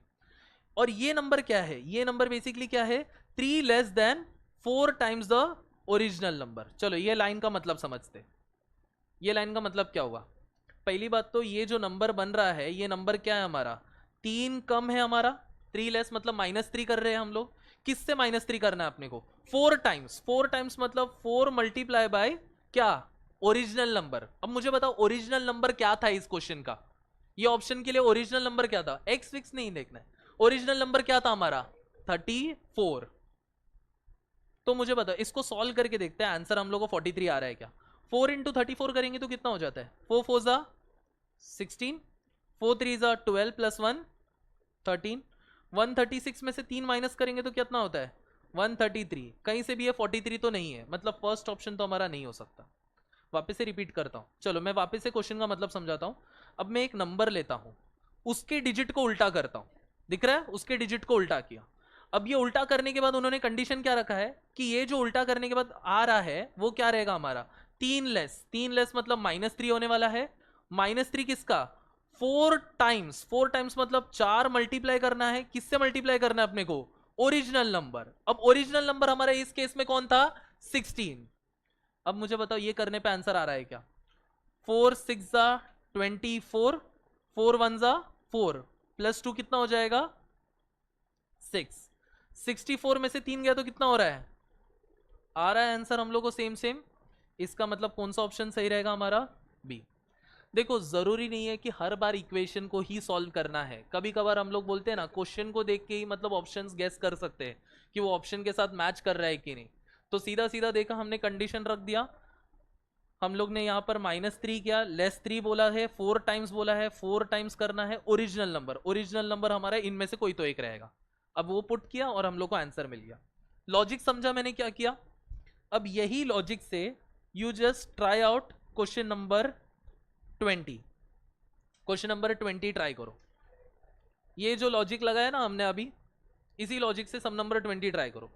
और ये नंबर क्या है, ये नंबर बेसिकली क्या है, 3 less than 4 times the original number. चलो ये लाइन का मतलब समझते, ये लाइन का मतलब क्या होगा। पहली बात तो ये जो नंबर बन रहा है, ये नंबर क्या है हमारा, 3 कम है हमारा, 3 लेस मतलब -3 कर रहे हैं हम लोग। किससे -3 करना है अपने को, 4 टाइम्स, 4 टाइम्स मतलब 4 मल्टीप्लाई बाय क्या, ओरिजिनल नंबर। अब मुझे बताओ ओरिजिनल नंबर क्या था इस क्वेश्चन का, ये ऑप्शन के लिए ओरिजिनल नंबर क्या था, एक्स फिक्स नहीं देखना है, ओरिजिनल नंबर क्या था हमारा 34। तो मुझे बताओ इसको सॉल्व करके देखते हैं आंसर हम लोग को 43 आ रहा है क्या। 4 इंटू 34 करेंगे तो कितना हो जाता है, 4 4 जा 16, 4 3 जा 12 प्लस 1 13, 136 में से 3 माइनस करेंगे तो कितना होता है 133। कहीं से भी ये 43 तो नहीं है, मतलब फर्स्ट ऑप्शन तो हमारा नहीं हो सकता। वापस से रिपीट करता हूं, चलो मैं वापस से क्वेश्चन का मतलब समझाता हूं। अब मैं एक नंबर लेता हूं, उसके डिजिट को उल्टा करता हूं, दिख रहा है, उसके डिजिट को उल्टा किया। अब ये उल्टा करने के बाद उन्होंने कंडीशन क्या रखा है कि ये जो उल्टा करने के बाद आ रहा है वो क्या रहेगा हमारा 3 लेस, 3 लेस मतलब -3 होने वाला है। -3 किसका, 4 टाइम्स, 4 टाइम्स मतलब 4 मल्टीप्लाई करना है, किससे मल्टीप्लाई करना है अपने को, ओरिजिनल नंबर। अब ओरिजिनल नंबर हमारा इस केस में कौन था 16। अब मुझे बताओ ये करने पे आंसर आ रहा है क्या, 4 6 जा 24, 4 1 जा 4 प्लस 2 कितना हो जाएगा 6। 64 में से 3 गया तो कितना हो रहा है, आ रहा है आंसर हम लोग को सेम सेम। इसका मतलब कौन सा ऑप्शन सही रहेगा हमारा, बी। देखो जरूरी नहीं है कि हर बार इक्वेशन को ही सॉल्व करना है, कभी कभार हम लोग बोलते हैं ना क्वेश्चन को देख के ही मतलब ऑप्शंस गेस कर सकते हैं कि वो ऑप्शन के साथ मैच कर रहा है कि नहीं। तो सीधा सीधा देखा, हमने कंडीशन रख दिया, हम लोग ने यहाँ पर -3 किया, -3 बोला है, 4 टाइम्स बोला है, 4 टाइम्स करना है ओरिजिनल नंबर, ओरिजिनल नंबर हमारा इनमें से कोई तो एक रहेगा। अब वो पुट किया और हम लोग को आंसर मिल गया। लॉजिक समझा मैंने क्या किया। अब यही लॉजिक से you just try out question number 20, question number 20 try करो। ये जो लॉजिक लगाया ना हमने अभी, इसी लॉजिक से सम नंबर 20 ट्राई करो।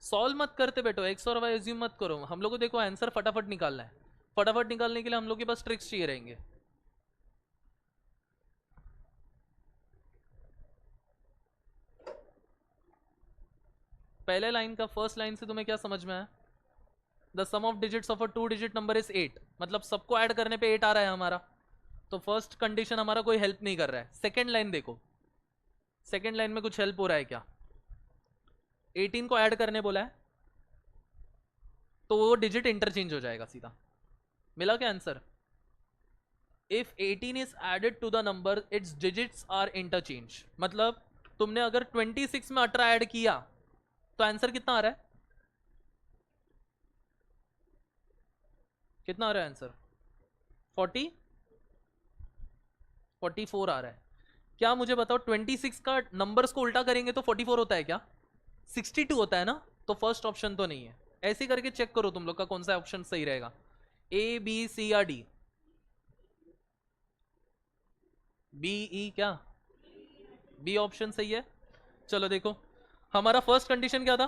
सॉल्व मत करते बैठो, एक्स और वाई एज्यूम मत करो, हम लोग को देखो आंसर फटाफट निकालना है। फटाफट निकालने के लिए हम लोग के पास ट्रिक्स चाहिए रहेंगे। पहले लाइन का फर्स्ट लाइन से तुम्हें क्या समझ में आया, the sum of digits of a 2 digit number is 8, मतलब सबको ऐड करने पे 8 आ रहा है हमारा, तो फर्स्ट कंडीशन हमारा कोई हेल्प नहीं कर रहा है। सेकेंड लाइन देखो, सेकेंड लाइन में कुछ हेल्प हो रहा है क्या, 18 को ऐड करने बोला है तो वो डिजिट इंटरचेंज हो जाएगा सीधा। मिला क्या answer, if 18 is added to the number its digits are interchange, मतलब तुमने अगर 26 में 18 ऐड किया तो आंसर कितना आ रहा है, कितना आ रहा है आंसर 44 आ रहा है। क्या मुझे बताओ 26 का नंबर्स को उल्टा करेंगे तो 44 होता है क्या, 62 होता है ना, तो फर्स्ट ऑप्शन तो नहीं है। ऐसे करके चेक करो तुम लोग का कौन सा ऑप्शन सही रहेगा, ए बी सी या डी, बी ई, क्या बी ऑप्शन सही है। चलो देखो हमारा फर्स्ट कंडीशन क्या था,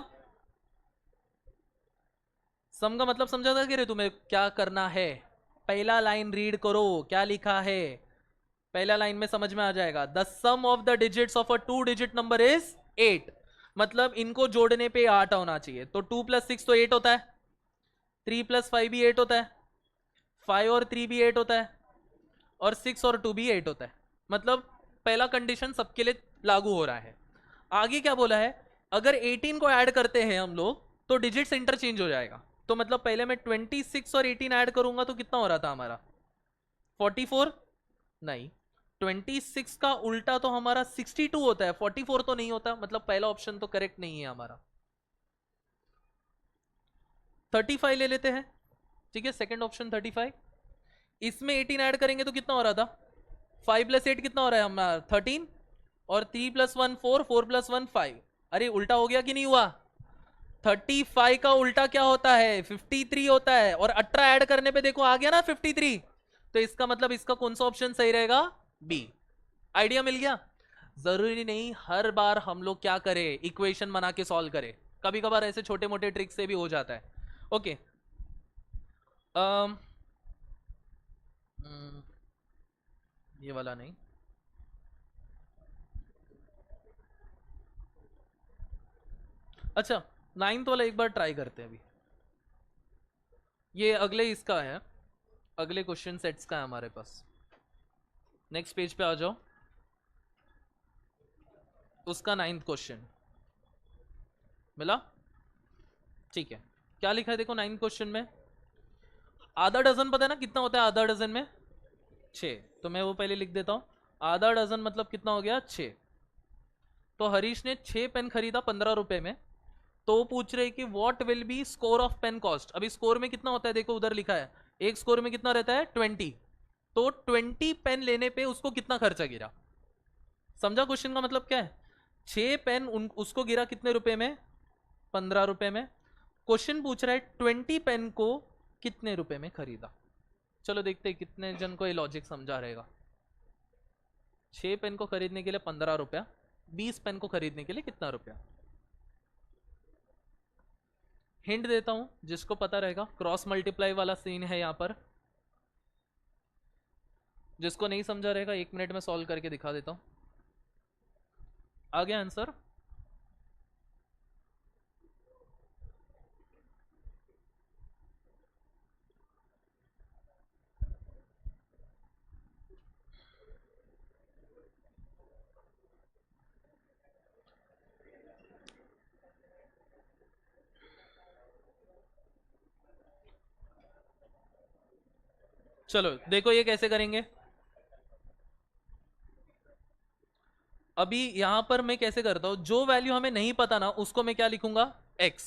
सम का मतलब समझा था कि रे तुम्हें क्या करना है, पहला लाइन रीड करो क्या लिखा है, पहला लाइन में समझ में आ जाएगा, the sum of the digits of a 2 digit number is 8, मतलब इनको जोड़ने पे 8 होना चाहिए, तो 2 + 6 तो 8 होता है, 3+5 भी 8 होता है, 5 और 3 भी 8 होता है, और 6 और 2 भी 8 होता है। मतलब पहला कंडीशन सबके लिए लागू हो रहा है। आगे क्या बोला है, अगर 18 को ऐड करते हैं हम लोग तो डिजिट्स इंटरचेंज हो जाएगा। तो मतलब पहले मैं 26 और 18 ऐड करूंगा तो कितना हो रहा था हमारा 44, नहीं 26 का उल्टा तो हमारा 62 होता है, 44 तो नहीं होता। मतलब पहला ऑप्शन तो करेक्ट नहीं है हमारा। 35 ले लेते हैं, ठीक है, सेकंड ऑप्शन 35। इसमें 18 ऐड करेंगे तो कितना हो रहा था, 5 + 8 कितना हो रहा है हमारा 13, और 3 + 1 4, 4 + 1 5। अरे उल्टा हो गया कि नहीं हुआ, 35 का उल्टा क्या होता है 53 होता है, और 18 ऐड करने पे देखो आ गया ना 53। तो इसका मतलब इसका कौन सा ऑप्शन सही रहेगा, बी। आइडिया मिल गया। जरूरी नहीं हर बार हम लोग क्या करें, इक्वेशन बना के सॉल्व करें, कभी कभार ऐसे छोटे मोटे ट्रिक से भी हो जाता है। ओके ये वाला नहीं, अच्छा 9th वाला एक बार ट्राई करते हैं। अभी ये अगले इसका है, अगले क्वेश्चन सेट्स का है हमारे पास। नेक्स्ट पेज पे आ जाओ, उसका 9th क्वेश्चन मिला, ठीक है। क्या लिखा है देखो 9th क्वेश्चन में, आधा डजन पता है ना कितना होता है आधा डजन में, 6। तो मैं वो पहले लिख देता हूं, आधा डजन मतलब कितना हो गया 6। तो हरीश ने 6 पेन खरीदा 15 रुपए में। तो वो पूछ रहे कि what will be score of pen cost. अभी स्कोर में कितना होता है देखो उधर लिखा है, एक स्कोर में कितना रहता है 20। तो 20 पेन लेने पे उसको कितना खर्चा गिरा। समझा क्वेश्चन का मतलब क्या है, 6 पेन उसको गिरा कितने रुपए में, 15 रुपए में। क्वेश्चन पूछ रहा है 20 पेन को कितने रुपए में खरीदा। चलो देखते हैं कितने जन को ये लॉजिक समझा रहेगा। 6 पेन को खरीदने के लिए 15 रुपया, 20 पेन को खरीदने के लिए कितना रुपया। हिंट देता हूं जिसको पता रहेगा, क्रॉस मल्टीप्लाई वाला सीन है यहां पर। जिसको नहीं समझा रहेगा 1 मिनट में सॉल्व करके दिखा देता हूं। आ गया आंसर, चलो देखो ये कैसे करेंगे। अभी यहां पर मैं कैसे करता हूं, जो वैल्यू हमें नहीं पता ना उसको मैं क्या लिखूंगा x।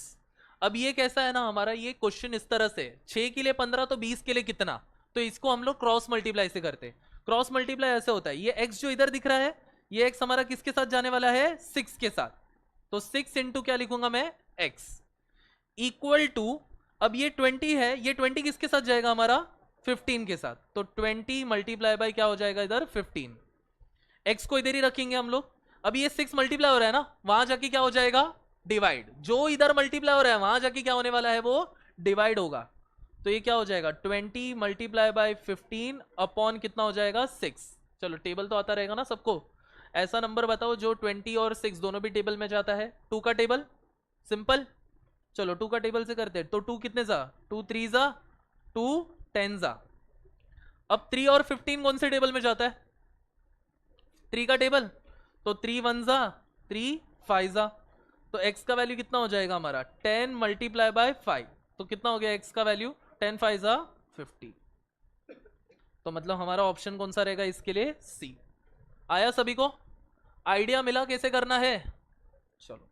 अब ये कैसा है ना हमारा, ये क्वेश्चन इस तरह से 6 के लिए 15 तो 20 के लिए कितना, तो इसको हम लोग क्रॉस मल्टीप्लाई से करते हैं। क्रॉस मल्टीप्लाई ऐसे होता है, ये x जो इधर दिख रहा है, ये x हमारा किसके साथ जाने वाला है 6 के साथ। तो 6 इंटू क्या लिखूंगा मैं x इक्वल टू, अब ये 20 है, ये 20 किसके साथ जाएगा हमारा 15 के साथ। तो 20 मल्टीप्लाई बाय क्या हो जाएगा इधर 15, x को इधर ही रखेंगे हम लोग। अभी ये 6 मल्टीप्लाई हो रहा है ना, वहां जाके क्या हो जाएगा डिवाइड, जो इधर मल्टीप्लाई हो रहा है वहां जाके क्या होने वाला है वो डिवाइड होगा। तो ये क्या हो जाएगा 20 मल्टीप्लाई बाय 15 अपॉन कितना हो जाएगा 6। चलो टेबल तो आता रहेगा ना सबको, ऐसा नंबर बताओ जो 20 और 6 दोनों भी टेबल में जाता है। 2 का टेबल सिंपल, चलो 2 का टेबल से करते हैं। तो 2 कितने जा, 2 3 जा, 2 10 जा। अब 3 और 15 कौन से टेबल में जाता है 3 का टेबल, तो 3 1 जा, 3 5 जा। तो x का वैल्यू कितना हो जाएगा हमारा 10 मल्टीप्लाई बाय 5। तो कितना हो गया x का वैल्यू 10 5 जा 50। तो मतलब हमारा ऑप्शन कौन सा रहेगा इसके लिए C। आया सभी को, आइडिया मिला कैसे करना है। चलो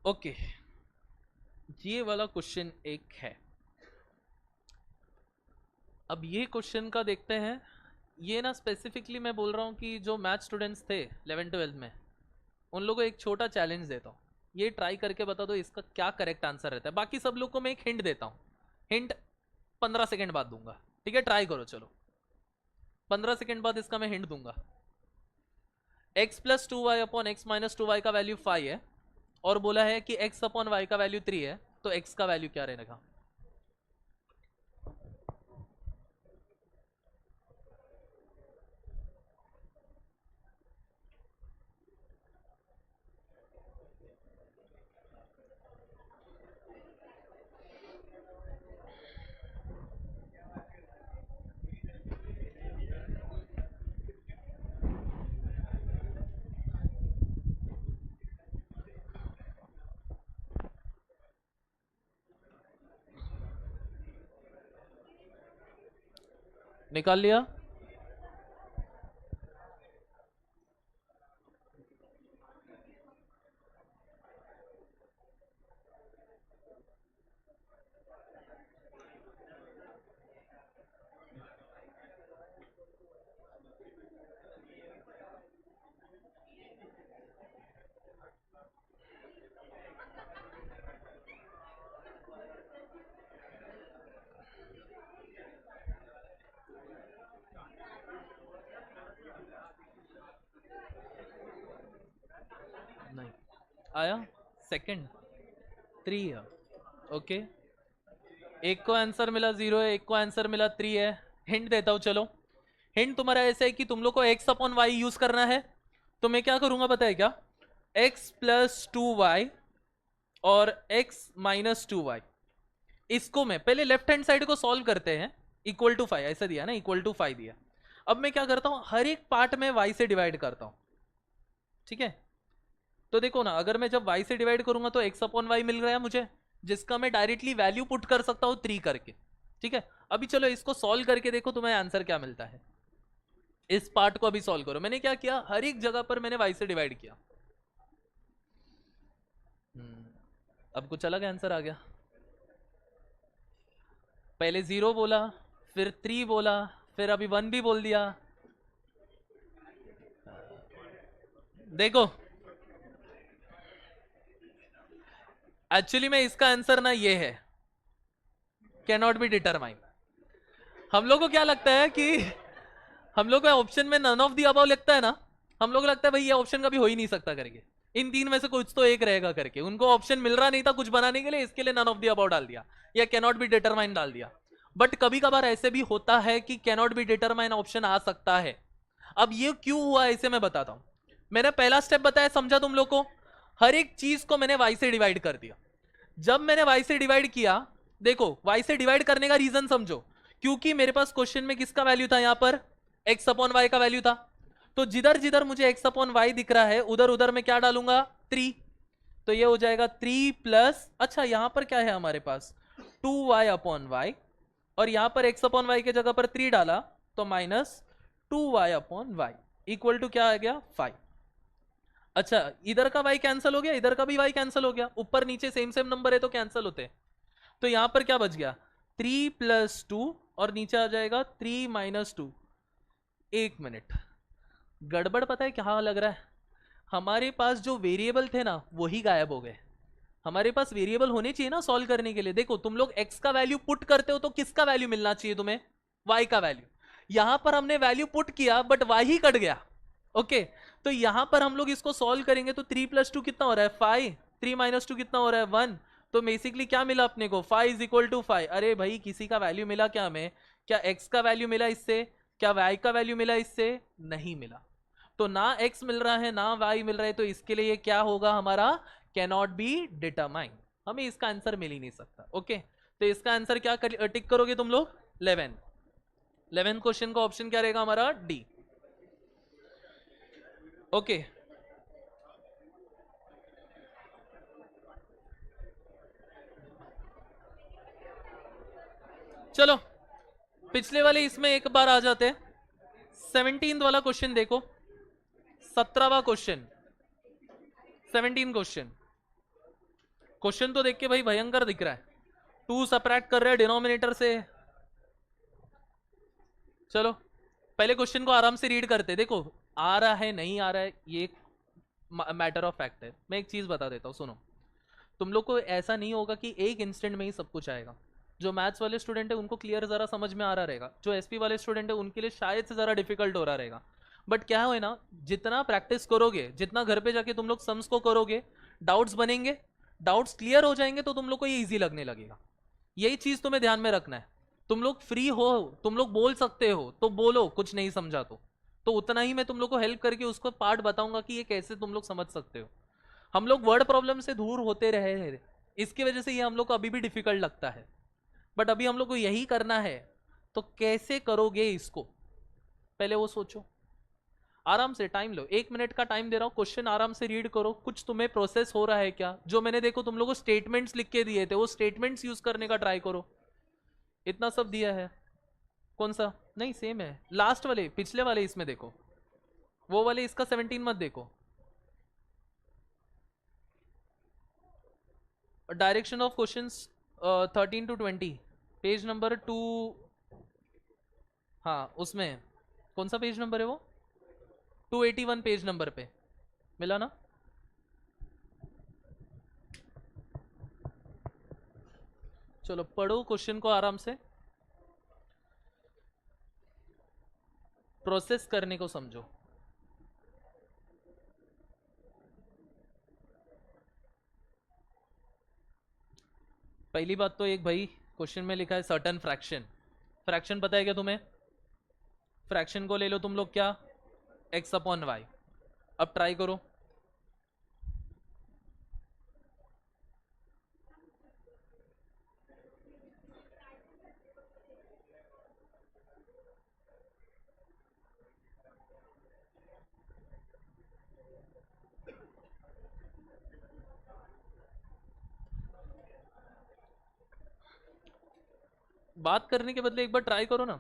ओके, ये वाला क्वेश्चन एक है। अब ये क्वेश्चन का देखते हैं। ये ना स्पेसिफिकली मैं बोल रहा हूँ कि जो मैथ स्टूडेंट्स थे 11th-12th में, उन लोगों को एक छोटा चैलेंज देता हूँ, ये ट्राई करके बता दो इसका क्या करेक्ट आंसर रहता है। बाकी सब लोग को मैं एक हिंट देता हूँ, हिंट 15 सेकेंड बाद दूंगा, ठीक है ट्राई करो। चलो 15 सेकेंड बाद इसका मैं हिंट दूंगा। x + 2y upon x - 2y का वैल्यू 5 है, और बोला है कि x अपॉन y का वैल्यू 3 है, तो x का वैल्यू क्या रहेगा। निकाल लिया? नहीं आया? सेकंड 3 है। ओके, एक को आंसर मिला 0 है, एक को आंसर मिला 3 है। हिंट देता हूं, चलो। हिंट तुम्हारा ऐसा है कि तुम लोग को x अपॉन वाई यूज करना है। तो मैं क्या करूंगा पता है क्या? x प्लस 2y और x माइनस 2y, इसको मैं पहले लेफ्ट हैंड साइड को सॉल्व करते हैं। इक्वल टू 5 ऐसा दिया ना, इक्वल टू 5 दिया। अब मैं क्या करता हूं, हर एक पार्ट में y से डिवाइड करता हूं। ठीक है, तो देखो ना, अगर मैं जब y से डिवाइड करूंगा तो x अपॉन वाई मिल रहा है मुझे, जिसका मैं डायरेक्टली वैल्यू पुट कर सकता हूं 3 करके। ठीक है, अभी चलो इसको सॉल्व करके देखो तुम्हें आंसर क्या मिलता है। इस पार्ट को अभी सॉल्व करो। मैंने क्या किया, हर एक जगह पर मैंने y से डिवाइड किया। अब कुछ अलग आंसर आ गया। पहले 0 बोला, फिर 3 बोला, फिर अभी 1 भी बोल दिया। देखो एक्चुअली में इसका आंसर ना ये है, कैन नॉट बी डिटरमाइन। हम लोग को क्या लगता है कि हम लोग को ऑप्शन में नन ऑफ दी अबव लगता है ना, हम लोग लगता है भाई ये ऑप्शन कभी हो ही नहीं सकता करके, इन तीन में से कुछ तो एक रहेगा करके। उनको ऑप्शन मिल रहा नहीं था कुछ बनाने के लिए, इसके लिए नन ऑफ दी अबव डाल दिया या कैन नॉट बी डिटरमाइन डाल दिया। बट कभी कभार ऐसे भी होता है कि cannot be determine option आ सकता है। अब ये क्यों हुआ इसे मैं बताता हूं। मैंने पहला स्टेप बताया, समझा तुम लोग को? हर एक चीज को मैंने y से डिवाइड कर दिया। जब मैंने y से डिवाइड किया, देखो y से डिवाइड करने का रीजन समझो, क्योंकि मेरे पास क्वेश्चन में किसका वैल्यू था, यहां पर x अपॉन वाई का वैल्यू था। तो जिधर जिधर मुझे x अपॉन वाई दिख रहा है उधर उधर मैं क्या डालूंगा, 3। तो ये हो जाएगा 3 प्लस, अच्छा यहां पर क्या है हमारे पास, 2y अपॉन वाई, और यहां पर x अपॉन वाई के जगह पर 3 डाला तो minus 2y upon y equal to क्या आ गया, 5। अच्छा इधर का y कैंसिल हो गया, इधर का भी y कैंसिल हो गया, ऊपर नीचे सेम सेम नंबर है तो कैंसिल होते हैं। तो यहां पर क्या बच गया, 3 प्लस 2 और नीचे आ जाएगा 3 माइनस 2। एक मिनट, गड़बड़ पता है क्या लग रहा है, हमारे पास जो वेरिएबल थे ना वही गायब हो गए। हमारे पास वेरिएबल होने चाहिए ना सॉल्व करने के लिए। देखो तुम लोग x का वैल्यू पुट करते हो तो किसका वैल्यू मिलना चाहिए तुम्हें, y का वैल्यू। यहां पर हमने वैल्यू पुट किया बट y ही कट गया। ओके, तो यहां पर हम लोग इसको सॉल्व करेंगे तो 3 प्लस 2 कितना हो रहा है, 5। 3 माइनस 2 कितना हो रहा है, 1। तो बेसिकली क्या मिला अपने को, 5 इज इक्वल टू 5। अरे भाई किसी का वैल्यू मिला क्या हमें, क्या x का वैल्यू मिला इससे, क्या y का वैल्यू मिला इससे, नहीं मिला। तो ना x मिल रहा है ना y मिल रहा है, तो इसके लिए क्या होगा हमारा, कैन नॉट बी डिटरमाइन। हमें इसका आंसर मिल ही नहीं सकता। ओके, तो इसका आंसर क्या टिक करोगे तुम लोग, 11 क्वेश्चन का ऑप्शन क्या रहेगा हमारा, डी। ओके, चलो पिछले वाले इसमें एक बार आ जाते हैं। 17 वाला क्वेश्चन देखो, 17वां क्वेश्चन, 17 क्वेश्चन तो देख के भाई भयंकर दिख रहा है। 2 सब्ट्रैक्ट कर रहे हैं डिनोमिनेटर से। चलो पहले क्वेश्चन को आराम से रीड करते, देखो आ रहा है नहीं आ रहा है ये मैटर ऑफ फैक्ट है। मैं एक चीज बता देता हूँ, सुनो। तुम लोग को ऐसा नहीं होगा कि एक इंस्टेंट में ही सब कुछ आएगा। जो मैथ्स वाले स्टूडेंट है उनको क्लियर जरा समझ में आ रहा रहेगा, जो एसपी वाले स्टूडेंट है उनके लिए शायद से जरा डिफिकल्ट हो रहा रहेगा। बट क्या है ना, जितना प्रैक्टिस करोगे, जितना घर पे जाके तुम लोग सम्स को करोगे, डाउट्स बनेंगे, डाउट्स क्लियर हो जाएंगे तो तुम लोग को ये ईजी लगने लगेगा। यही चीज तुम्हें ध्यान में रखना है। तुम लोग फ्री हो, तुम लोग बोल सकते हो तो बोलो, कुछ नहीं समझा तो उतना ही मैं तुम लोग को हेल्प करके उसको पार्ट बताऊंगा कि ये कैसे तुम लोग समझ सकते हो। हम लोग वर्ड प्रॉब्लम से दूर होते रहे हैं, इसकी वजह से ये हम लोग को अभी भी डिफिकल्ट लगता है। बट अभी हम लोग को यही करना है, तो कैसे करोगे इसको पहले वो सोचो। आराम से टाइम लो, 1 मिनट का टाइम दे रहा हूं, क्वेश्चन आराम से रीड करो। कुछ तुम्हें प्रोसेस हो रहा है क्या, जो मैंने देखो तुम लोगों को स्टेटमेंट्स लिख के दिए थे वो स्टेटमेंट्स यूज करने का ट्राई करो। इतना सब दिया है। कौन सा? नहीं सेम है, लास्ट वाले पिछले वाले इसमें देखो, वो वाले इसका 17 मत देखो। Direction of questions 13 to 20 page number 2। हाँ उसमें कौन सा पेज नंबर है वो? 281 पेज नंबर पे मिला ना? चलो पढ़ो क्वेश्चन को आराम से, प्रोसेस करने को समझो। पहली बात तो एक भाई क्वेश्चन में लिखा है सर्टेन फ्रैक्शन। फ्रैक्शन पता है क्या तुम्हें? फ्रैक्शन को ले लो तुम लोग क्या, x अपॉन वाई। अब ट्राई करो, बात करने के बदले एक बार ट्राई करो ना।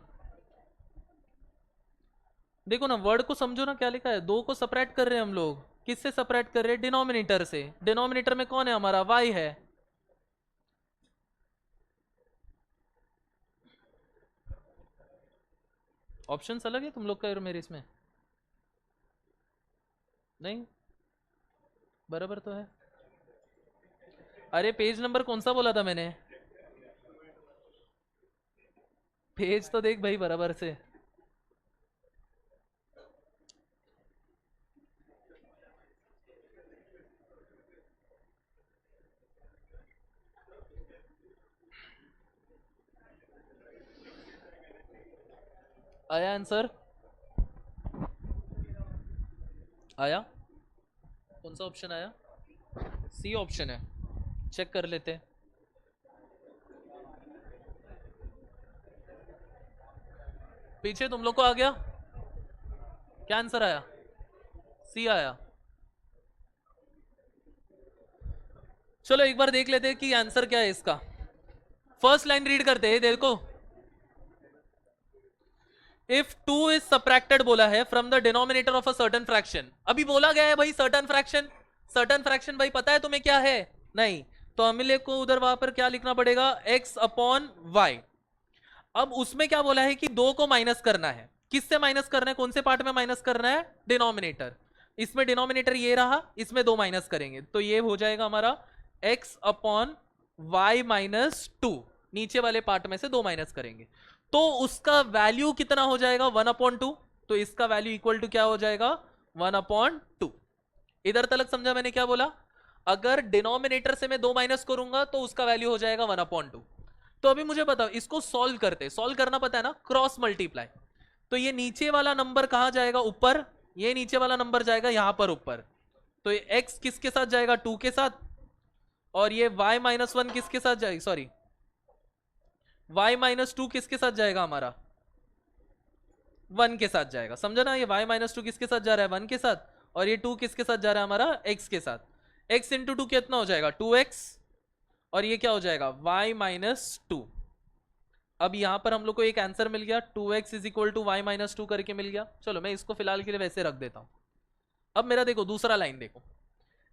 देखो ना वर्ड को समझो ना, क्या लिखा है, दो को सेपरेट कर रहे हैं हम लोग। किससे सेपरेट कर रहे हैं? डिनोमिनेटर से। डिनोमिनेटर में कौन है हमारा? y है। ऑप्शंस अलग है तुम लोग का और मेरे इसमें नहीं, बराबर तो है। अरे पेज नंबर कौन सा बोला था मैंने? पेज तो देख भाई बराबर से। आया आंसर? आया? कौन सा ऑप्शन आया? सी ऑप्शन है, चेक कर लेते हैं। पीछे तुम लोग को आ गया क्या आंसर आया? सी आया। चलो एक बार देख लेते हैं कि आंसर क्या है इसका। फर्स्ट लाइन रीड करते हैं, देखो। इफ 2 इज सबट्रैक्टेड बोला है from the denominator of a certain fraction. अभी बोला गया है भाई सर्टेन फ्रैक्शन। सर्टेन फ्रैक्शन भाई पता है तुम्हें क्या है? नहीं, तो हमें को उधर वहां पर क्या लिखना पड़ेगा? x upon y. अब उसमें क्या बोला है कि 2 को माइनस करना है। किससे माइनस करना है? कौन से पार्ट में माइनस करना है? डिनोमिनेटर। इसमें डिनोमिनेटर ये रहा, इसमें 2 माइनस करेंगे तो ये हो जाएगा हमारा x अपॉन वाई माइनस 2। नीचे वाले पार्ट में से 2 माइनस करेंगे तो उसका वैल्यू कितना हो जाएगा? 1/2। तो इसका वैल्यू इक्वल टू क्या हो जाएगा? 1/2। इधर तक समझा मैंने क्या बोला? अगर डिनोमिनेटर से मैं 2 माइनस करूंगा तो उसका वैल्यू हो जाएगा 1/2। तो अभी मुझे बताओ इसको सॉल्व करते, सॉल्व करना पता है ना, क्रॉस मल्टीप्लाई। तो ये नीचे वाला नंबर कहां जाएगा? ऊपर। ये नीचे वाला नंबर जाएगा यहां पर ऊपर। तो ये x किसके साथ जाएगा? 2 के साथ। और ये y माइनस 1 किसके साथ जाएगा? सॉरी, y माइनस 2 किसके साथ जाएगा? हमारा 1 के साथ जाएगा। समझा ना? ये y माइनस 2 किसके साथ जा रहा है? 1 के साथ। और ये 2 किसके साथ जा रहा है? हमारा x के साथ। x इंटू 2 कितना हो जाएगा? 2x। और ये क्या हो जाएगा? y minus 2। अब यहां पर हम लोग को एक आंसर मिल गया, 2x is equal to y minus 2 करके मिल गया। चलो मैं इसको फिलहाल के लिए वैसे रख देता हूं। अब मेरा देखो दूसरा लाइन देखो,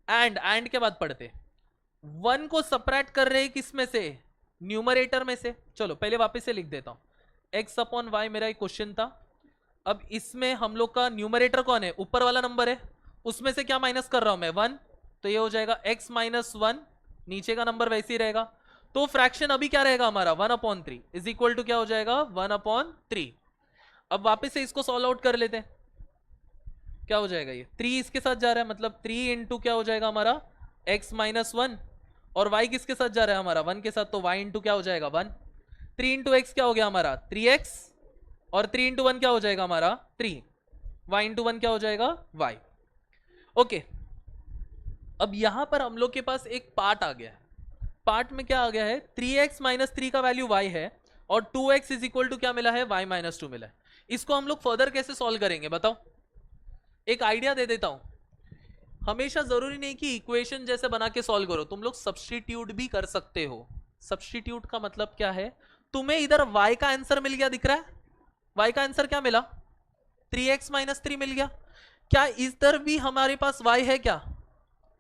एंड के बाद पढ़ते। 1 को सबट्रैक्ट कर रहे हैं किसमें से? न्यूमरेटर में से। चलो पहले वापस से लिख देता हूं, x अपॉन वाई मेरा एक क्वेश्चन था। अब इसमें हम लोग का न्यूमरेटर कौन है? ऊपर वाला नंबर है, उसमें से क्या माइनस कर रहा हूं मैं? 1। तो ये हो जाएगा x माइनस 1, नीचे का नंबर वैसे ही रहेगा। तो फ्रैक्शन अभी क्या रहेगा हमारा? 1/3 इज इक्वल टू क्या हो जाएगा? 1/3। अब वापस से इसको सॉल्व आउट कर लेते हैं। क्या हो जाएगा? ये 3 इसके साथ जा रहा है, मतलब 3 इंटू क्या हो जाएगा हमारा? x minus 1। और y किसके साथ जा रहा है? हमारा 1 के साथ। तो y इंटू क्या हो जाएगा? 1। 3 इंटू एक्स क्या हो गया हमारा? 3x। और 3 इंटू 1 क्या हो जाएगा हमारा? 3। y इंटू 1 क्या हो जाएगा? y। ओके, अब यहां पर हम लोग के पास एक पार्ट आ गया है। पार्ट में क्या आ गया है? 3x माइनस 3 का वैल्यू y है और 2x इज इक्वल टू क्या मिला है? y माइनस 2 मिला है। इसको हम लोग फर्दर कैसे सॉल्व करेंगे बताओ? एक आइडिया दे देता हूं, हमेशा जरूरी नहीं कि इक्वेशन जैसे बना के सॉल्व करो, तुम लोग सब्स्टिट्यूट भी कर सकते हो। सब्स्टिट्यूट का मतलब क्या है? तुम्हें इधर y का आंसर मिल गया, दिख रहा है? y का आंसर क्या मिला? 3x माइनस 3 मिल गया। क्या इधर भी हमारे पास y है क्या?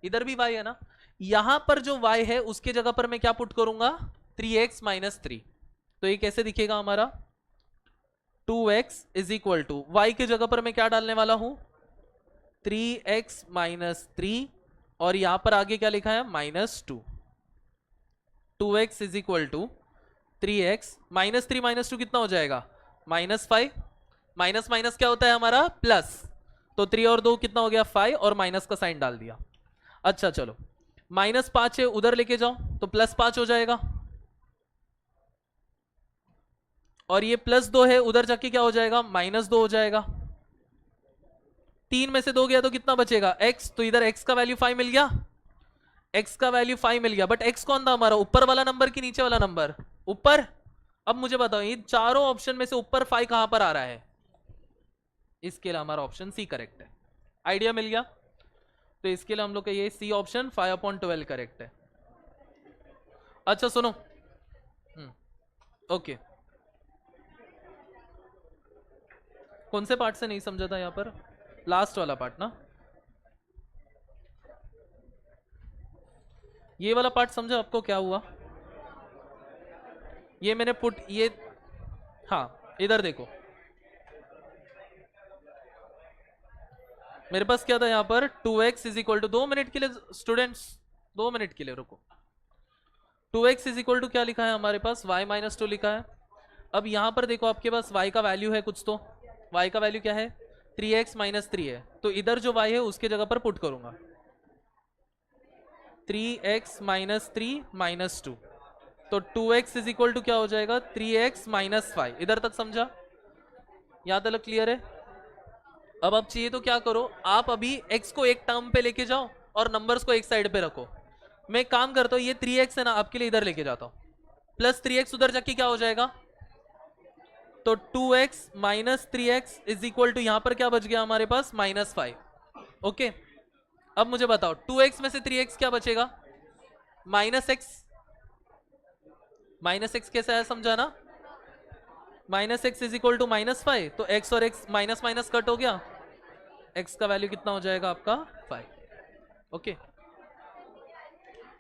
इधर भी y है ना। यहां पर जो y है उसके जगह पर मैं क्या पुट करूंगा? 3x minus 3। तो ये कैसे दिखेगा हमारा? 2x is equal to y की जगह पर मैं क्या डालने वाला हूं? 3x माइनस 3 और यहां पर आगे क्या लिखा है? -2। 2x is equal to 3x minus 3 minus 2 कितना हो जाएगा? -5। माइनस माइनस क्या होता है हमारा? प्लस। तो 3 और 2 कितना हो गया? 5 और माइनस का साइन डाल दिया। अच्छा चलो, -5 है उधर लेके जाओ तो +5 हो जाएगा, और ये +2 है उधर जाके क्या हो जाएगा? -2 हो जाएगा। 3 में से 2 गया तो कितना बचेगा? x। तो इधर x का वैल्यू 5 मिल गया, x का वैल्यू 5 मिल गया। बट x कौन था हमारा? ऊपर वाला नंबर कि नीचे वाला नंबर? ऊपर। अब मुझे बताओ ये चारों ऑप्शन में से ऊपर 5 कहां पर आ रहा है? इसके लिए हमारा ऑप्शन सी करेक्ट है। आइडिया मिल गया? तो इसके लिए हम लोग का ये सी ऑप्शन 5/12 करेक्ट है। अच्छा सुनो, ओके, कौन से पार्ट से नहीं समझा था यहां पर? लास्ट वाला पार्ट ना। ये वाला पार्ट समझा आपको क्या हुआ? ये मैंने पुट ये, हाँ इधर देखो, मेरे पास क्या था यहाँ पर? 2x is equal to, 2 minute के लिए स्टूडेंट्स, 2 मिनट के लिए रुको। 2x इज इक्वल टू क्या लिखा है हमारे पास? y माइनस 2 लिखा है। अब यहाँ पर देखो आपके पास y का वैल्यू है कुछ, तो y का वैल्यू क्या है? 3x माइनस 3 है। तो इधर जो y है उसके जगह पर पुट करूंगा 3x माइनस 3 माइनस 2। तो 2x इज इक्वल टू क्या हो जाएगा? 3x minus 5। इधर तक समझा? यहां तक क्लियर है? अब आप चाहिए तो क्या करो, आप अभी x को एक टर्म पे लेके जाओ और नंबर्स को एक साइड पे रखो। मैं एक काम करता हूं, ये 3x है ना, आपके लिए इधर लेके जाता हूं, प्लस 3x उधर जाके क्या हो जाएगा? तो 2x minus 3x is equal to यहां पर क्या बच गया हमारे पास? -5। ओके, अब मुझे बताओ 2x में से 3x क्या बचेगा? -x। -x कैसा है समझा ना? -x is equal to -5। तो x और x माइनस माइनस कट हो गया, x का वैल्यू कितना हो जाएगा आपका? 5। ओके,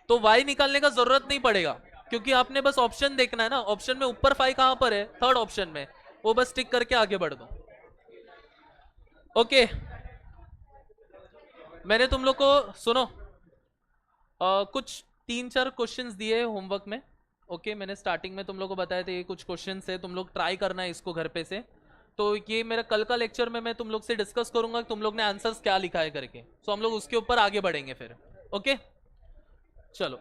तो y निकालने का जरूरत नहीं पड़ेगा क्योंकि आपने बस ऑप्शन देखना है ना। ऑप्शन में ऊपर 5 कहां पर है? थर्ड ऑप्शन में, वो बस टिक करके आगे बढ़ दो। ओके, मैंने तुम लोग को सुनो कुछ 3-4 क्वेश्चंस दिए होमवर्क में। ओके, मैंने स्टार्टिंग में तुम लोग को बताया था ये कुछ क्वेश्चंस है, तुम लोग ट्राई करना है इसको घर पे से। तो ये मेरा कल का लेक्चर में मैं तुम लोग से डिस्कस करूंगा कि तुम लोग ने आंसर्स क्या लिखा है करके। सो हम लोग उसके ऊपर आगे बढ़ेंगे फिर। ओके चलो।